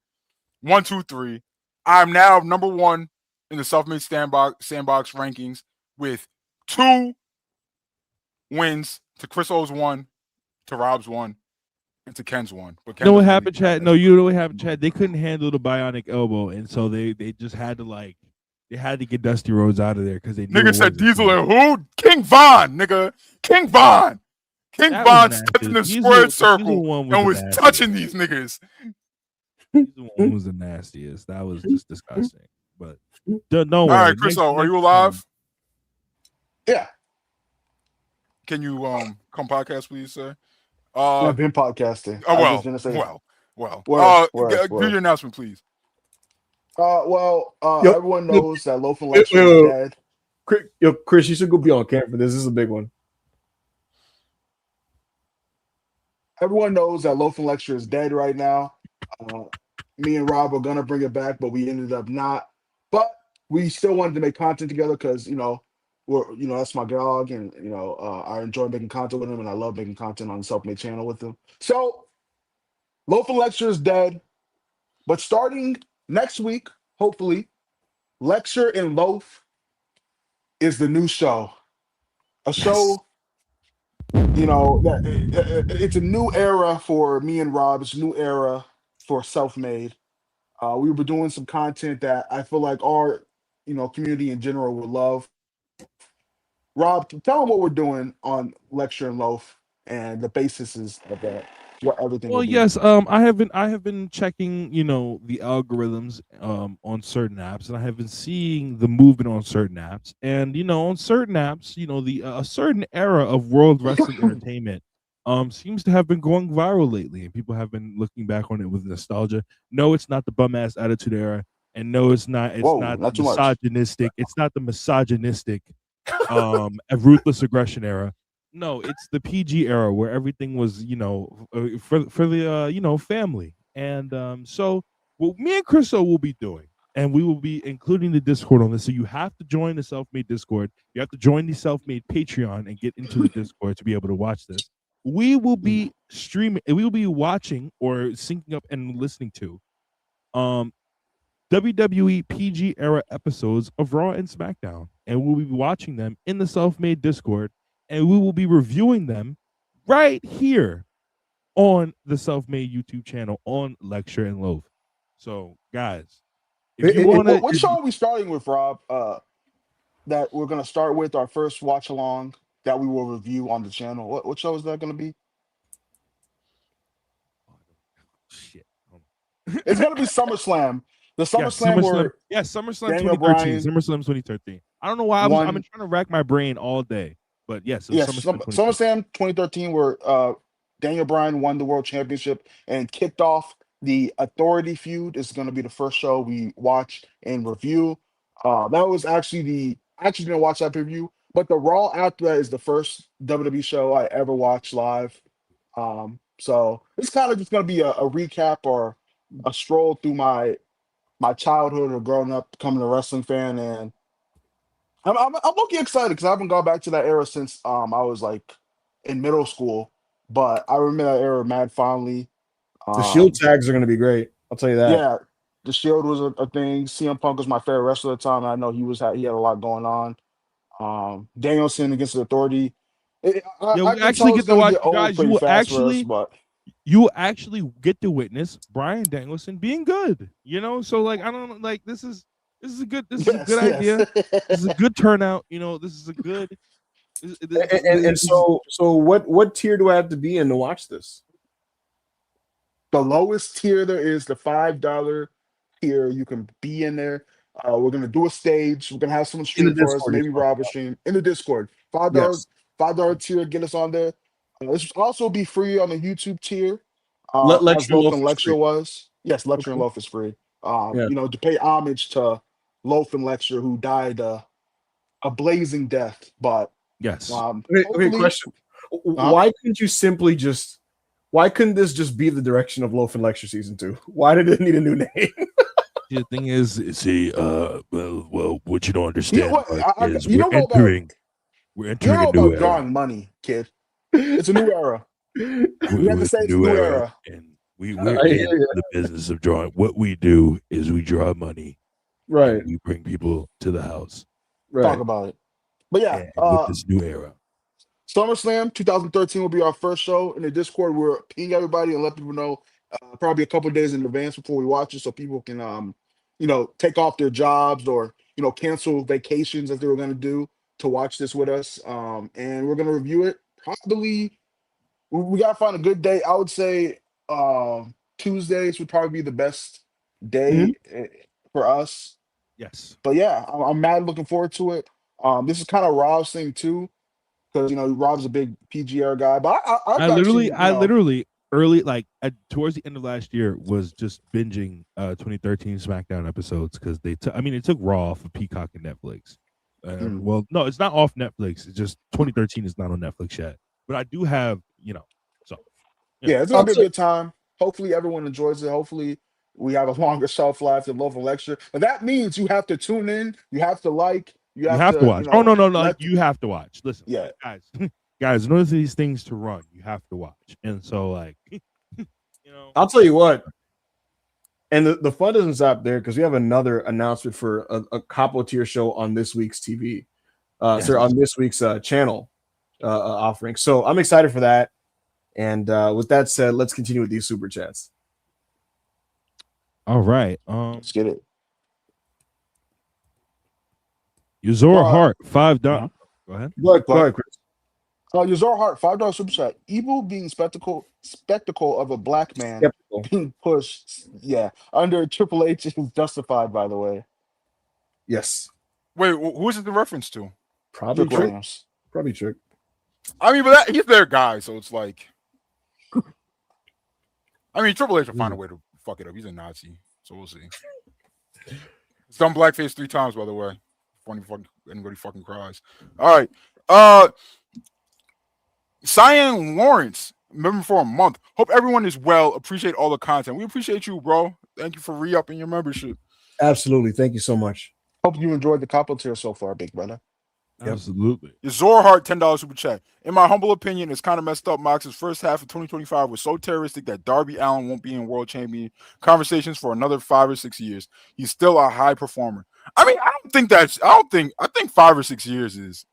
Speaker 3: 1, 2, 3. I'm now number 1 in the self-made sandbox rankings with 2 wins to Chriso's 1, to Rob's 1, and to Ken's 1. But Ken,
Speaker 4: you know what happened, Chad? No, you know what happened, Chad? They couldn't handle the bionic elbow, and so they just had to get Dusty Rhodes out of there because they
Speaker 3: nigga said Diesel and who? King Von, nigga. King Von. King Von stepped in the squared circle and was touching these niggas.
Speaker 4: Diesel one was the nastiest. That was just disgusting. But don't worry.
Speaker 3: All right, Chriso, are you alive?
Speaker 5: Yeah.
Speaker 3: Can you come podcast, please, sir?
Speaker 5: I've been podcasting.
Speaker 3: Do your announcement, please.
Speaker 5: Everyone knows that Loaf and Lecture is dead.
Speaker 2: Chris, you should go be on camera for this. This is a big one.
Speaker 5: Everyone knows that Loaf and Lecture is dead right now. Me and Rob were gonna bring it back, but we ended up not. But we still wanted to make content together because that's my dog, and I enjoy making content with him, and I love making content on the Self-Made channel with him. So Loaf and Lecture is dead, but starting next week, hopefully, Lecture and Loaf is the new show. A
Speaker 4: Yes.
Speaker 5: show, you know, that it's a new era for me and Rob. It's a new era for Self-Made. We were doing some content that I feel like our, community in general would love. Rob, tell them what we're doing on Lecture and Loaf and the basis of that, what everything will
Speaker 4: Well,
Speaker 5: be.
Speaker 4: yes. I have been checking, the algorithms on certain apps, and I have been seeing the movement on certain apps, and on certain apps, the a certain era of World Wrestling Entertainment seems to have been going viral lately, and people have been looking back on it with nostalgia. No, it's not the bum ass attitude era, and no, it's not. It's
Speaker 5: Whoa,
Speaker 4: not the
Speaker 5: not too much.
Speaker 4: misogynistic. It's not the misogynistic, ruthless aggression era. No, it's the PG era where everything was, for the family. And so what me and Chriso will be doing, and we will be including the Discord on this. So you have to join the Self-Made Discord. You have to join the Self-Made Patreon and get into the Discord to be able to watch this. We will be streaming, we will be watching or syncing up and listening to WWE PG era episodes of Raw and SmackDown, and we'll be watching them in the Self-Made Discord, and we will be reviewing them right here on the Self-Made YouTube channel on Lecture and Loaf. So, guys, if you want to,
Speaker 5: What show are we starting with, Rob? That we're gonna start with our first watch along that we will review on the channel. What show is that gonna be?
Speaker 4: shit.
Speaker 5: It's gonna be SummerSlam. The SummerSlam where
Speaker 4: SummerSlam
Speaker 5: Daniel
Speaker 4: 2013.
Speaker 5: Bryan
Speaker 4: SummerSlam 2013. I don't know why I've been
Speaker 5: won.
Speaker 4: trying to rack my brain all day, but yes, it was SummerSlam 2013.
Speaker 5: SummerSlam 2013, where Daniel Bryan won the world championship and kicked off the Authority feud. Is going to be the first show we watch and review. That was actually I actually didn't watch that preview, but the Raw after that is the first WWE show I ever watched live. So it's kind of just going to be a recap or a stroll through my childhood or growing up, becoming a wrestling fan, and I'm looking excited because I haven't gone back to that era since I was like in middle school. But I remember that era mad fondly.
Speaker 2: The Shield tags are going to be great. I'll tell you that.
Speaker 5: Yeah, the Shield was a thing. CM Punk was my favorite wrestler at the time. I know he had a lot going on. Danielson against the Authority. I
Speaker 4: we
Speaker 5: can tell
Speaker 4: actually
Speaker 5: it's
Speaker 4: get to
Speaker 5: going to
Speaker 4: watch,
Speaker 5: get old
Speaker 4: guys.
Speaker 5: pretty fast for us, but
Speaker 4: You will actually get to witness Bryan Danielson being good. So like I don't like this is a good idea. This is a good turnout. This is a good.
Speaker 2: So what tier do I have to be in to watch this?
Speaker 5: The lowest tier there is the $5 tier. You can be in there. We're gonna do a stage. We're gonna have someone stream for us. Maybe Rob will stream in the Discord. $5 tier. Get us on there. This will also be free on the YouTube tier. As Loaf and Lecture was. Yes, Lecture and Loaf is free. To pay homage to Loaf and Lecture, who died a blazing death. But
Speaker 4: yes.
Speaker 2: Okay, question. Why couldn't this just be the direction of Loaf and Lecture season 2? Why did it need a new name?
Speaker 4: The thing is, what you don't understand is
Speaker 5: we're
Speaker 4: entering a new era.
Speaker 5: drawing money, kid. It's a new era. We have to say it's a new era.
Speaker 4: And we're in the business of drawing. What we do is we draw money.
Speaker 2: Right.
Speaker 4: We bring people to the house.
Speaker 2: Right.
Speaker 5: Talk about it. But yeah,
Speaker 4: with this new era.
Speaker 5: SummerSlam 2013 will be our first show in the Discord. We're pinging everybody and let people know probably a couple of days in advance before we watch it, so people can take off their jobs or cancel vacations that they were going to do to watch this with us. And we're going to review it. Probably we got to find a good day. I would say Tuesdays would probably be the best day for us.
Speaker 4: Yes.
Speaker 5: But yeah, I'm mad looking forward to it. This is kind of Rob's thing too, because Rob's a big PGR guy. But I
Speaker 4: literally early, like towards the end of last year, was just binging 2013 SmackDown episodes because it took Raw off of Peacock and Netflix. Well, no, it's not off Netflix. It's just 2013 is not on Netflix yet. But I do have, so
Speaker 5: yeah, it's gonna be a good time. Hopefully, everyone enjoys it. Hopefully, we have a longer shelf life than Loaf and Lecture. But that means you have to tune in. You have to like. You have to watch.
Speaker 4: No. You have to watch. Listen,
Speaker 5: yeah,
Speaker 4: guys. In order for these things to run, you have to watch. And so, like,
Speaker 2: I'll tell you what. And the fun doesn't stop there because we have another announcement for a couple tier show on this week's TV. sir, on this week's channel offering. So I'm excited for that. And with that said, let's continue with these super chats.
Speaker 4: All right.
Speaker 5: Let's get it.
Speaker 4: Uzor Hart, $5. Go ahead.
Speaker 2: Go ahead, Chris.
Speaker 5: Uzor Hart, $5 super chat. Evil being spectacle of a black man
Speaker 2: Skeptical.
Speaker 5: being pushed, under Triple H is justified. By the way,
Speaker 2: Yes.
Speaker 3: Wait, who is it the reference to?
Speaker 2: Probably
Speaker 5: Triple
Speaker 2: Trick.
Speaker 5: Williams.
Speaker 2: Probably Trick.
Speaker 3: I mean, but he's their guy, so it's like. I mean, Triple H will find a way to fuck it up. He's a Nazi, so we'll see. He's done blackface 3 times, by the way. Before anybody fucking cries. All right. Cyan Lawrence, member for a month. Hope everyone is well. Appreciate all the content. We appreciate you, bro. Thank you for re-upping your membership.
Speaker 2: Absolutely. Thank you so much.
Speaker 5: Hope you enjoyed the couple tier so far, big brother.
Speaker 4: Absolutely.
Speaker 3: Zor Hart, $10 super chat. In my humble opinion, it's kind of messed up. Mox's first half of 2025 was so terroristic that Darby Allin won't be in world champion conversations for another 5 or 6 years. He's still a high performer. I mean, I think 5 or 6 years is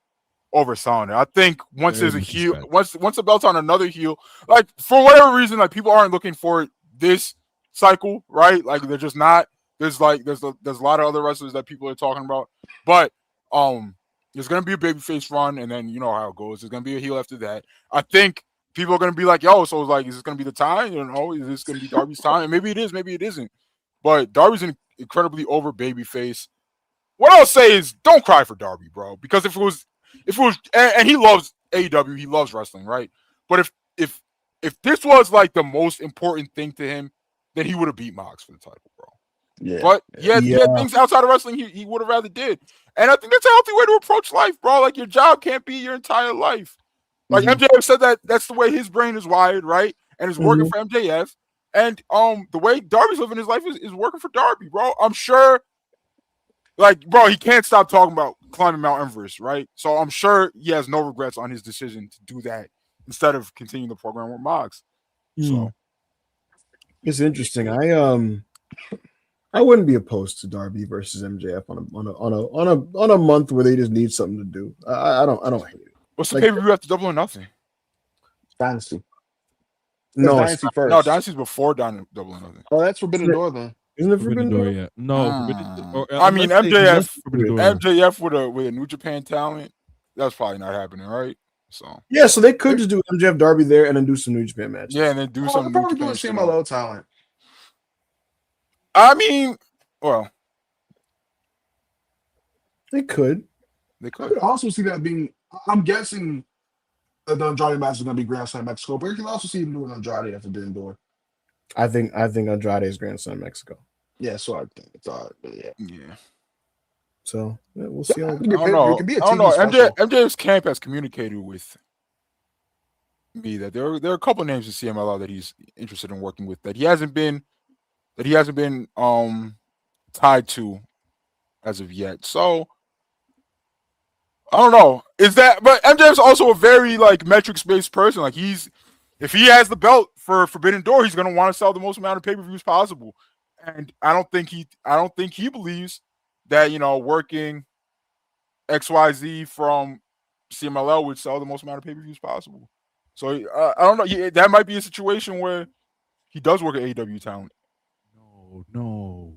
Speaker 3: overselling it. I think once there's a heel, once the belt's on another heel, like for whatever reason, like people aren't looking for it this cycle, right? Like they're just not. There's a lot of other wrestlers that people are talking about, but there's gonna be a babyface run, and then you know how it goes. There's gonna be a heel after that. I think people are gonna be like, "Yo, so like, is this gonna be the time? You know, is this gonna be Darby's time?" And maybe it is, maybe it isn't. But Darby's an incredibly over babyface. What I'll say is, don't cry for Darby, bro, because if it was, and he loves AEW, he loves wrestling, right? But if this was like the most important thing to him, then he would have beat Mox for the title, bro.
Speaker 5: Yeah.
Speaker 3: But yeah, things outside of wrestling he would have rather did. And I think that's a healthy way to approach life, bro. Like your job can't be your entire life. Like MJF said that's the way his brain is wired, right? And it's working for MJF. And the way Darby's living his life is working for Darby, bro. I'm sure, like, bro, he can't stop talking about climbing Mount Everest, right? So I'm sure he has no regrets on his decision to do that instead of continuing the program with Mox. So
Speaker 2: it's interesting. I wouldn't be opposed to Darby versus MJF on a month where they just need something to do. I don't hate it.
Speaker 3: What's the pay-per-view after Double or Nothing?
Speaker 5: Dynasty.
Speaker 2: No,
Speaker 5: Dynasty first.
Speaker 3: No, Dynasty's before Double or Nothing.
Speaker 5: Oh, that's Forbidden Door then.
Speaker 2: Isn't it Forbidden Door?
Speaker 4: Yeah. No.
Speaker 3: I mean, MJF with a New Japan talent, that's probably not happening, right? So
Speaker 2: so they could just do MJF Darby there and then do some New Japan matches.
Speaker 3: Yeah, and then do some New Japan.
Speaker 5: CMLL talent.
Speaker 3: I mean, well,
Speaker 2: they could.
Speaker 5: I could also see that being. I'm guessing that the Andrade match is going to be Grand Slam Mexico, but you can also see him doing Andrade at Forbidden Door.
Speaker 2: I think Andrade is Grand Slam Mexico.
Speaker 5: Yeah, so I think it's all right.
Speaker 3: Yeah.
Speaker 2: So we'll see.
Speaker 3: I don't know. MJF's camp has communicated with me that there are a couple names in CMLL that he's interested in working with that he hasn't been tied to as of yet. So I don't know. But MJF's also a very like metrics based person. Like if he has the belt for Forbidden Door, he's gonna want to sell the most amount of pay-per-views possible. And I don't think he believes that, you know, working XYZ from CMLL would sell the most amount of pay-per-views possible. So I don't know. That might be a situation where he does work at AEW talent.
Speaker 4: No.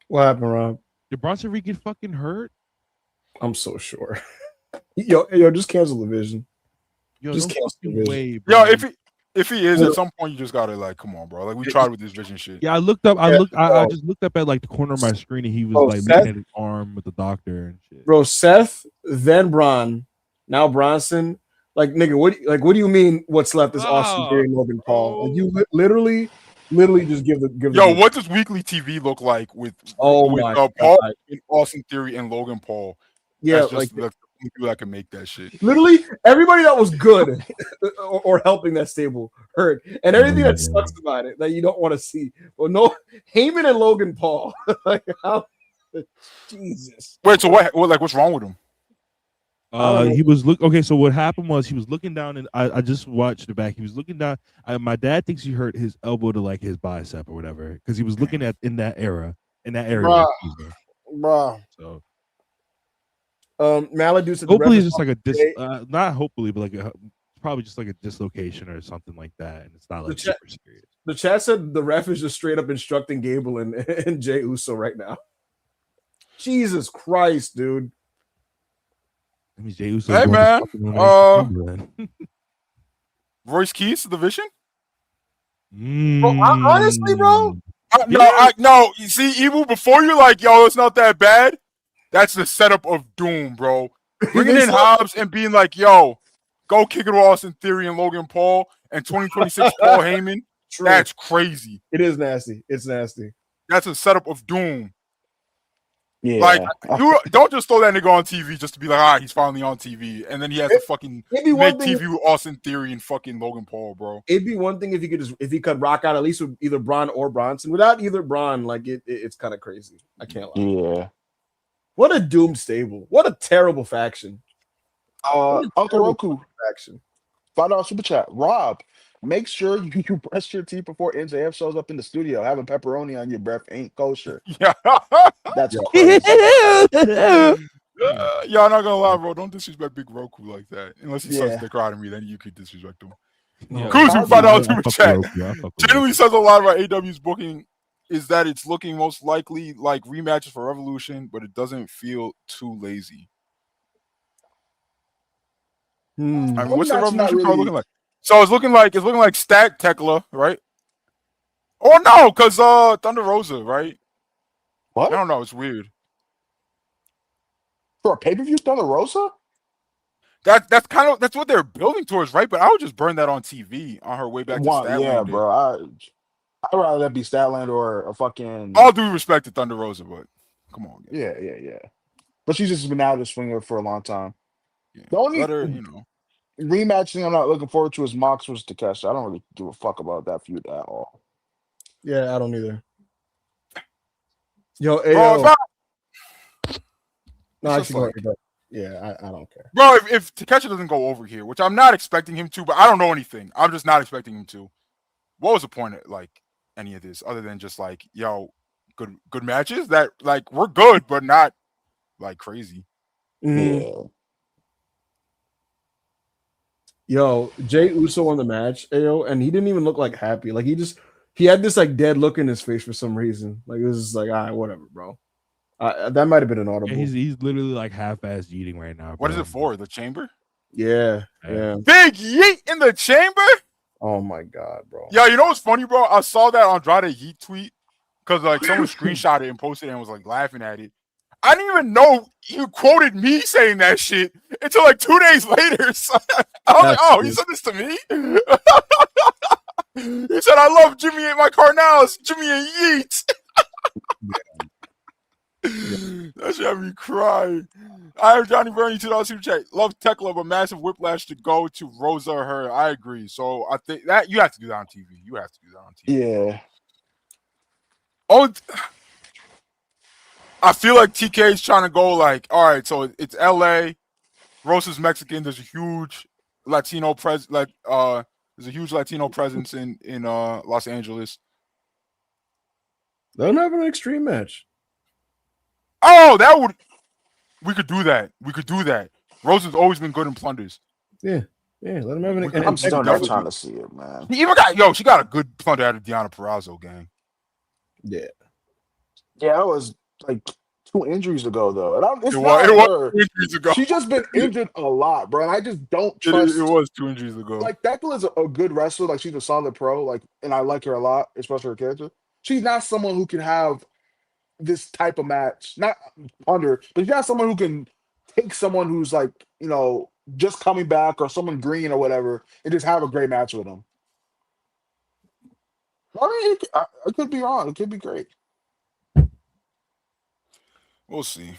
Speaker 2: What happened, Rob?
Speaker 4: Did Bronson Reed get fucking hurt?
Speaker 2: I'm so sure. Yo, just cancel the vision. Just cancel the vision.
Speaker 3: Yo, if he is, at some point you just gotta like, come on, bro. Like we tried with this vision shit.
Speaker 4: Yeah, I looked up. I just looked up at like the corner of my screen, and he was like making his arm with the doctor and shit.
Speaker 2: Bro, Seth, then Braun, now Bronson. Like, nigga, what do you mean? What's left is Austin Theory, Logan Paul. Like, you literally just give the.
Speaker 3: Yo, what does weekly TV look like with Paul and Austin Theory and Logan Paul?
Speaker 2: Yeah,
Speaker 3: that's
Speaker 2: like
Speaker 3: the people that can make that shit.
Speaker 2: Literally, everybody that was good or helping that stable hurt, and everything that sucks about it that you don't want to see. Well, no, Heyman and Logan Paul. Like, Jesus.
Speaker 3: Wait, so what? Like, what's wrong with him?
Speaker 4: He was okay. So what happened was he was looking down, and I just watched the back. He was looking down. My dad thinks he hurt his elbow to like his bicep or whatever because he was looking in that area.
Speaker 5: Bruh.
Speaker 4: So
Speaker 2: Maladou said
Speaker 4: Hopefully,
Speaker 2: the
Speaker 4: it's just like a
Speaker 2: today.
Speaker 4: not hopefully, but like probably just like a dislocation or something like that, and it's not like super serious.
Speaker 2: The chat said the ref is just straight up instructing Gable and Jey Uso right now. Jesus Christ, dude.
Speaker 4: I mean, Jey Uso.
Speaker 3: Hey man, Royce Keys to the Vision.
Speaker 2: Bro, honestly, bro.
Speaker 3: No. You see, Evil, before you're like, yo, it's not that bad. That's the setup of Doom, bro. Bringing in Hobbs and being like, yo, go kick it with Austin Theory and Logan Paul and 2026 Paul Heyman. True. That's crazy.
Speaker 2: It is nasty. It's nasty.
Speaker 3: That's a setup of Doom.
Speaker 5: Yeah.
Speaker 3: Like, you don't just throw that nigga on TV just to be like, he's finally on TV. And then he has to fucking make TV with Austin Theory and fucking Logan Paul, bro.
Speaker 2: It'd be one thing if he could rock out at least with either Braun or Bronson. Without either Braun, like it's kind of crazy. I can't lie.
Speaker 5: Yeah.
Speaker 2: What a doomed stable. What a terrible faction.
Speaker 5: Uncle Roku faction. $5 super chat. Rob, make sure you brush your teeth before MJF shows up in the studio. Having pepperoni on your breath ain't kosher.
Speaker 3: Yeah.
Speaker 5: That's crazy.
Speaker 3: Yeah, I'm not gonna lie, bro. Don't disrespect Big Roku like that. Unless he starts to cry to me, then you could disrespect him. Kuzu $5 super chat. Generally says a lot about AW's booking is that it's looking most likely like rematches for Revolution, but it doesn't feel too lazy. I mean, what's the Revolution card looking like? So it's looking like Stack Tekla, right? Oh no, because Thunder Rosa, right?
Speaker 5: What?
Speaker 3: I don't know. It's weird.
Speaker 5: For a pay-per-view, Thunder Rosa?
Speaker 3: That's what they're building towards, right? But I would just burn that on TV on her way back to Statlander.
Speaker 5: Yeah, bro. I'd rather that be Statlander or a fucking.
Speaker 3: All due respect to Thunder Rosa, but come on.
Speaker 5: Yeah. But she's just been out of the swinger for a long time.
Speaker 3: Yeah.
Speaker 5: The only
Speaker 3: rematch
Speaker 5: thing I'm not looking forward to is Mox versus Takeshita. I don't really give a fuck about that feud at all.
Speaker 2: Yeah, I don't either. Yo, no, actually, yeah, I don't care.
Speaker 3: Bro, if Takeshita doesn't go over here, which I'm not expecting him to, but I don't know anything. I'm just not expecting him to. What was the point of like any of this other than just like, yo, good matches that like we're good, but not like crazy.
Speaker 5: Yeah.
Speaker 2: Yo, Jey Uso won the match, and he didn't even look like happy. Like he had this like dead look in his face for some reason. Like it was just like, all right, whatever, bro. That might have been an audible.
Speaker 4: Yeah, he's literally like half-ass eating right now. Bro.
Speaker 3: What is it for? The chamber?
Speaker 2: Yeah.
Speaker 3: Big yeet in the chamber.
Speaker 2: Oh my god, bro.
Speaker 3: Yeah, you know what's funny, bro? I saw that Andrade Yeet tweet because like someone screenshot it and posted it and was like laughing at it. I didn't even know you quoted me saying that shit until like 2 days later. So I was like, oh, he said this to me? He said, I love Jimmy and my Carnals, Jimmy and Yeats. That shit had me crying. I heard Johnny Bernie $2 super chat. Love Tekla, but massive whiplash to go to Rosa or her. I agree. So I think that you have to do that on TV.
Speaker 5: Yeah.
Speaker 3: Oh, I feel like TK is trying to go like, all right, so it's LA, Rosa's Mexican. There's a huge Latino presence in Los Angeles.
Speaker 2: They'll have an extreme match.
Speaker 3: Oh, we could do that. Rosa's always been good in plunders.
Speaker 2: Yeah, let him have an.
Speaker 5: I'm still not trying to see it, man.
Speaker 3: She got a good plunder out of Deonna Purrazzo, gang.
Speaker 2: Yeah,
Speaker 5: that was like 2 injuries ago, though. And it
Speaker 3: was 2 injuries ago.
Speaker 5: She's just been injured a lot, bro. And I just don't trust.
Speaker 3: It was 2 injuries ago.
Speaker 5: Like Tekla is a good wrestler. Like she's a solid pro. Like, and I like her a lot, especially her character. She's not someone who can have this type of match, not under, but she's not someone who can take someone who's like, just coming back or someone green or whatever and just have a great match with them. I mean, I could be wrong. It could be great.
Speaker 3: We'll see.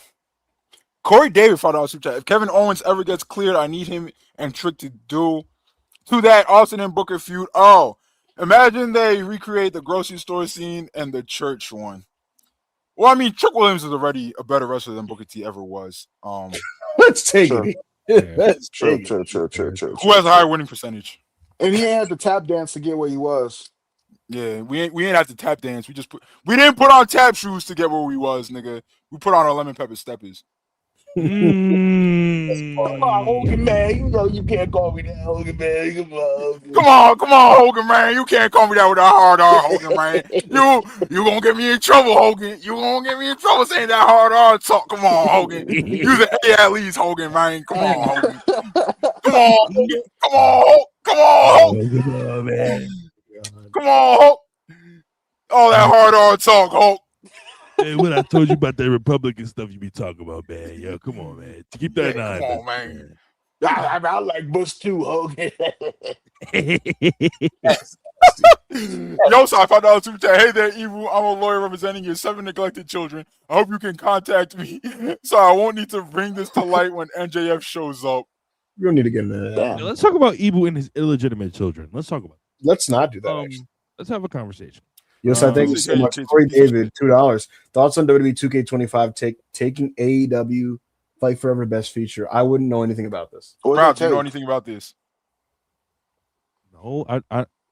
Speaker 3: Corey David $5 super chat. If Kevin Owens ever gets cleared, I need him and Trick to do to that Austin and Booker feud. Oh, imagine they recreate the grocery store scene and the church one. Well, I mean, Trick Williams is already a better wrestler than Booker T ever was.
Speaker 2: Let's take it. Let's
Speaker 5: True.
Speaker 3: Who has a higher winning percentage?
Speaker 5: And he had to tap dance to get where he was.
Speaker 3: Yeah, we ain't have to tap dance. We didn't put on tap shoes to get where we was, nigga. We put on our lemon pepper steppers.
Speaker 5: Come on, Hogan, man. You know you can't call me that, Hogan, man. Come on.
Speaker 3: Come on, Hogan, man. You can't call me that with a hard R, Hogan, man. You gonna get me in trouble, Hogan. You gonna get me in trouble saying that hard R talk. Come on, Hogan. You the A at least, Hogan, man. Come on, Hogan. Come on, Hogan. Come on, come on,
Speaker 4: Oh, man.
Speaker 3: come on, Hulk. All that hard R talk, Hulk.
Speaker 4: Hey, what I told you about that Republican stuff you be talking about, man. Yo, come on, man. Keep that in
Speaker 3: Yeah,
Speaker 4: mind.
Speaker 3: come on, man.
Speaker 5: I like Bush too, Hogan.
Speaker 3: Yo, so I found out super chat. Hey there, Evil. I'm a lawyer representing your 7 neglected children. I hope you can contact me so I won't need to bring this to light when NJF shows up.
Speaker 2: We don't need to get into that.
Speaker 5: Damn.
Speaker 4: Now, let's talk about Ebu and his illegitimate children. Let's talk about
Speaker 2: Let's not do
Speaker 4: it.
Speaker 2: that. Actually.
Speaker 4: Let's have a conversation.
Speaker 2: Yes, I thank you so much. Corey David, $2. Thoughts on WWE 2K25 taking AEW Fight Forever Best Feature? I wouldn't know anything about this.
Speaker 3: Rob, do you know anything about this?
Speaker 4: No, I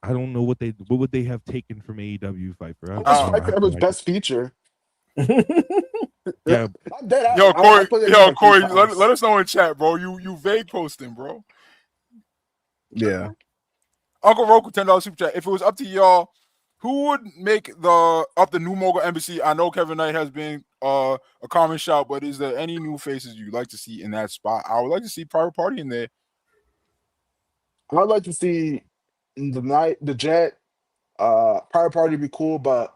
Speaker 4: don't know what would they have taken from AEW Fight Forever.
Speaker 5: Fight Forever's best feature.
Speaker 4: Yeah.
Speaker 3: Yo, Corey, let us know in chat, bro. You vague posting, bro.
Speaker 2: Yeah.
Speaker 3: Uncle Roku, $10 super chat. If it was up to y'all, who would make the new Mogul Embassy? I know Kevin Knight has been a common shout, but is there any new faces you'd like to see in that spot? I would like to see Private Party in there.
Speaker 5: I'd like to see the Jet. Private Party would be cool, but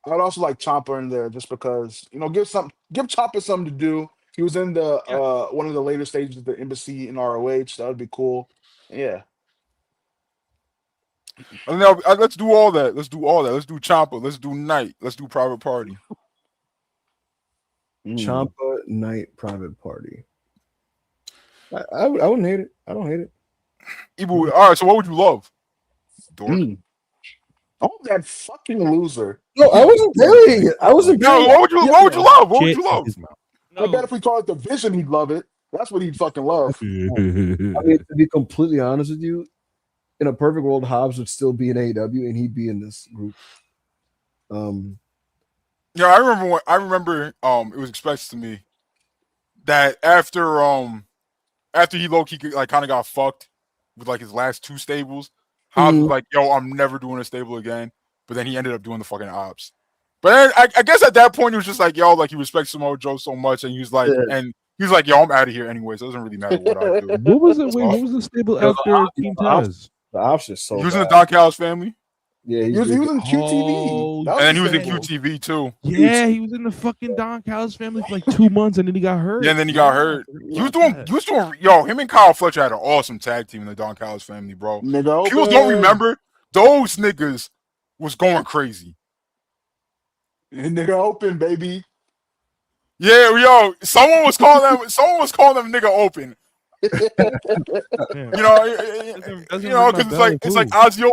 Speaker 5: I'd also like Ciampa in there just because, give Ciampa something to do. He was in the one of the later stages of the Embassy in ROH. That would be cool. Yeah.
Speaker 3: And now, let's do all that. Let's do Ciampa. Let's do Knight. Let's do Private Party.
Speaker 2: Ciampa, Knight, Private Party. I wouldn't hate it. I don't hate it.
Speaker 3: Ibu, all right, so what would you love?
Speaker 5: Oh, that fucking loser.
Speaker 2: No, I wasn't burying it. I wasn't.
Speaker 3: No, what would you love? What would you love?
Speaker 5: I bet if we call it the Vision, he'd love it. That's what he'd fucking love.
Speaker 2: I mean, to be completely honest with you, in a perfect world, Hobbs would still be in AEW and he'd be in this group.
Speaker 3: Yeah, I remember it was expected to me that after he low-key like kind of got fucked with like his last 2 stables, Hobbs was like, yo, I'm never doing a stable again. But then he ended up doing the fucking ops. But then, I guess at that point he was just like, yo, like he respects Samoa Joe so much, and he was like, yo, I'm out of here anyway, so it doesn't really matter what I do.
Speaker 4: What was it? Wait, what was the stable after Team Taz?
Speaker 2: The ops is so.
Speaker 3: He was in the Don Callis family.
Speaker 2: Yeah,
Speaker 5: he was in
Speaker 4: Oh,
Speaker 5: QTV.
Speaker 3: And then he was in QTV too.
Speaker 4: Yeah, he was in the fucking Don Callis family for like 2 months, and then he got hurt.
Speaker 3: Yeah, and then he got hurt. He was doing. Yo, him and Kyle Fletcher had an awesome tag team in the Don Callis family, bro. People don't remember those niggas was going crazy.
Speaker 5: Nigga open, baby.
Speaker 3: Yeah, yo, someone was calling them nigga open. Because it's like Ozzy,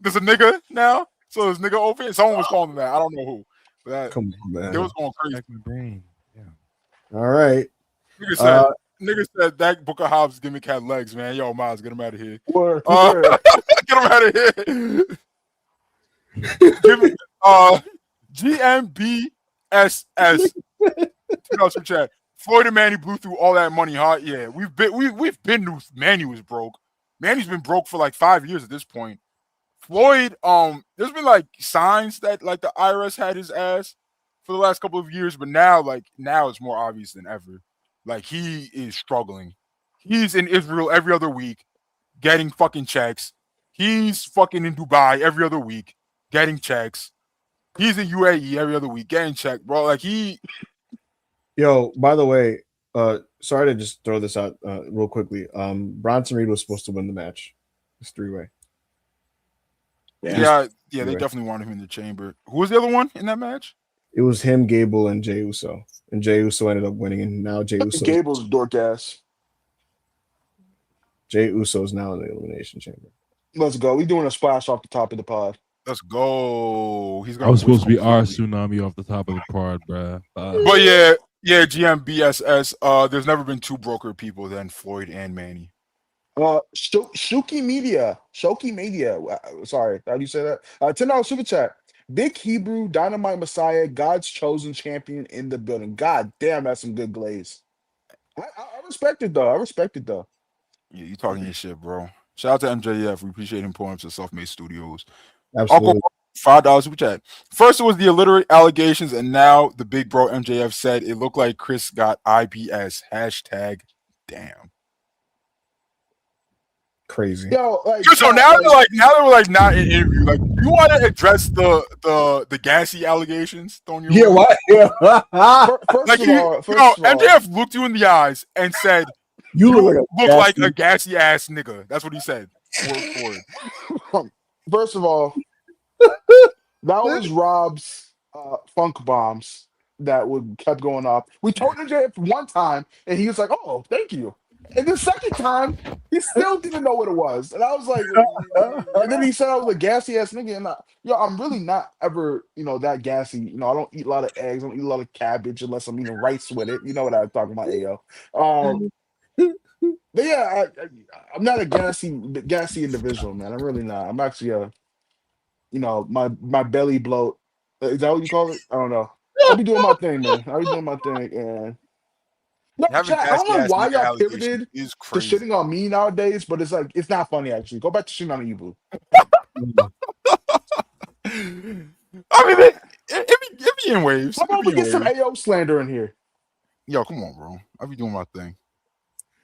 Speaker 3: there's a nigga now, so there's nigga open. Someone was calling them that. I don't know who. But that,
Speaker 2: come on, man.
Speaker 3: It was going crazy.
Speaker 2: Yeah. All right.
Speaker 3: Nigga said that Booker Hobbs gimmick had legs, man. Yo, Miles, get him out of here.
Speaker 5: Word.
Speaker 3: Get him out of here. GMBSS. Chat. Floyd and Manny blew through all that money, huh? Yeah, we've been knew Manny was broke. Manny's been broke for like 5 years at this point. Floyd, there's been like signs that like the IRS had his ass for the last couple of years, but now it's more obvious than ever. Like he is struggling. He's in Israel every other week, getting fucking checks. He's fucking in Dubai every other week, getting checks. He's in UAE every other week, getting checked, bro. Like he.
Speaker 2: Yo, by the way, sorry to just throw this out real quickly. Bronson Reed was supposed to win the match. It's 3-way.
Speaker 3: Yeah, they definitely wanted him in the chamber. Who was the other one in that match?
Speaker 2: It was him, Gable, and Jey Uso. And Jey Uso ended up winning, and now Jey Uso.
Speaker 5: Gable's dork ass.
Speaker 2: Jey Uso is now in the Elimination Chamber.
Speaker 5: Let's go. We doing a splash off the top of the pod.
Speaker 3: Let's go.
Speaker 4: I was supposed to be our tsunami off the top of the pod, bruh.
Speaker 3: But yeah, GMBSS. There's never been 2 broker people than Floyd and Manny.
Speaker 5: Shoki Media. Sorry, how do you say that? $10 super chat. Big Hebrew, Dynamite Messiah, God's chosen champion in the building. God damn, that's some good glaze. I respect it though. I respect it though.
Speaker 3: Yeah, you talking your shit, bro. Shout out to MJF. We appreciate him pulling up to Self-Made Studios.
Speaker 2: Absolutely.
Speaker 3: Uncle $5 super chat. First it was the illiterate allegations, and now the big bro MJF said it looked like Chris got IBS. Hashtag damn.
Speaker 2: Crazy.
Speaker 5: Yo, like,
Speaker 3: So now they're like not in interview. Like, you want to address the gassy allegations thrown your
Speaker 2: Yeah,
Speaker 3: way?
Speaker 2: why? Yeah.
Speaker 5: First
Speaker 3: Like
Speaker 5: of all,
Speaker 3: MJF looked you in the eyes and said,
Speaker 2: You
Speaker 3: "You
Speaker 2: look
Speaker 3: look like a gassy ass nigga." That's what he said. Word for word.
Speaker 5: First of all, that was Rob's funk bombs that would kept going off. We told MJF one time, and he was like, "Oh, thank you." And the second time, he still didn't know what it was, and I was like, and then he said I was a gassy ass nigga, and I'm really not ever, that gassy. I don't eat a lot of eggs, I don't eat a lot of cabbage unless I'm eating rice with it. You know what I'm talking about, Ayo. But yeah, I'm not a gassy individual, man. I'm really not. I'm actually my belly bloat. Is that what you call it? I don't know. I'll be doing my thing, man. I'll be doing my thing, and no,
Speaker 3: Having
Speaker 5: chat, I don't know
Speaker 3: gassy-ass
Speaker 5: why
Speaker 3: nigga
Speaker 5: y'all
Speaker 3: allegations
Speaker 5: pivoted
Speaker 3: is
Speaker 5: to
Speaker 3: crazy.
Speaker 5: shitting on me nowadays, but it's like it's not funny actually. Go back to shitting on Ibu.
Speaker 3: I mean, it be in waves.
Speaker 5: How about we
Speaker 3: It be in
Speaker 5: get some
Speaker 3: waves.
Speaker 5: AO slander in here?
Speaker 3: Yo, come on, bro. I be doing my thing.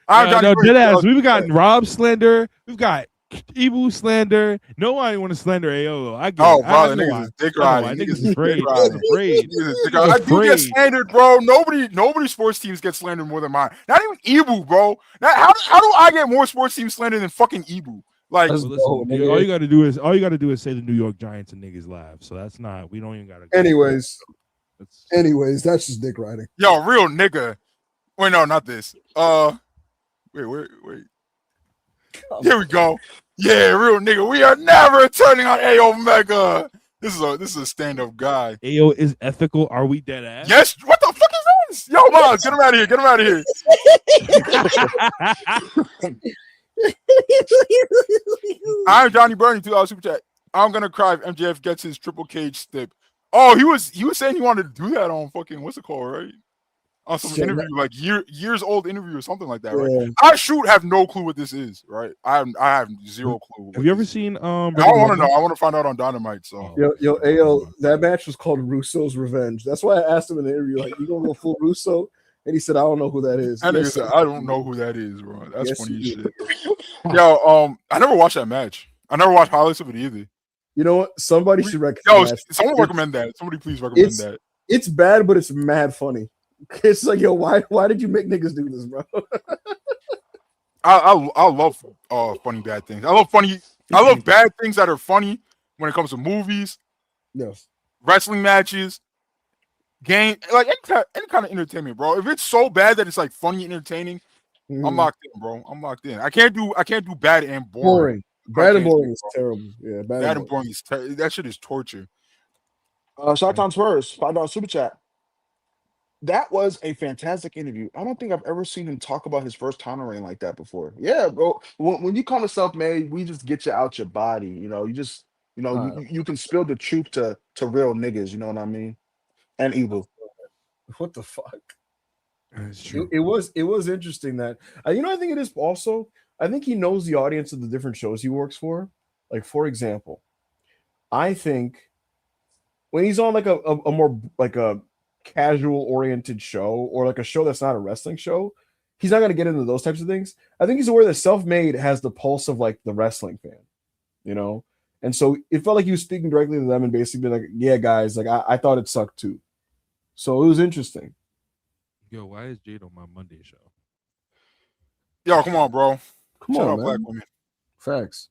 Speaker 4: No, dead ass. We've got Rob slander. We've got Ibu slander. No one want to slander AO. I get.
Speaker 3: Oh,
Speaker 4: it.
Speaker 3: brother,
Speaker 4: I know
Speaker 3: niggas
Speaker 4: why.
Speaker 3: is dick
Speaker 4: I know why.
Speaker 3: riding.
Speaker 4: Niggas is afraid.
Speaker 3: dick
Speaker 4: Niggas
Speaker 3: riding.
Speaker 4: afraid.
Speaker 3: I do get slandered, bro. Nobody sports teams get slandered more than mine. Not even Ibu, bro. How do I get more sports teams slandered than fucking Ibu? Like,
Speaker 2: Let's
Speaker 4: Well,
Speaker 2: go,
Speaker 4: listen,
Speaker 2: nigga.
Speaker 4: all you got to do is say the New York Giants and niggas laugh. So that's not. We don't even got to.
Speaker 2: Anyways,
Speaker 4: That's,
Speaker 2: that's just dick riding.
Speaker 3: yo, real nigga. Wait, no, not this. Wait. Here we go. Yeah, real nigga. We are never turning on A Omega. This is a stand-up guy.
Speaker 4: AO is ethical. Are we dead ass?
Speaker 3: Yes. What the fuck is this? Yo, Miles, get him out of here. Get him out of here. I'm Johnny Bernie, $2 super chat. I'm gonna cry if MJF gets his triple cage stip. Oh, he was saying he wanted to do that on fucking what's it called, right? On some interview, like years old interview or something like that, right?
Speaker 2: Yeah.
Speaker 3: I have no clue what this is, right? I have zero clue.
Speaker 4: Have you ever seen
Speaker 3: I want to know. I want to find out on Dynamite. So
Speaker 2: Yo, Ayo, that match was called Russo's Revenge. That's why I asked him in the interview, like, you gonna go full Russo? And he said, I don't know who that is.
Speaker 3: I
Speaker 2: Yes,
Speaker 3: don't know who that is, bro. That's
Speaker 2: Yes,
Speaker 3: funny as
Speaker 2: you
Speaker 3: shit. Yo, I never watched that match. I never watched highlights of it either.
Speaker 2: You know what? Somebody should recommend
Speaker 3: Yo,
Speaker 2: that.
Speaker 3: someone recommend that. Somebody please recommend that.
Speaker 2: It's bad, but it's mad funny. It's like, yo, why did you make niggas do this, bro?
Speaker 3: I love funny bad things. I love bad things that are funny when it comes to movies,
Speaker 2: Yes.
Speaker 3: wrestling matches, game, like any kind of entertainment, bro. If it's so bad that it's like funny and entertaining, I'm locked in, bro. I'm locked in. I can't do bad and boring.
Speaker 2: Bad and boring is terrible. Yeah,
Speaker 3: Bad and boring is that shit is torture.
Speaker 5: Shot Spurs, $5 super chat. That was a fantastic interview. I don't think I've ever seen him talk about his first title reign like that before. Yeah, bro. When you come to self-made, we just get you out your body. You just, you can spill the truth to real niggas. You know what I mean? And evil.
Speaker 2: What the fuck?
Speaker 4: That's true.
Speaker 2: It was interesting that I think it is also. I think he knows the audience of the different shows he works for. Like, for example, I think when he's on like a more like a casual oriented show or like a show that's not a wrestling show, he's not going to get into those types of things. I think he's aware that Self-Made has the pulse of like the wrestling fan, and so it felt like he was speaking directly to them and basically like, yeah, guys, like I thought it sucked too. So it was interesting.
Speaker 4: Yo, why is Jade on my Monday show?
Speaker 3: Yo, come on, bro.
Speaker 2: Come
Speaker 3: Shout
Speaker 2: on,
Speaker 3: out
Speaker 2: man.
Speaker 3: black women.
Speaker 2: Facts.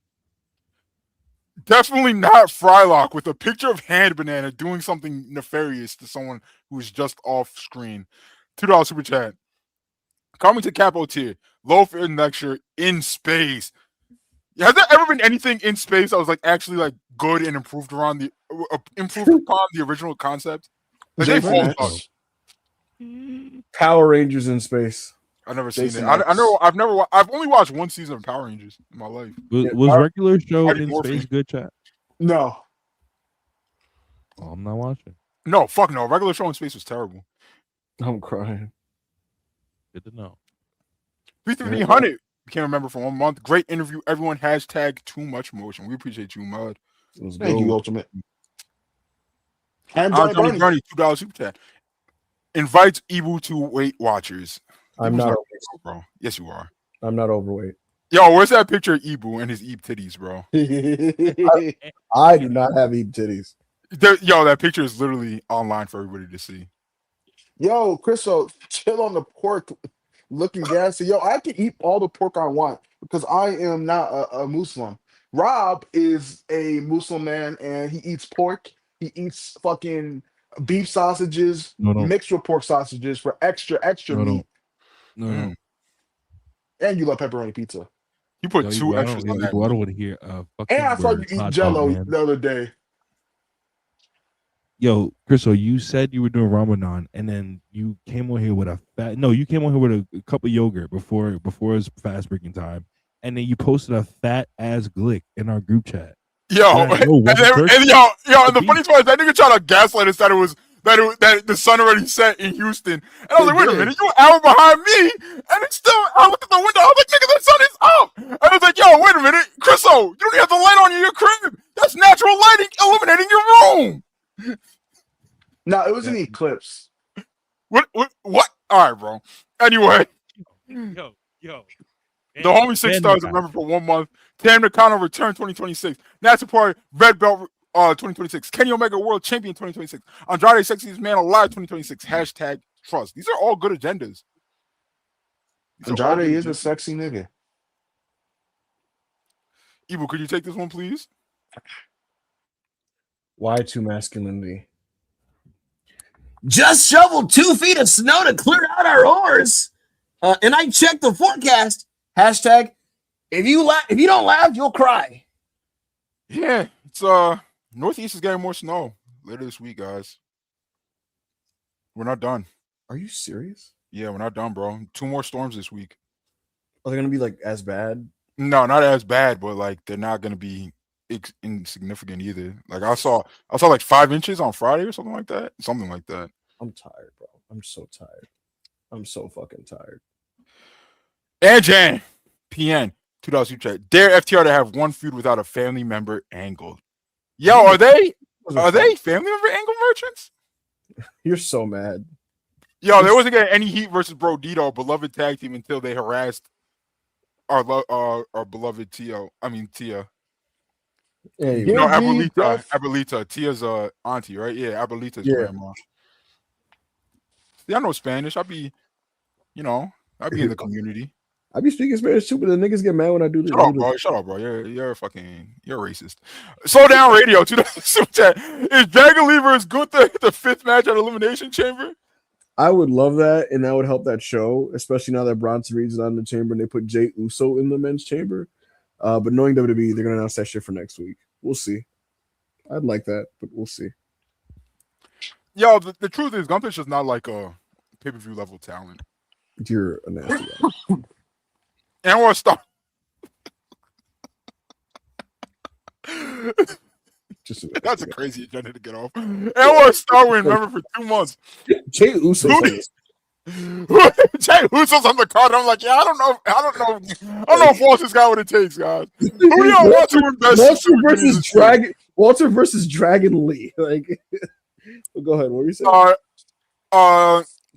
Speaker 3: Definitely not Frylock with a picture of Hand Banana doing something nefarious to someone who's just off screen. $2 super chat. Coming to Capo tier. Low for lecture in space. Has there ever been anything in space that was like actually like good and improved upon the original concept? Like, they both suck.
Speaker 2: Power Rangers in space.
Speaker 3: I've never seen it.
Speaker 5: Jason
Speaker 3: I've only watched one season of Power Rangers in my life.
Speaker 4: Was regular show
Speaker 3: Mighty
Speaker 4: in
Speaker 3: Morphin.
Speaker 4: space good chat?
Speaker 5: No.
Speaker 4: Oh, I'm not watching.
Speaker 3: No, fuck no. Regular show in space was terrible.
Speaker 2: I'm crying.
Speaker 4: Good to know.
Speaker 3: 3,300. Can't remember for 1 month. Great interview. Everyone hashtag too much motion. We appreciate you, Mud.
Speaker 2: Let's
Speaker 5: Thank you,
Speaker 2: go.
Speaker 5: Ultimate. And Johnny
Speaker 3: Johnny
Speaker 5: Bernie.
Speaker 3: Bernie, $2 super chat. Invites Ibu to Weight Watchers.
Speaker 2: I'm
Speaker 3: Ibu's
Speaker 2: not
Speaker 3: overweight, bro. Yes, you are.
Speaker 2: I'm not overweight.
Speaker 3: Yo, where's that picture of Ibu and his Eve titties, bro?
Speaker 2: I do not have eat titties.
Speaker 3: Yo, that picture is literally online for everybody to see.
Speaker 5: Yo, Chriso, chill on the pork looking gassy. Yo, I can eat all the pork I want because I am not a Muslim. Rob is a Muslim man and he eats pork. He eats fucking beef sausages
Speaker 4: No.
Speaker 5: mixed with pork sausages for extra
Speaker 4: No.
Speaker 5: meat.
Speaker 4: No.
Speaker 5: And you love pepperoni pizza.
Speaker 3: You put
Speaker 4: Yo,
Speaker 3: two
Speaker 4: Ibu,
Speaker 3: extras on that.
Speaker 4: I don't want to hear fucking
Speaker 5: And I saw you
Speaker 4: word.
Speaker 5: eat
Speaker 4: Hot dog,
Speaker 5: Jello
Speaker 4: man.
Speaker 5: the other day.
Speaker 4: Yo, Crystal, you said you were doing Ramadan, and then you came on here with you came on here with a cup of yogurt before it was fast breaking time, and then you posted a fat ass glick in our group chat.
Speaker 3: Yo, and the funny part is that nigga tried to gaslight us that the sun already set in Houston. And I was like, wait a minute, you an hour behind me, and it's still, I looked at the window, I was like, nigga, the sun is up. And I was like, yo, wait a minute, Chriso, you don't even have the light on in your crib. That's natural lighting illuminating your room.
Speaker 5: No, it was an eclipse.
Speaker 3: What? All right, bro. Anyway.
Speaker 4: Yo.
Speaker 3: The homie 6 stars a member for 1 month. Tam Nakano return 2026. National Party Red Belt 2026. Kenny Omega World Champion 2026. Andrade Sexiest Man Alive 2026. Hashtag trust. These are all good agendas.
Speaker 5: Andrade is a sexy nigga.
Speaker 3: Ibu, could you take this one, please?
Speaker 2: Why to masculinity?
Speaker 7: Just shoveled 2 feet of snow to clear out our ores. And I checked the forecast. Hashtag, if you don't laugh, you'll cry.
Speaker 3: Yeah, it's Northeast is getting more snow later this week, guys. We're not done.
Speaker 2: Are you serious?
Speaker 3: Yeah, we're not done, bro. 2 more storms this week.
Speaker 2: Are they gonna be like as bad?
Speaker 3: No, not as bad, but like they're not gonna be insignificant either. Like I saw like 5 inches on Friday or something like that. Something like that.
Speaker 2: I'm tired, bro. I'm so tired. I'm so fucking tired.
Speaker 3: And Jan, PN, $2 super chat. Dare FTR to have one feud without a family member angle. Yo, are they family member angle merchants?
Speaker 2: You're so mad.
Speaker 3: Yo, there wasn't getting any heat versus Bro Dito, beloved tag team, until they harassed our beloved Tia.
Speaker 2: Hey,
Speaker 3: No, Abuelita. Tia's auntie, right? Yeah, Abuelita's grandma. See, I know Spanish. I'd be in the community.
Speaker 2: I be speaking Spanish too, but the niggas get mad when I do this.
Speaker 3: Shut up, bro. You're racist. Slow down radio. Super chat. Is Dragon Lee versus Gunther the 5th match at Elimination Chamber?
Speaker 2: I would love that, and that would help that show, especially now that Bronson Reed's not in the chamber and they put Jay Uso in the men's chamber. But knowing WWE, they're gonna announce that shit for next week. We'll see. I'd like that, but we'll see.
Speaker 3: Yo, the truth is, Gunther's just not like a pay-per-view level talent.
Speaker 2: You're a nasty guy.
Speaker 3: And we'll start. That's a crazy agenda to get off. And we'll start with member for 2 months.
Speaker 2: Jay Uso.
Speaker 3: Jay Uso's on the card. I'm like, yeah, I don't know if Walter's got what it takes, guys. Who do you want to invest?
Speaker 2: Walter versus Dragon Lee. Like, well, go ahead. What were you saying?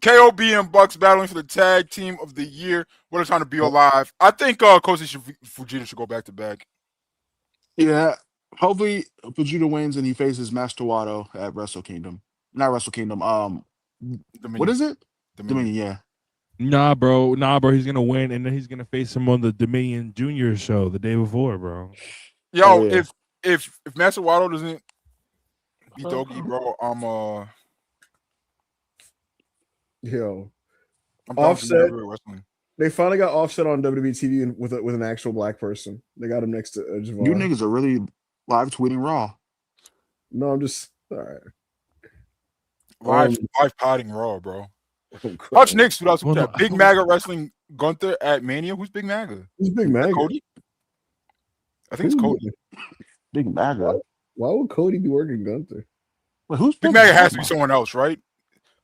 Speaker 3: KOB and Bucks battling for the tag team of the year. What a time to be alive. I think Fujita should go back to back.
Speaker 5: Yeah. Hopefully Fujita wins and he faces Master Wato at Wrestle Kingdom. Not Wrestle Kingdom.
Speaker 3: Dominion.
Speaker 5: What is it? Dominion, yeah.
Speaker 4: Nah, bro. He's gonna win, and then he's gonna face him on the Dominion Junior show the day before, bro.
Speaker 3: Yo, if Master Wato doesn't beat Dogi, bro, I'm
Speaker 2: Offset. They finally got Offset on WWE TV with an actual black person. They got him next to Javon.
Speaker 5: You niggas are really live tweeting Raw.
Speaker 2: No, I'm just all right.
Speaker 3: Live potting Raw, bro. Watch Nick's 2000. Big Maga wrestling Gunther at Mania. Who's Big Maga?
Speaker 2: Who's Big Maga?
Speaker 3: Cody. I think it's Cody.
Speaker 5: Big Maga.
Speaker 2: Why would Cody be working Gunther?
Speaker 5: Wait, who's
Speaker 3: Big Maga has to be someone else, right?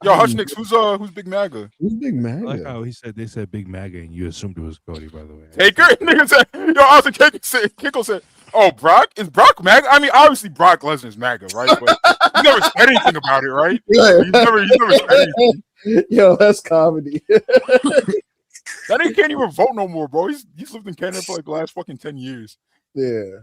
Speaker 3: Yo, Hutchnix, who's Big Maga?
Speaker 2: Who's Big
Speaker 4: I
Speaker 2: Maga?
Speaker 4: like how they said Big Maga and you assumed it was Cody, by the way.
Speaker 3: Taker? Nigga said, yo, also Kiko said, oh, Brock? Is Brock Maga? I mean, obviously Brock Lesnar's Maga, right? But he never said anything about it, right?
Speaker 2: Yeah.
Speaker 3: He never said anything.
Speaker 2: Yo, that's comedy.
Speaker 3: That nigga can't even vote no more, bro. He's lived in Canada for like the last fucking 10 years.
Speaker 2: Yeah.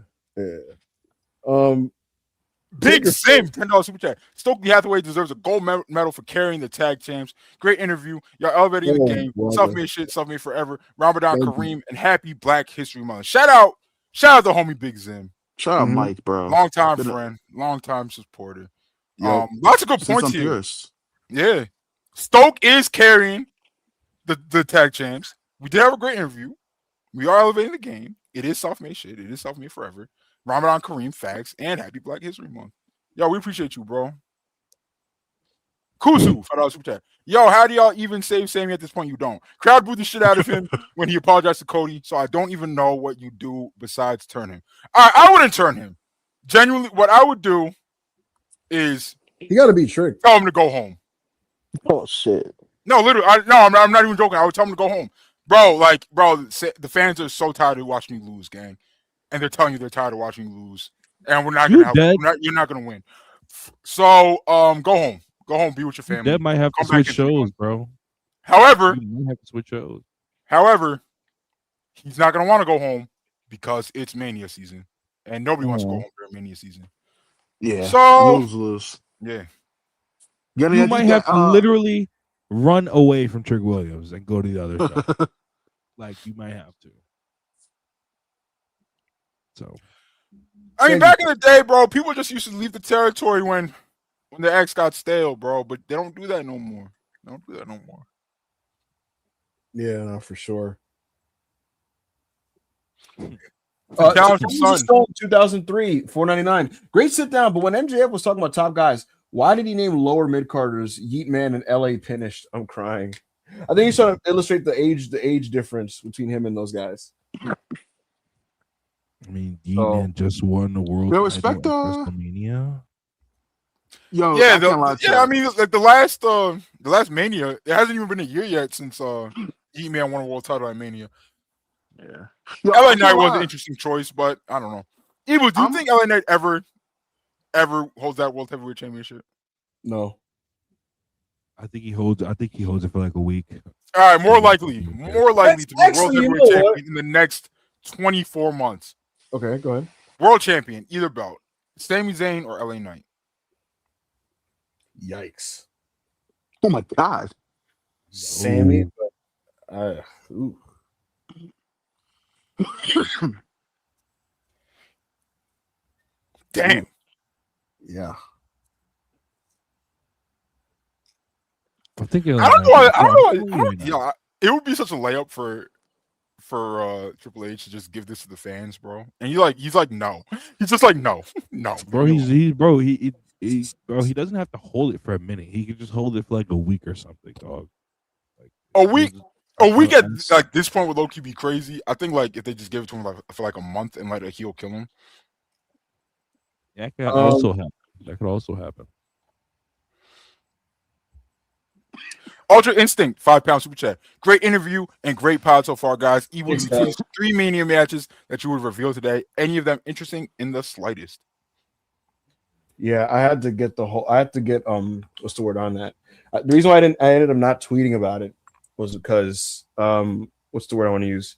Speaker 3: Big Sim, $10 super chat. Stokely Hathaway deserves a gold medal for carrying the tag champs. Great interview. Y'all elevating the game. Self-made shit, self-made forever. Ramadan Kareem and happy Black History Month. Shout out the homie Big Zim.
Speaker 5: Shout out Mike, bro.
Speaker 3: Long time friend, long time supporter. Lots of good points here. Yeah. Stoke is carrying the tag champs. We did have a great interview. We are elevating the game. It is self-made shit. It is self-made forever. Ramadan Kareem, facts, and happy Black History Month. Yo, we appreciate you, bro. Kuzu, $5 super chat. Yo, how do y'all even save Sammy at this point? You don't. Crowd booed the shit out of him when he apologized to Cody, so I don't even know what you do besides turn him. I wouldn't turn him. Genuinely, what I would do is
Speaker 2: You got to be tricked.
Speaker 3: tell him to go home.
Speaker 5: Oh shit.
Speaker 3: No, literally, I'm not even joking. I would tell him to go home. Bro, the fans are so tired of watching you lose, gang. And they're telling you they're tired of watching you lose. And we're not gonna you're not gonna win. So go home. Go home, be with your family.
Speaker 4: That might have to switch shows, bro.
Speaker 3: However,
Speaker 4: You might have to switch shows.
Speaker 3: However, he's not gonna want to go home because it's Mania season. And nobody wants to go home during Mania season.
Speaker 5: Yeah.
Speaker 3: So
Speaker 5: lose.
Speaker 3: Yeah.
Speaker 4: You might have to literally run away from Trick Williams and go to the other side. Like you might have to. So
Speaker 3: I mean, back in the day, bro, people just used to leave the territory when the X got stale, bro. But they don't do that no more.
Speaker 2: Yeah, no, for sure.
Speaker 3: Down for Sun.
Speaker 2: 2003, $4.99. Great sit down. But when MJF was talking about top guys, why did he name lower mid carders Yeet Man and LA Finished? I'm crying. I think he's trying to illustrate the age difference between him and those guys.
Speaker 4: I mean, D-Man just won the world
Speaker 5: Yo, respect
Speaker 4: title at WrestleMania.
Speaker 5: Yo,
Speaker 3: Yeah, I mean, like the last Mania, it hasn't even been a year yet since E-Man won a world title at Mania.
Speaker 5: Yeah.
Speaker 3: LA Knight was an interesting choice, but I don't know. Evil, do you think LA Knight ever holds that world heavyweight championship?
Speaker 2: No.
Speaker 4: I think he holds it for like a week.
Speaker 3: All right, more likely to be world heavyweight champion in the next 24 months.
Speaker 2: Okay, go ahead.
Speaker 3: World champion, either belt. Sami Zayn or LA Knight.
Speaker 2: Yikes.
Speaker 5: Oh my god.
Speaker 2: Sammy.
Speaker 3: Damn.
Speaker 2: Yeah.
Speaker 4: I'm thinking.
Speaker 3: I don't know. Yeah, it would be such a layup for Triple H to just give this to the fans, bro. And he's like, no. He's just like, no,
Speaker 4: bro. He doesn't have to hold it for a minute. He could just hold it for like a week or something, dog. Like
Speaker 3: a week at like this point would low-key be crazy. I think like if they just give it to him for like a month and let a heel kill him.
Speaker 4: Yeah, that could also happen. That could also happen.
Speaker 3: Ultra Instinct, £5 super chat. Great interview and great pod so far, guys. Evil, you teased 3 Mania matches that you would reveal today. Any of them interesting in the slightest?
Speaker 2: Yeah, I had to get what's the word on that? The reason why I ended up not tweeting about it was because what's the word I want to use?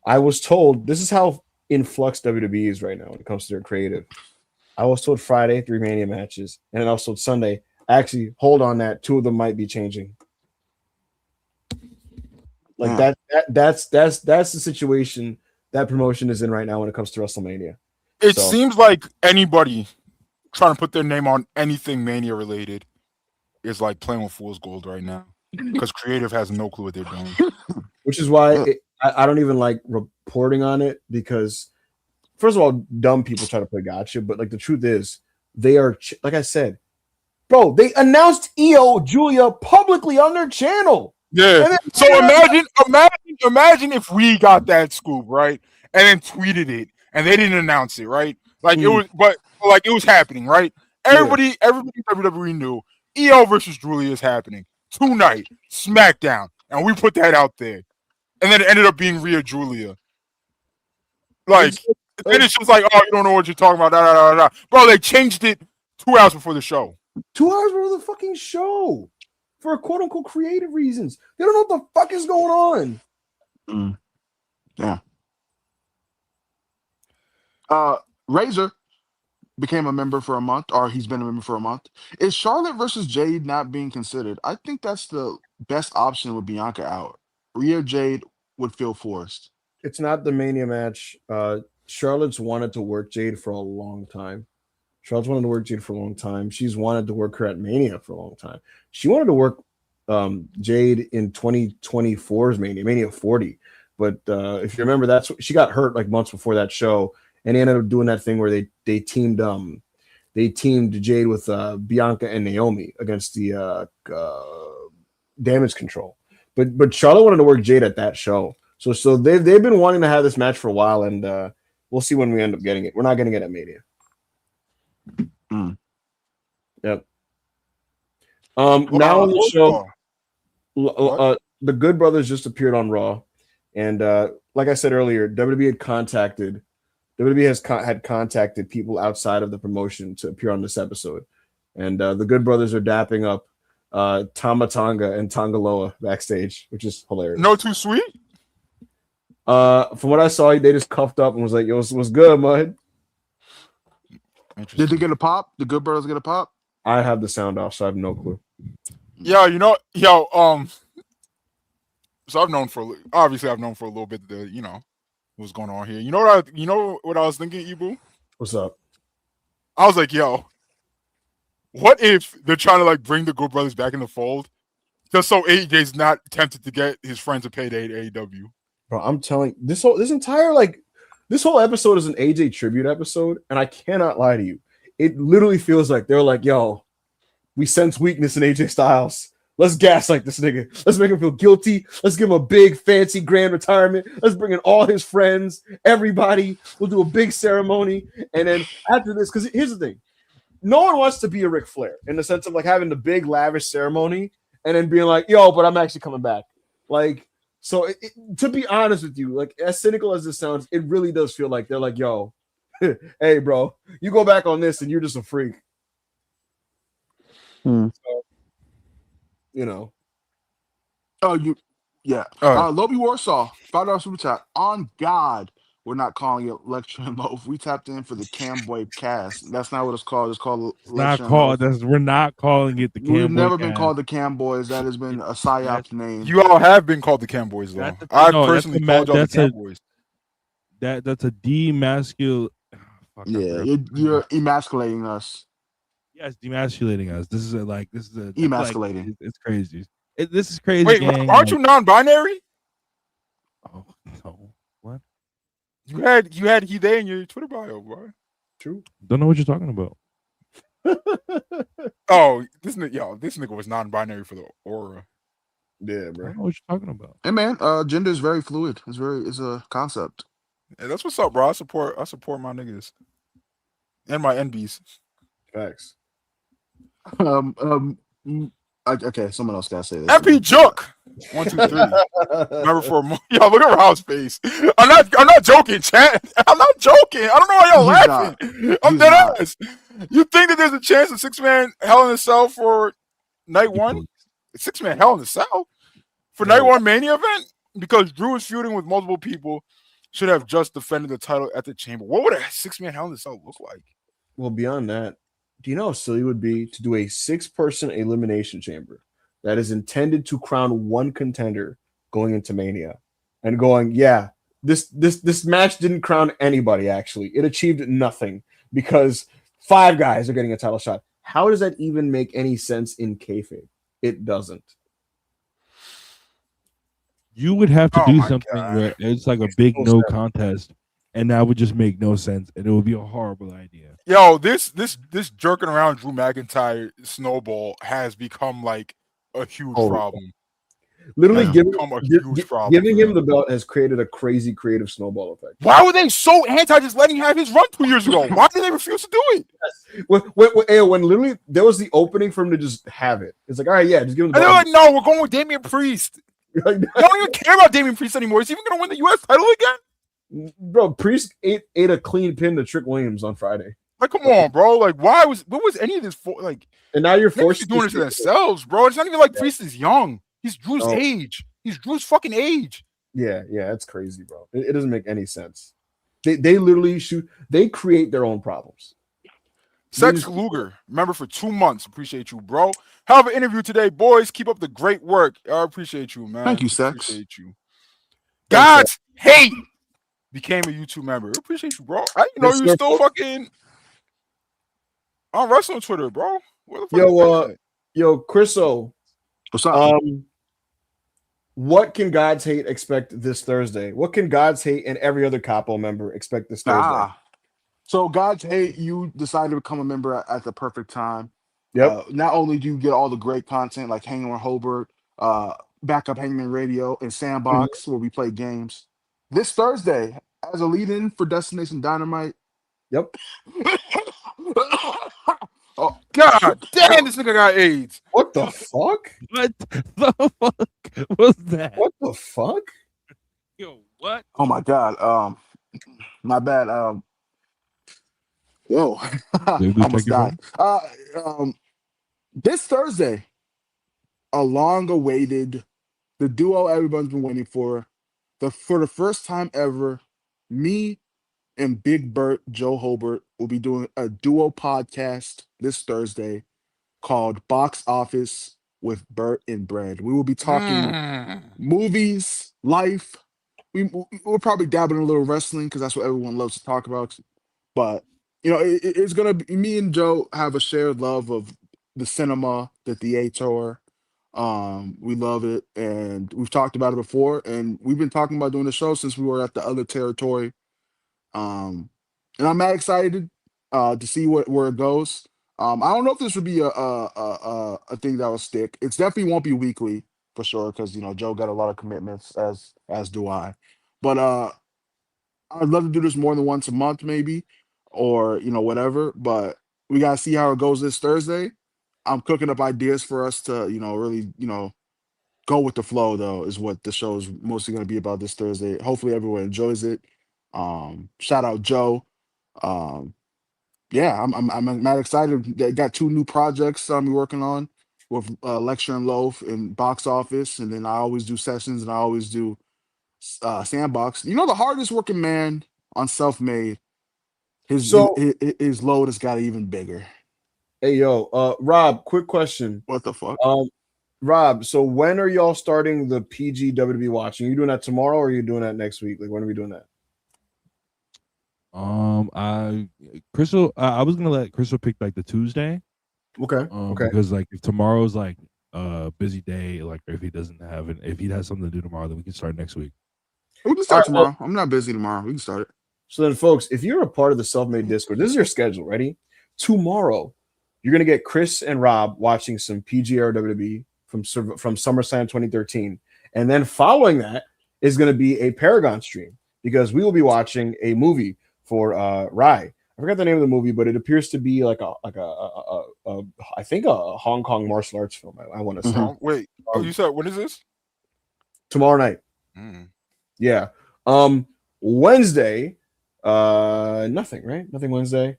Speaker 2: I was told this is how in flux WWE is right now when it comes to their creative. I was told Friday 3 Mania matches, and then I was told Sunday. Actually, hold on that 2 of them might be changing. Like that's the situation that promotion is in right now when it comes to WrestleMania.
Speaker 3: It seems like anybody trying to put their name on anything Mania related is like playing with fool's gold right now because creative has no clue what they're doing.
Speaker 2: Which is why I don't even like reporting on it because, first of all, dumb people try to play gotcha, but like the truth is, they are like I said, bro. They announced Io Julia publicly on their channel.
Speaker 3: Yeah. So imagine if we got that scoop, right? And then tweeted it and they didn't announce it, right? Like it was, but like it was happening, right? Everybody in WWE knew EO versus Julia is happening tonight, SmackDown, and we put that out there, and then it ended up being Rhea Julia. Like, then it's just like, oh, you don't know what you're talking about, bro. They changed it 2 hours before the show.
Speaker 2: 2 hours before the fucking show for quote unquote creative reasons. They don't know what the fuck is going on.
Speaker 5: Yeah. Razor became a member for a month, or he's been a member for a month. Is Charlotte versus Jade not being considered? I think that's the best option with Bianca out. Rhea Jade would feel forced.
Speaker 2: It's not the Mania match. Charlotte's wanted to work Jade for a long time. She's wanted to work her at Mania for a long time. She wanted to work Jade in 2024's Mania 40. But if you remember, she got hurt like months before that show, and they ended up doing that thing where they teamed Jade with Bianca and Naomi against the Damage Control. But Charlotte wanted to work Jade at that show. So they've been wanting to have this match for a while, and we'll see when we end up getting it. We're not getting it at Mania. Yep. Now on the show, the Good Brothers just appeared on Raw, and like I said earlier, WWE had contacted people outside of the promotion to appear on this episode, and the Good Brothers are dapping up Tama Tonga and Tongaloa backstage, which is hilarious.
Speaker 3: No Too Sweet?
Speaker 2: From what I saw, they just cuffed up and was like, "Yo, what's good, mud?"
Speaker 5: Did they get a pop? The Good Brothers get a pop?
Speaker 2: I have the sound off, so I have no clue.
Speaker 3: So I've known for a little bit that what's going on here. You know what I was thinking, Ibu?
Speaker 2: What's up?
Speaker 3: I was like, yo, what if they're trying to like bring the Good Brothers back in the fold, just so AJ's not tempted to get his friends a payday at AEW?
Speaker 2: Bro, I'm telling you, this whole episode is an AJ tribute episode, and I cannot lie to you. It literally feels like they're like, yo, we sense weakness in AJ Styles. Let's gaslight this nigga. Let's make him feel guilty. Let's give him a big, fancy, grand retirement. Let's bring in all his friends, everybody. We'll do a big ceremony. And then after this, because here's the thing. No one wants to be a Ric Flair in the sense of like having the big, lavish ceremony and then being like, yo, but I'm actually coming back. Like, so to be honest with you, like as cynical as this sounds, it really does feel like they're like, yo, hey, bro, you go back on this and you're just a freak. So,
Speaker 5: Lobby Warsaw, $5 super chat. On God, we're not calling it Lecture and Loaf. We tapped in for the Camboy cast. That's not what it's called. It's called Lecture and Loaf.
Speaker 4: We're not calling it the Camboy.
Speaker 5: We've never been called the Camboys. That has been a psyop name.
Speaker 3: You all have been called the Camboys, though. I personally called y'all the Camboys.
Speaker 4: That's a demascul.
Speaker 5: Yeah, you're emasculating us.
Speaker 4: Yes, demasculating us. This is
Speaker 5: emasculating.
Speaker 4: Like, it's crazy. This is crazy.
Speaker 3: Wait,
Speaker 4: gang.
Speaker 3: aren't you non-binary?
Speaker 4: Oh no! What?
Speaker 3: You had he they in your Twitter bio, bro.
Speaker 2: True.
Speaker 4: Don't know what you're talking about.
Speaker 3: Oh, this nigga was non-binary for the aura.
Speaker 2: Yeah, bro.
Speaker 4: I don't know what you're talking about.
Speaker 5: Hey man, gender is very fluid. It's a concept.
Speaker 3: Yeah, that's what's up, bro. I support my niggas and my NBs.
Speaker 2: Facts.
Speaker 5: Okay, someone else gotta say this.
Speaker 3: MP Jook. 1, 2, 3. Remember for a moment. Yo, look at Rob's face. I'm not joking, chat. I'm not joking. I don't know why y'all laughing. I'm dead ass. You think that there's a chance of 6-man Hell in a Cell for night one? 6-man Hell in a Cell? For night one Mania event? Because Drew is feuding with multiple people, should have just defended the title at the Chamber. What would a 6-man Hell in a Cell look like?
Speaker 2: Well, beyond that, do you know how silly it would be to do a 6-person elimination chamber that is intended to crown one contender going into Mania and going, yeah, this match didn't crown anybody, actually. It achieved nothing because 5 guys are getting a title shot. How does that even make any sense in kayfabe? It doesn't.
Speaker 4: You would have to do something where it's like a big no contest, and that would just make no sense, and it would be a horrible idea.
Speaker 3: Yo, this jerking around Drew McIntyre snowball has become like a huge problem.
Speaker 2: Literally
Speaker 3: has
Speaker 2: giving
Speaker 3: become a huge problem.
Speaker 2: giving him the belt has created a crazy creative snowball effect.
Speaker 3: Why were they so anti just letting him have his run 2 years ago? Why did they refuse to do it?
Speaker 2: When literally there was the opening for him to just have it. It's like, all right, yeah, just give him the
Speaker 3: And
Speaker 2: belt.
Speaker 3: they're like, no, we're going with Damian Priest.
Speaker 2: Like,
Speaker 3: I don't even care about Damian Priest anymore. Is he even going to win the U.S. title again?
Speaker 2: bro, Priest ate a clean pin to Trick Williams on Friday.
Speaker 3: Like, come on, bro. Like, what was any of this for? Like,
Speaker 2: And now you're
Speaker 3: forced
Speaker 2: forced
Speaker 3: doing it to themselves, bro. It's not even like Priest is young. He's Drew's
Speaker 2: Oh.
Speaker 3: age. He's Drew's fucking age.
Speaker 2: Yeah, it's crazy, bro. It doesn't make any sense. They literally they create their own problems.
Speaker 3: Sex Luger, member for 2 months. Appreciate you, bro. Hell of an interview today, boys. Keep up the great work. I appreciate you, man.
Speaker 5: Thank you, Sex.
Speaker 3: Appreciate you. God's hate became a YouTube member. Appreciate you, bro. I didn't know
Speaker 2: Yes,
Speaker 3: you
Speaker 2: sir.
Speaker 3: still fucking on wrestling Twitter, bro. Where the fuck is that?
Speaker 2: Yo, Chriso,
Speaker 5: What's up?
Speaker 2: what can God's hate expect this Thursday? What can God's hate and every other Capo member expect this Thursday?
Speaker 5: So God's hate, you decided to become a member at the perfect time.
Speaker 2: Yep.
Speaker 5: Not only do you get all the great content like Hanging with Hobart, Backup Hangman Radio, and Sandbox, where we play games. This Thursday, as a lead-in for Destination Dynamite.
Speaker 2: Yep.
Speaker 3: Oh, God damn, this nigga got AIDS.
Speaker 2: What the fuck?
Speaker 4: What the fuck was that?
Speaker 2: What the fuck?
Speaker 4: Yo, what?
Speaker 5: Oh my God. My bad. Whoa.
Speaker 4: Dude,
Speaker 5: Almost
Speaker 4: take
Speaker 5: died. This Thursday, a long-awaited, the duo everyone's been waiting for the first time ever, me and Big Bert, Joe Hobart, will be doing a duo podcast this Thursday called Box Office with Bert and Bread. We will be talking movies, life. We'll probably dabble in a little wrestling because that's what everyone loves to talk about. But, you know, it's going to be, me and Joe have a shared love of the cinema, the theater. We love it, and we've talked about it before, and we've been talking about doing the show since we were at the other territory. And I'm mad excited to see where it goes. I don't know if this would be a thing that will stick. It definitely won't be weekly for sure because Joe got a lot of commitments, as do I. But I'd love to do this more than once a month, maybe, or whatever. But we gotta see how it goes this Thursday. I'm cooking up ideas for us to really go with the flow, though, is what the show is mostly going to be about this Thursday. Hopefully everyone enjoys it. Shout out Joe. Yeah, I'm mad excited. They got 2 new projects I'm working on with Lecture and Loaf and Box Office, and then I always do sessions and I always do Sandbox. The hardest working man on Self-Made, his load has got even bigger.
Speaker 2: Hey, yo, Rob, quick question.
Speaker 5: What the fuck?
Speaker 2: Rob, so when are y'all starting the PG WWE watching? Are you doing that tomorrow or are you doing that next week? Like, when are we doing that?
Speaker 4: Crystal, I was gonna let Crystal pick like the Tuesday.
Speaker 2: Okay.
Speaker 4: Because like if tomorrow's like a busy day, like if he doesn't have it, if he has something to do tomorrow, then we can start next week.
Speaker 5: We can start tomorrow. I'm not busy tomorrow. We can start it.
Speaker 2: So then, folks, if you're a part of the Self-Made Discord, this is your schedule. Ready? Tomorrow, you're gonna get Chris and Rob watching some PGR WWE from SummerSlam 2013, and then following that is going to be a Paragon stream because we will be watching a movie for Rai. I forgot the name of the movie, but it appears to be like a I think a Hong Kong martial arts film. I want to say.
Speaker 3: Wait, you said when is this?
Speaker 2: Tomorrow night. Yeah. Wednesday. Nothing. Right? Nothing Wednesday.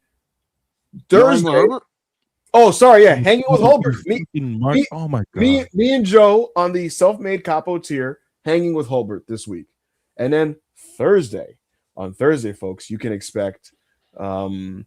Speaker 2: Thursday. Oh, sorry. Yeah, Hanging with Holbert.
Speaker 4: Oh my god.
Speaker 2: Me and Joe on the Self-Made Capo tier, Hanging with Holbert this week, and then Thursday. On Thursday, folks, you can expect Box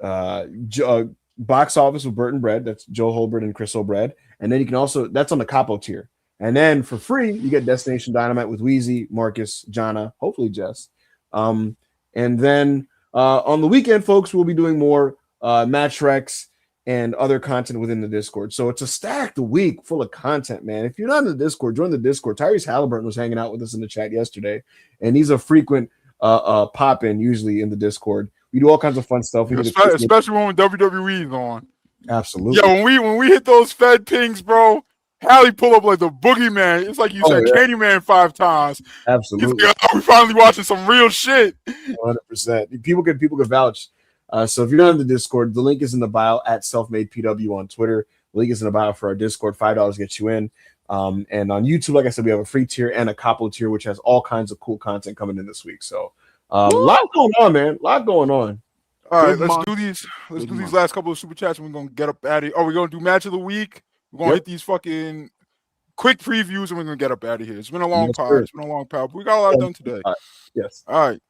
Speaker 2: Office with Bert and Bread. That's Joe Holbert and Chris O'Bread, and then you can also that's on the Capo tier, and then for free you get Destination Dynamite with Wheezy, Marcus, Jana, hopefully Jess, and then on the weekend, folks, we'll be doing more match recs and other content within the Discord. So it's a stacked week full of content, man. If you're not in the Discord, join the Discord. Tyrese Halliburton was hanging out with us in the chat yesterday, and he's a frequent pop-in usually in the Discord. We do all kinds of fun stuff.
Speaker 3: Especially when WWE is on.
Speaker 2: Absolutely.
Speaker 3: Yeah, when we hit those Fed pings, bro, Hallie pull up like the boogeyman. It's like you said, Candyman 5 times.
Speaker 2: Absolutely.
Speaker 3: Like, oh, we finally watching some real shit.
Speaker 2: 100%. People can vouch. So if you're not in the Discord, the link is in the bio at selfmadepw on Twitter. The link is in the bio for our Discord. $5 gets you in. And on YouTube, like I said, we have a free tier and a couple tier, which has all kinds of cool content coming in this week. So a lot going on, man. A lot going on.
Speaker 3: All right, let's do these. Let's do these last couple of super chats, and we're gonna get up out of here. Oh, we're gonna do match of the week. We're gonna hit these fucking quick previews, and we're gonna get up out of here. It's been a long pod. It's been a long pod. But we got a lot done today.
Speaker 2: Yes.
Speaker 3: All right.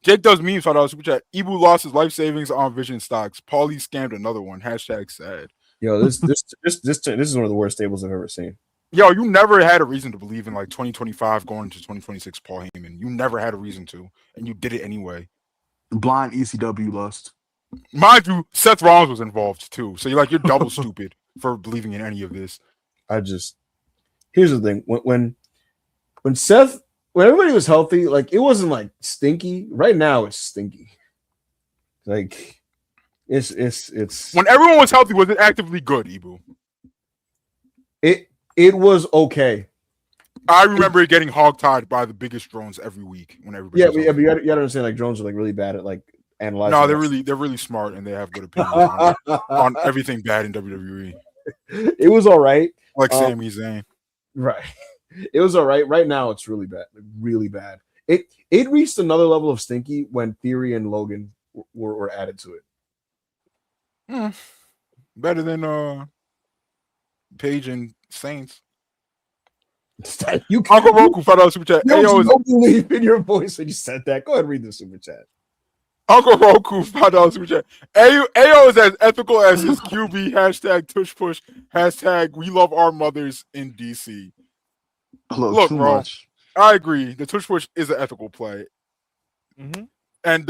Speaker 3: Jake does memes. $5 super chat. Ibu lost his life savings on Vision stocks. Paulie scammed another one. #sad.
Speaker 2: Yo, this is one of the worst stables I've ever seen.
Speaker 3: Yo, you never had a reason to believe in like 2025 going into 2026 Paul Heyman. You never had a reason to, and you did it anyway.
Speaker 5: Blind ECW lust.
Speaker 3: Mind you, Seth Rollins was involved too. So you're double stupid for believing in any of this.
Speaker 2: Here's the thing. When everybody was healthy, like it wasn't like stinky. Right now it's stinky. Like it's
Speaker 3: when everyone was healthy, was it actively good, Ibu?
Speaker 2: It was okay.
Speaker 3: I remember it getting hogtied by the biggest drones every week when everybody.
Speaker 2: But you gotta understand, like drones are like really bad at like analyzing.
Speaker 3: No, they're really smart and they have good opinions on everything bad in WWE.
Speaker 2: It was all right.
Speaker 3: Like Sami Zayn.
Speaker 2: Right. It was all right. Right now it's really bad. Like, really bad. It reached another level of stinky when Theory and Logan were added to it.
Speaker 3: Better than Paige and Saints. Uncle Roku, $5 super chat.
Speaker 2: Don't believe in your voice when you said that. Go ahead and read the super chat.
Speaker 3: Uncle Roku, $5 super chat. Ayo is as ethical as his QB. #tush push. #we love our mothers in DC. Look, bro. Much. I agree. The tush push is an ethical play.
Speaker 4: Mm-hmm.
Speaker 3: And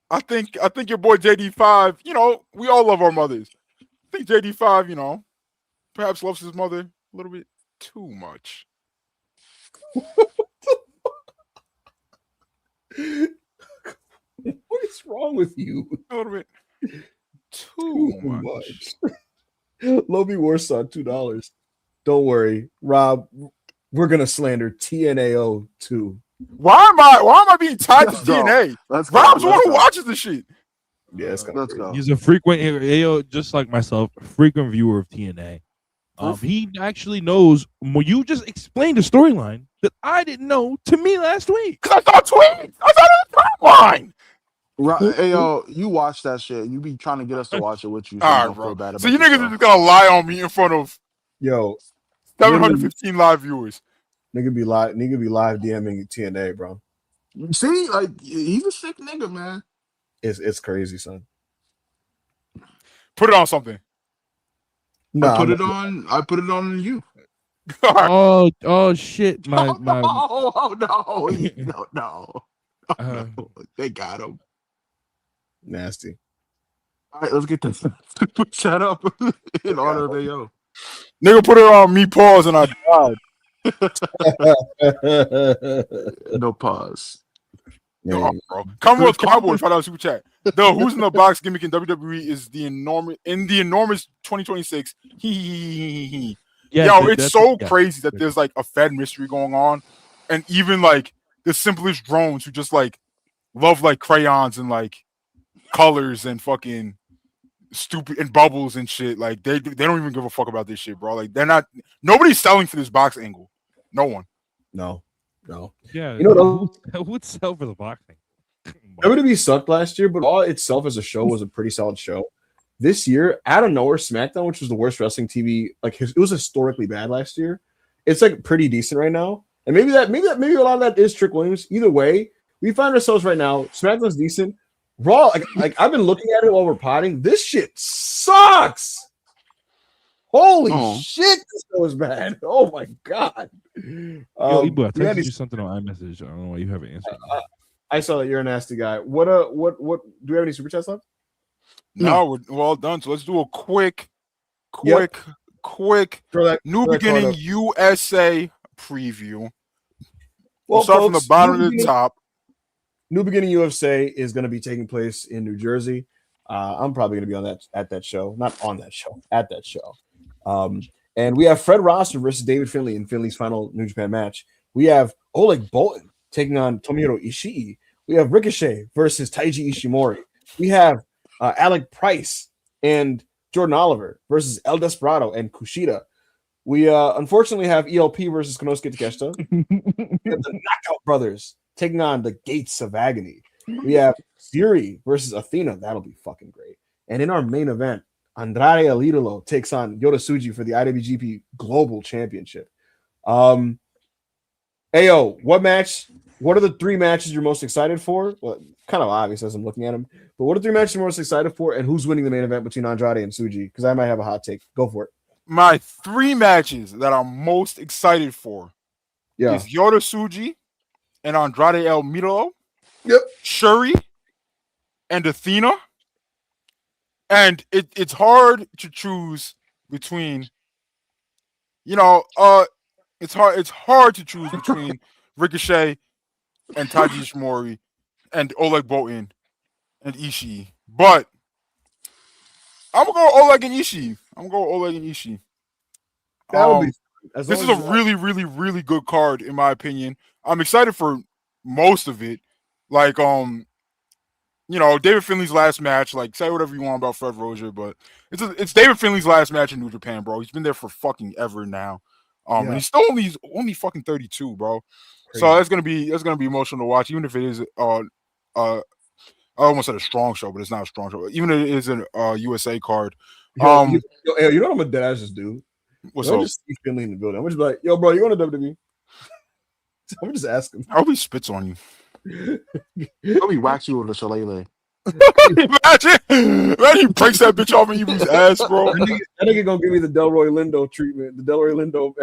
Speaker 3: I think your boy JD5, we all love our mothers. I think JD5, perhaps loves his mother a little bit too much.
Speaker 2: What is wrong with you?
Speaker 3: A little bit too much.
Speaker 2: Lobby Warsaw, $2. Don't worry, Rob. We're gonna slander TNAO too.
Speaker 3: Why am I being tied to TNA? Rob's the one who watches the shit.
Speaker 2: Yeah, let's go.
Speaker 4: He's a frequent AO, just like myself, frequent viewer of TNA. He actually knows. You just explained a storyline that I didn't know to me last week.
Speaker 3: Cause I saw tweets. I saw the timeline.
Speaker 5: Ayo, you watch that shit. You be trying to get us to watch it with you. So
Speaker 3: all right, bro. So you niggas are just gonna lie on me in front of 715 live viewers.
Speaker 2: Nigga be live DMing TNA, bro.
Speaker 5: See, like he's a sick nigga, man.
Speaker 2: It's crazy, son.
Speaker 3: Put it on something.
Speaker 5: No, I put it on you.
Speaker 4: Oh shit! My
Speaker 5: no. They got him.
Speaker 2: Nasty.
Speaker 5: All right, let's get this. Shut up in honor of AO.
Speaker 3: Nigga put it on me. Pause and I died.
Speaker 5: No pause.
Speaker 3: Yo, bro. Commonwealth Cowboy $5 super chat. The who's in the box gimmick in WWE is the enormous 2026.
Speaker 4: Yeah,
Speaker 3: it's so crazy that there's like a Fed mystery going on, and even like the simplest drones who just like love like crayons and like colors and fucking stupid and bubbles and shit. Like they don't even give a fuck about this shit, bro. Like nobody's selling for this box angle. No one.
Speaker 2: No.
Speaker 4: Yeah,
Speaker 2: who
Speaker 4: would sell for the boxing?
Speaker 2: WWE sucked last year, but all itself as a show was a pretty solid show. This year, out of nowhere, SmackDown, which was the worst wrestling TV, like it was historically bad last year. It's like pretty decent right now, and maybe a lot of that is Trick Williams. Either way, we find ourselves right now. SmackDown's decent. Raw, like I've been looking at it while we're potting. This shit sucks. Holy shit, this show is bad. Oh my god.
Speaker 4: Yo, Ibu, I texted you something on iMessage. I don't know why you haven't answered.
Speaker 2: I saw that you're a nasty guy. What do we have any super chats left?
Speaker 3: No, we're all done. So let's do a quick New Beginning USA preview. We'll start from the bottom to the top.
Speaker 2: New Beginning UFC is going to be taking place in New Jersey. I'm probably going to be at that show. Not on that show, at that show. And we have Fred Rosser versus David Finlay in Finlay's final New Japan match. We have Oleg Boltin taking on Tomohiro Ishii. We have Ricochet versus Taiji Ishimori. We have Alec Price and Jordan Oliver versus El Desperado and Kushida. We unfortunately have ELP versus Konosuke Takeshita. We have the Knockout Brothers taking on the Gates of Agony. We have Fury versus Athena. That'll be fucking great. And in our main event, Andrade El Idolo takes on Yota Tsuji for the IWGP Global Championship. Ayo, what are the 3 matches you're most excited for? Well, kind of obvious as I'm looking at them, but what are 3 matches you're most excited for, and who's winning the main event between Andrade and Tsuji? Because I might have a hot take. Go for it.
Speaker 3: My 3 matches that I'm most excited for is Yota Tsuji and Andrade El Idolo.
Speaker 2: Yep.
Speaker 3: Shuri and Athena. And it's hard to choose between, it's hard to choose between Ricochet and Taiji Ishimori and Oleg Boltin and Ishii. But I'm gonna go Oleg and Ishii.
Speaker 2: That'll be
Speaker 3: This is a really, really, really good card, in my opinion. I'm excited for most of it. Like, David Finlay's last match. Like, say whatever you want about Fred Rozier, but it's David Finlay's last match in New Japan, bro. He's been there for fucking ever now. And he's still only fucking 32, bro. Crazy. So that's gonna be emotional to watch, even if it is I almost said a strong show, but it's not a strong show. Even if it is a USA card.
Speaker 2: You know what I'm a dead ass dude?
Speaker 3: What's up?
Speaker 2: Just see Finlay in the building. I'm just like, yo, bro, you going to WWE? I'm just asking.
Speaker 3: I hope he spits on you.
Speaker 5: I'll be wax you with a shillelagh.
Speaker 3: Imagine he breaks that bitch off and you his ass, bro.
Speaker 2: That nigga gonna give me the Delroy Lindo treatment. The Delroy Lindo.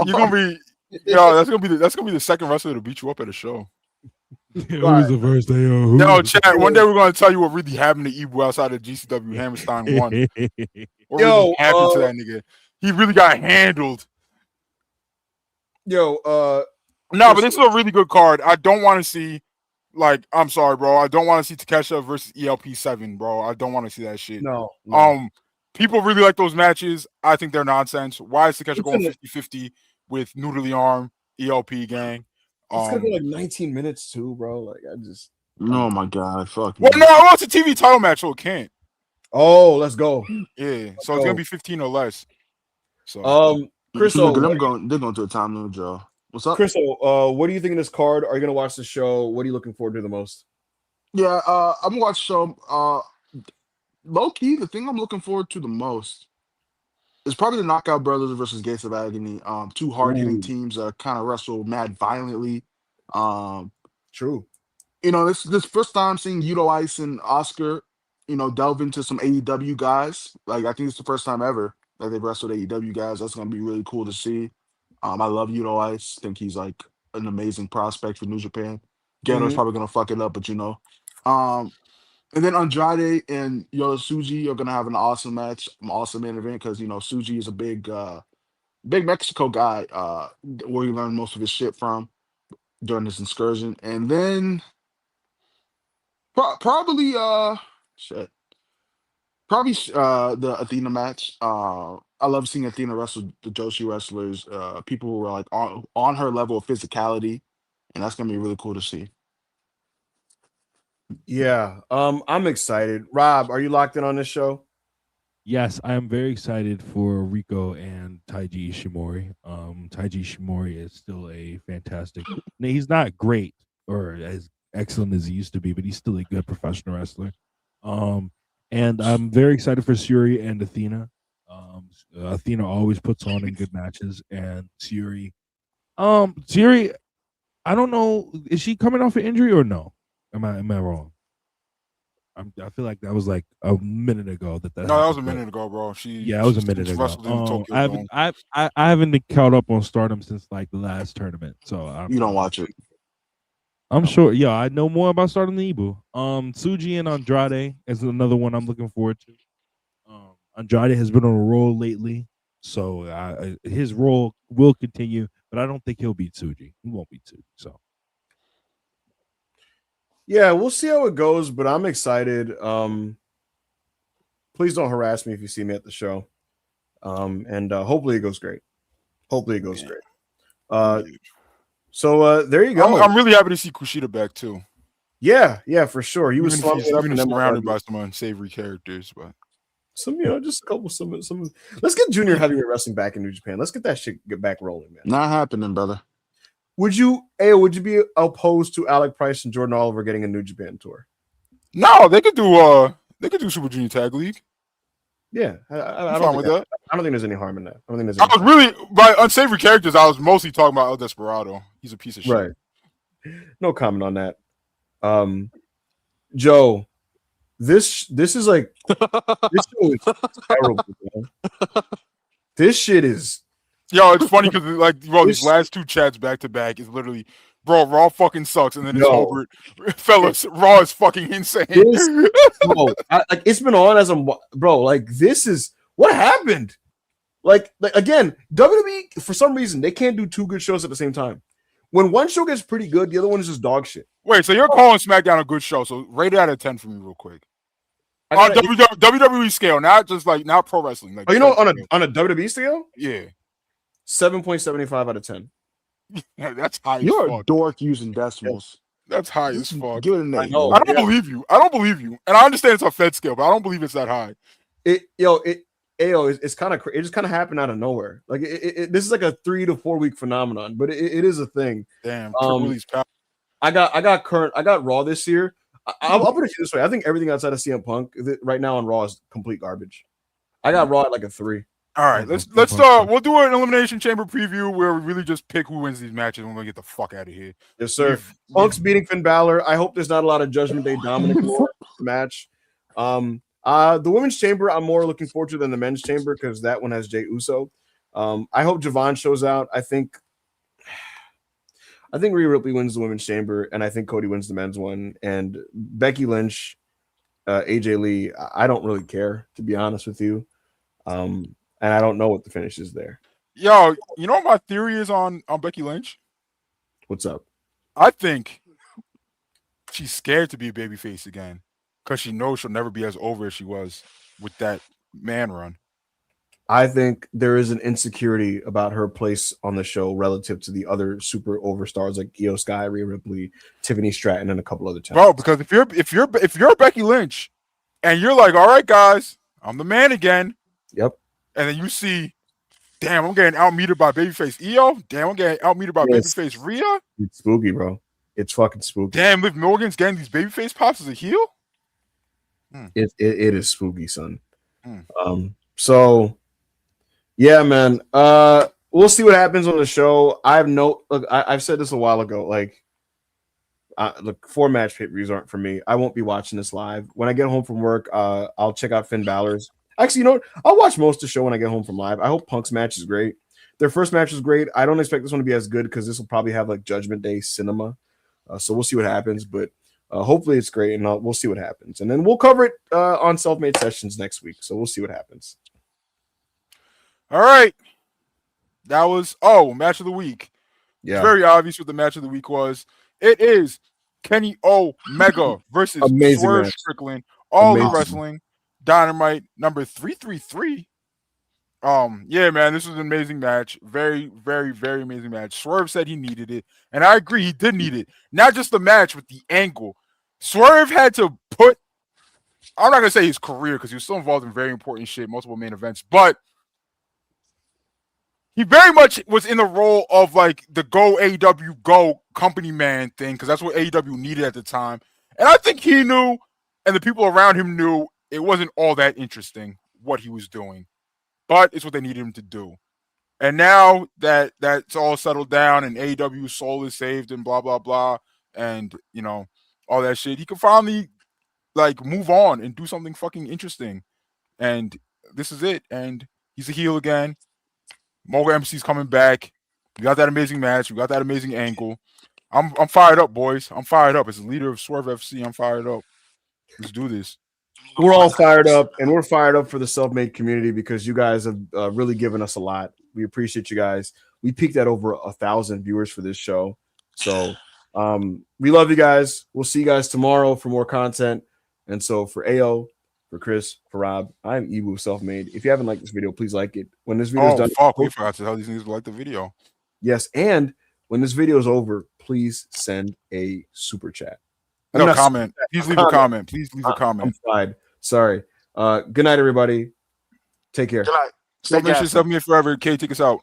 Speaker 3: You're gonna be, that's gonna be the second wrestler to beat you up at a show.
Speaker 4: Who was the first day?
Speaker 3: No, chat. One day we're gonna tell you what really happened to Ibu outside of GCW Hammerstein 1. What really happened to that nigga? He really got handled. No, but this is a really good card. I don't want to see, I'm sorry, bro. I don't want to see Takeshita versus ELP7, bro. I don't want to see that shit.
Speaker 2: No.
Speaker 3: People really like those matches. I think they're nonsense. Why is Takeshita going 50-50 with Noodly Arm, ELP gang?
Speaker 2: It's gonna be like 19 minutes too, bro. Like I just.
Speaker 5: Oh my god, fuck.
Speaker 3: Well, no, I want a TV title match, so it can't.
Speaker 2: Oh, let's go.
Speaker 3: Yeah, so it's gonna be 15 or less. So,
Speaker 2: Chris,
Speaker 5: they're going to a time limit draw. What's up,
Speaker 2: Chris? What do you think of this card? Are you gonna watch the show? What are you looking forward to the most?
Speaker 5: Yeah, I'm gonna watch the show. Low key, the thing I'm looking forward to the most is probably the Knockout Brothers versus Gates of Agony. 2 hard-hitting teams kind of wrestle mad violently.
Speaker 2: True.
Speaker 5: This first time seeing Yuto Ice and Oscar, delve into some AEW guys. Like, I think it's the first time ever that they've wrestled AEW guys. That's gonna be really cool to see. I love Yuto Ice. Think he's like an amazing prospect for New Japan. Gato's probably gonna fuck it up, but and then Andrade and Yota Tsuji are gonna have an awesome match, an awesome main event because Tsuji is a big Mexico guy where he learned most of his shit from during this excursion. And then probably the Athena match. I love seeing Athena wrestle the Joshi wrestlers, people who are like on her level of physicality, and that's gonna be really cool to see.
Speaker 2: Yeah, I'm excited. Rob, are you locked in on this show?
Speaker 4: Yes, I am very excited for Rico and Taiji Ishimori. Taiji Ishimori is still a fantastic. He's not great or as excellent as he used to be, but he's still a good professional wrestler. And I'm very excited for Suri and Athena. Athena always puts on in good matches, and Suri, I don't know, is she coming off an injury or no? Am I wrong? I feel like that was like a minute ago that
Speaker 3: no, that was a minute ago, bro.
Speaker 4: It was a minute ago. I haven't caught up on Stardom since like the last tournament, so
Speaker 5: you don't watch it.
Speaker 4: I'm sure. Yeah, I know more about Stardom than Ibu. Tsuji and Andrade is another one I'm looking forward to. Andrade has been on a roll lately, so his role will continue, but I don't think he'll beat Tsuji. He won't beat Tsuji. So.
Speaker 2: Yeah, we'll see how it goes, but I'm excited. Please don't harass me if you see me at the show. And hopefully it goes great. Hopefully it goes great. So there you go.
Speaker 3: I'm really happy to see Kushida back too.
Speaker 2: Yeah, for sure. He was
Speaker 3: even if
Speaker 2: slumming
Speaker 3: he's
Speaker 2: it up
Speaker 3: surrounded by some unsavory characters, but
Speaker 2: some, just a couple some. Let's get junior heavyweight wrestling back in New Japan. Let's get that shit back rolling, man.
Speaker 5: Not happening, brother.
Speaker 2: Would you be opposed to Alec Price and Jordan Oliver getting a New Japan tour?
Speaker 3: No, they could do Super Junior Tag League.
Speaker 2: Yeah, I
Speaker 3: don't think that.
Speaker 2: I don't think there's any harm in that. I don't think there's.
Speaker 3: I was really by unsavory characters. I was mostly talking about El Desperado. He's a piece of shit.
Speaker 2: Right. No comment on that. Joe, this is like this show is terrible, man. This shit is.
Speaker 3: Yo, it's funny because these last two chats back to back is literally, bro, Raw fucking sucks, and then it's over. Fellas, Raw is fucking insane.
Speaker 2: It's been on as bro. This is what happened. Like again, WWE for some reason they can't do two good shows at the same time. When one show gets pretty good, the other one is just dog shit.
Speaker 3: Wait, so you're calling SmackDown a good show? So rate it out of 10 for me, real quick. On WWE scale, not just not pro wrestling.
Speaker 2: On a WWE scale,
Speaker 3: yeah.
Speaker 2: 7.75 out of 10.
Speaker 3: Yeah, that's high.
Speaker 5: You're a dork using decimals.
Speaker 3: That's high as fuck.
Speaker 5: Give it a name.
Speaker 3: I don't believe you. I don't believe you. And I understand it's a Fed scale, but I don't believe it's that high.
Speaker 2: It's kind of it just kind of happened out of nowhere. Like this is like a 3 to 4 week phenomenon, but it is a thing.
Speaker 3: Damn.
Speaker 2: I got Raw this year. I'll put it this way. I think everything outside of CM Punk right now on Raw is complete garbage. I got Raw at like a 3.
Speaker 3: All right, let's we'll do an Elimination Chamber preview where we really just pick who wins these matches and we'll get the fuck out of here.
Speaker 2: Yes, sir. Punk's beating Finn Balor. I hope there's not a lot of Judgment Day Dominic match. The Women's Chamber I'm more looking forward to than the Men's Chamber because that one has Jey Uso. I hope Javon shows out. I think Rhea Ripley wins the Women's Chamber, and I think Cody wins the Men's one. And Becky Lynch, AJ Lee, I don't really care, to be honest with you. And I don't know what the finish is there.
Speaker 3: Yo, you know what my theory is on Becky Lynch?
Speaker 2: What's up?
Speaker 3: I think she's scared to be a babyface again because she knows she'll never be as over as she was with that man run.
Speaker 2: I think there is an insecurity about her place on the show relative to the other super overstars like Io Sky, Rhea Ripley, Tiffany Stratton, and a couple other times.
Speaker 3: Bro, because if you're Becky Lynch and you're like, all right, guys, I'm the man again.
Speaker 2: Yep.
Speaker 3: And then you see, damn, I'm getting out-metered by babyface Io. Damn, I'm getting out-metered by babyface Rhea.
Speaker 2: It's spooky, bro. It's fucking spooky.
Speaker 3: Damn, Liv Morgan's getting these babyface pops as a heel.
Speaker 2: It is spooky, son. So yeah, man. We'll see what happens on the show. I've said this a while ago. Look, 4 match pay-per-views aren't for me. I won't be watching this live. When I get home from work, I'll check out Finn Balor's. Actually, you know what? I'll watch most of the show when I get home from live. I hope Punk's match is great. Their first match was great. I don't expect this one to be as good because this will probably have like Judgment Day cinema. So we'll see what happens. But hopefully it's great, and we'll see what happens. And then we'll cover it on Self-Made Sessions next week. So we'll see what happens.
Speaker 3: All right. That was, match of the week. Yeah. It's very obvious what the match of the week was. It is Kenny Omega versus Swerve Strickland. All the wrestling. Dynamite number 333. Yeah, man, this was an amazing match. Very, very, very amazing match. Swerve said he needed it, and I agree, he did need it. Not just the match, but the angle. Swerve had to put, I'm not gonna say his career because he was still involved in very important shit, multiple main events, but he very much was in the role of like the go AEW go company man thing because that's what AEW needed at the time. And I think he knew, and the people around him knew, it wasn't all that interesting what he was doing, but it's what they needed him to do. And now that that's all settled down and AEW's soul is saved and blah, blah, blah, and, you know, all that shit, he can finally, like, move on and do something fucking interesting. And this is it. And he's a heel again. Moga MC's coming back. We got that amazing match. We got that amazing angle. I'm fired up, boys. I'm fired up. As the leader of Swerve FC, I'm fired up. Let's do this.
Speaker 2: We're all fired up, and we're fired up for the self-made community because you guys have really given us a lot. We appreciate you guys. We peaked at over 1,000 viewers for this show. So we love you guys. We'll see you guys tomorrow for more content. And so for AO, for Chris, for Rob. I'm Ebu Self-Made. If you haven't liked this video, please like it. When this video is done,
Speaker 3: fuck, we forgot to tell these niggas to like the video.
Speaker 2: yes, and when this video is over, please send a super chat.
Speaker 3: No, comment. Please leave a comment. Please leave a comment.
Speaker 2: I'm fried. Sorry. Good night, everybody. Take care.
Speaker 5: Good night. Stay
Speaker 3: Self-Made shit, Self-Made forever. K, take us out.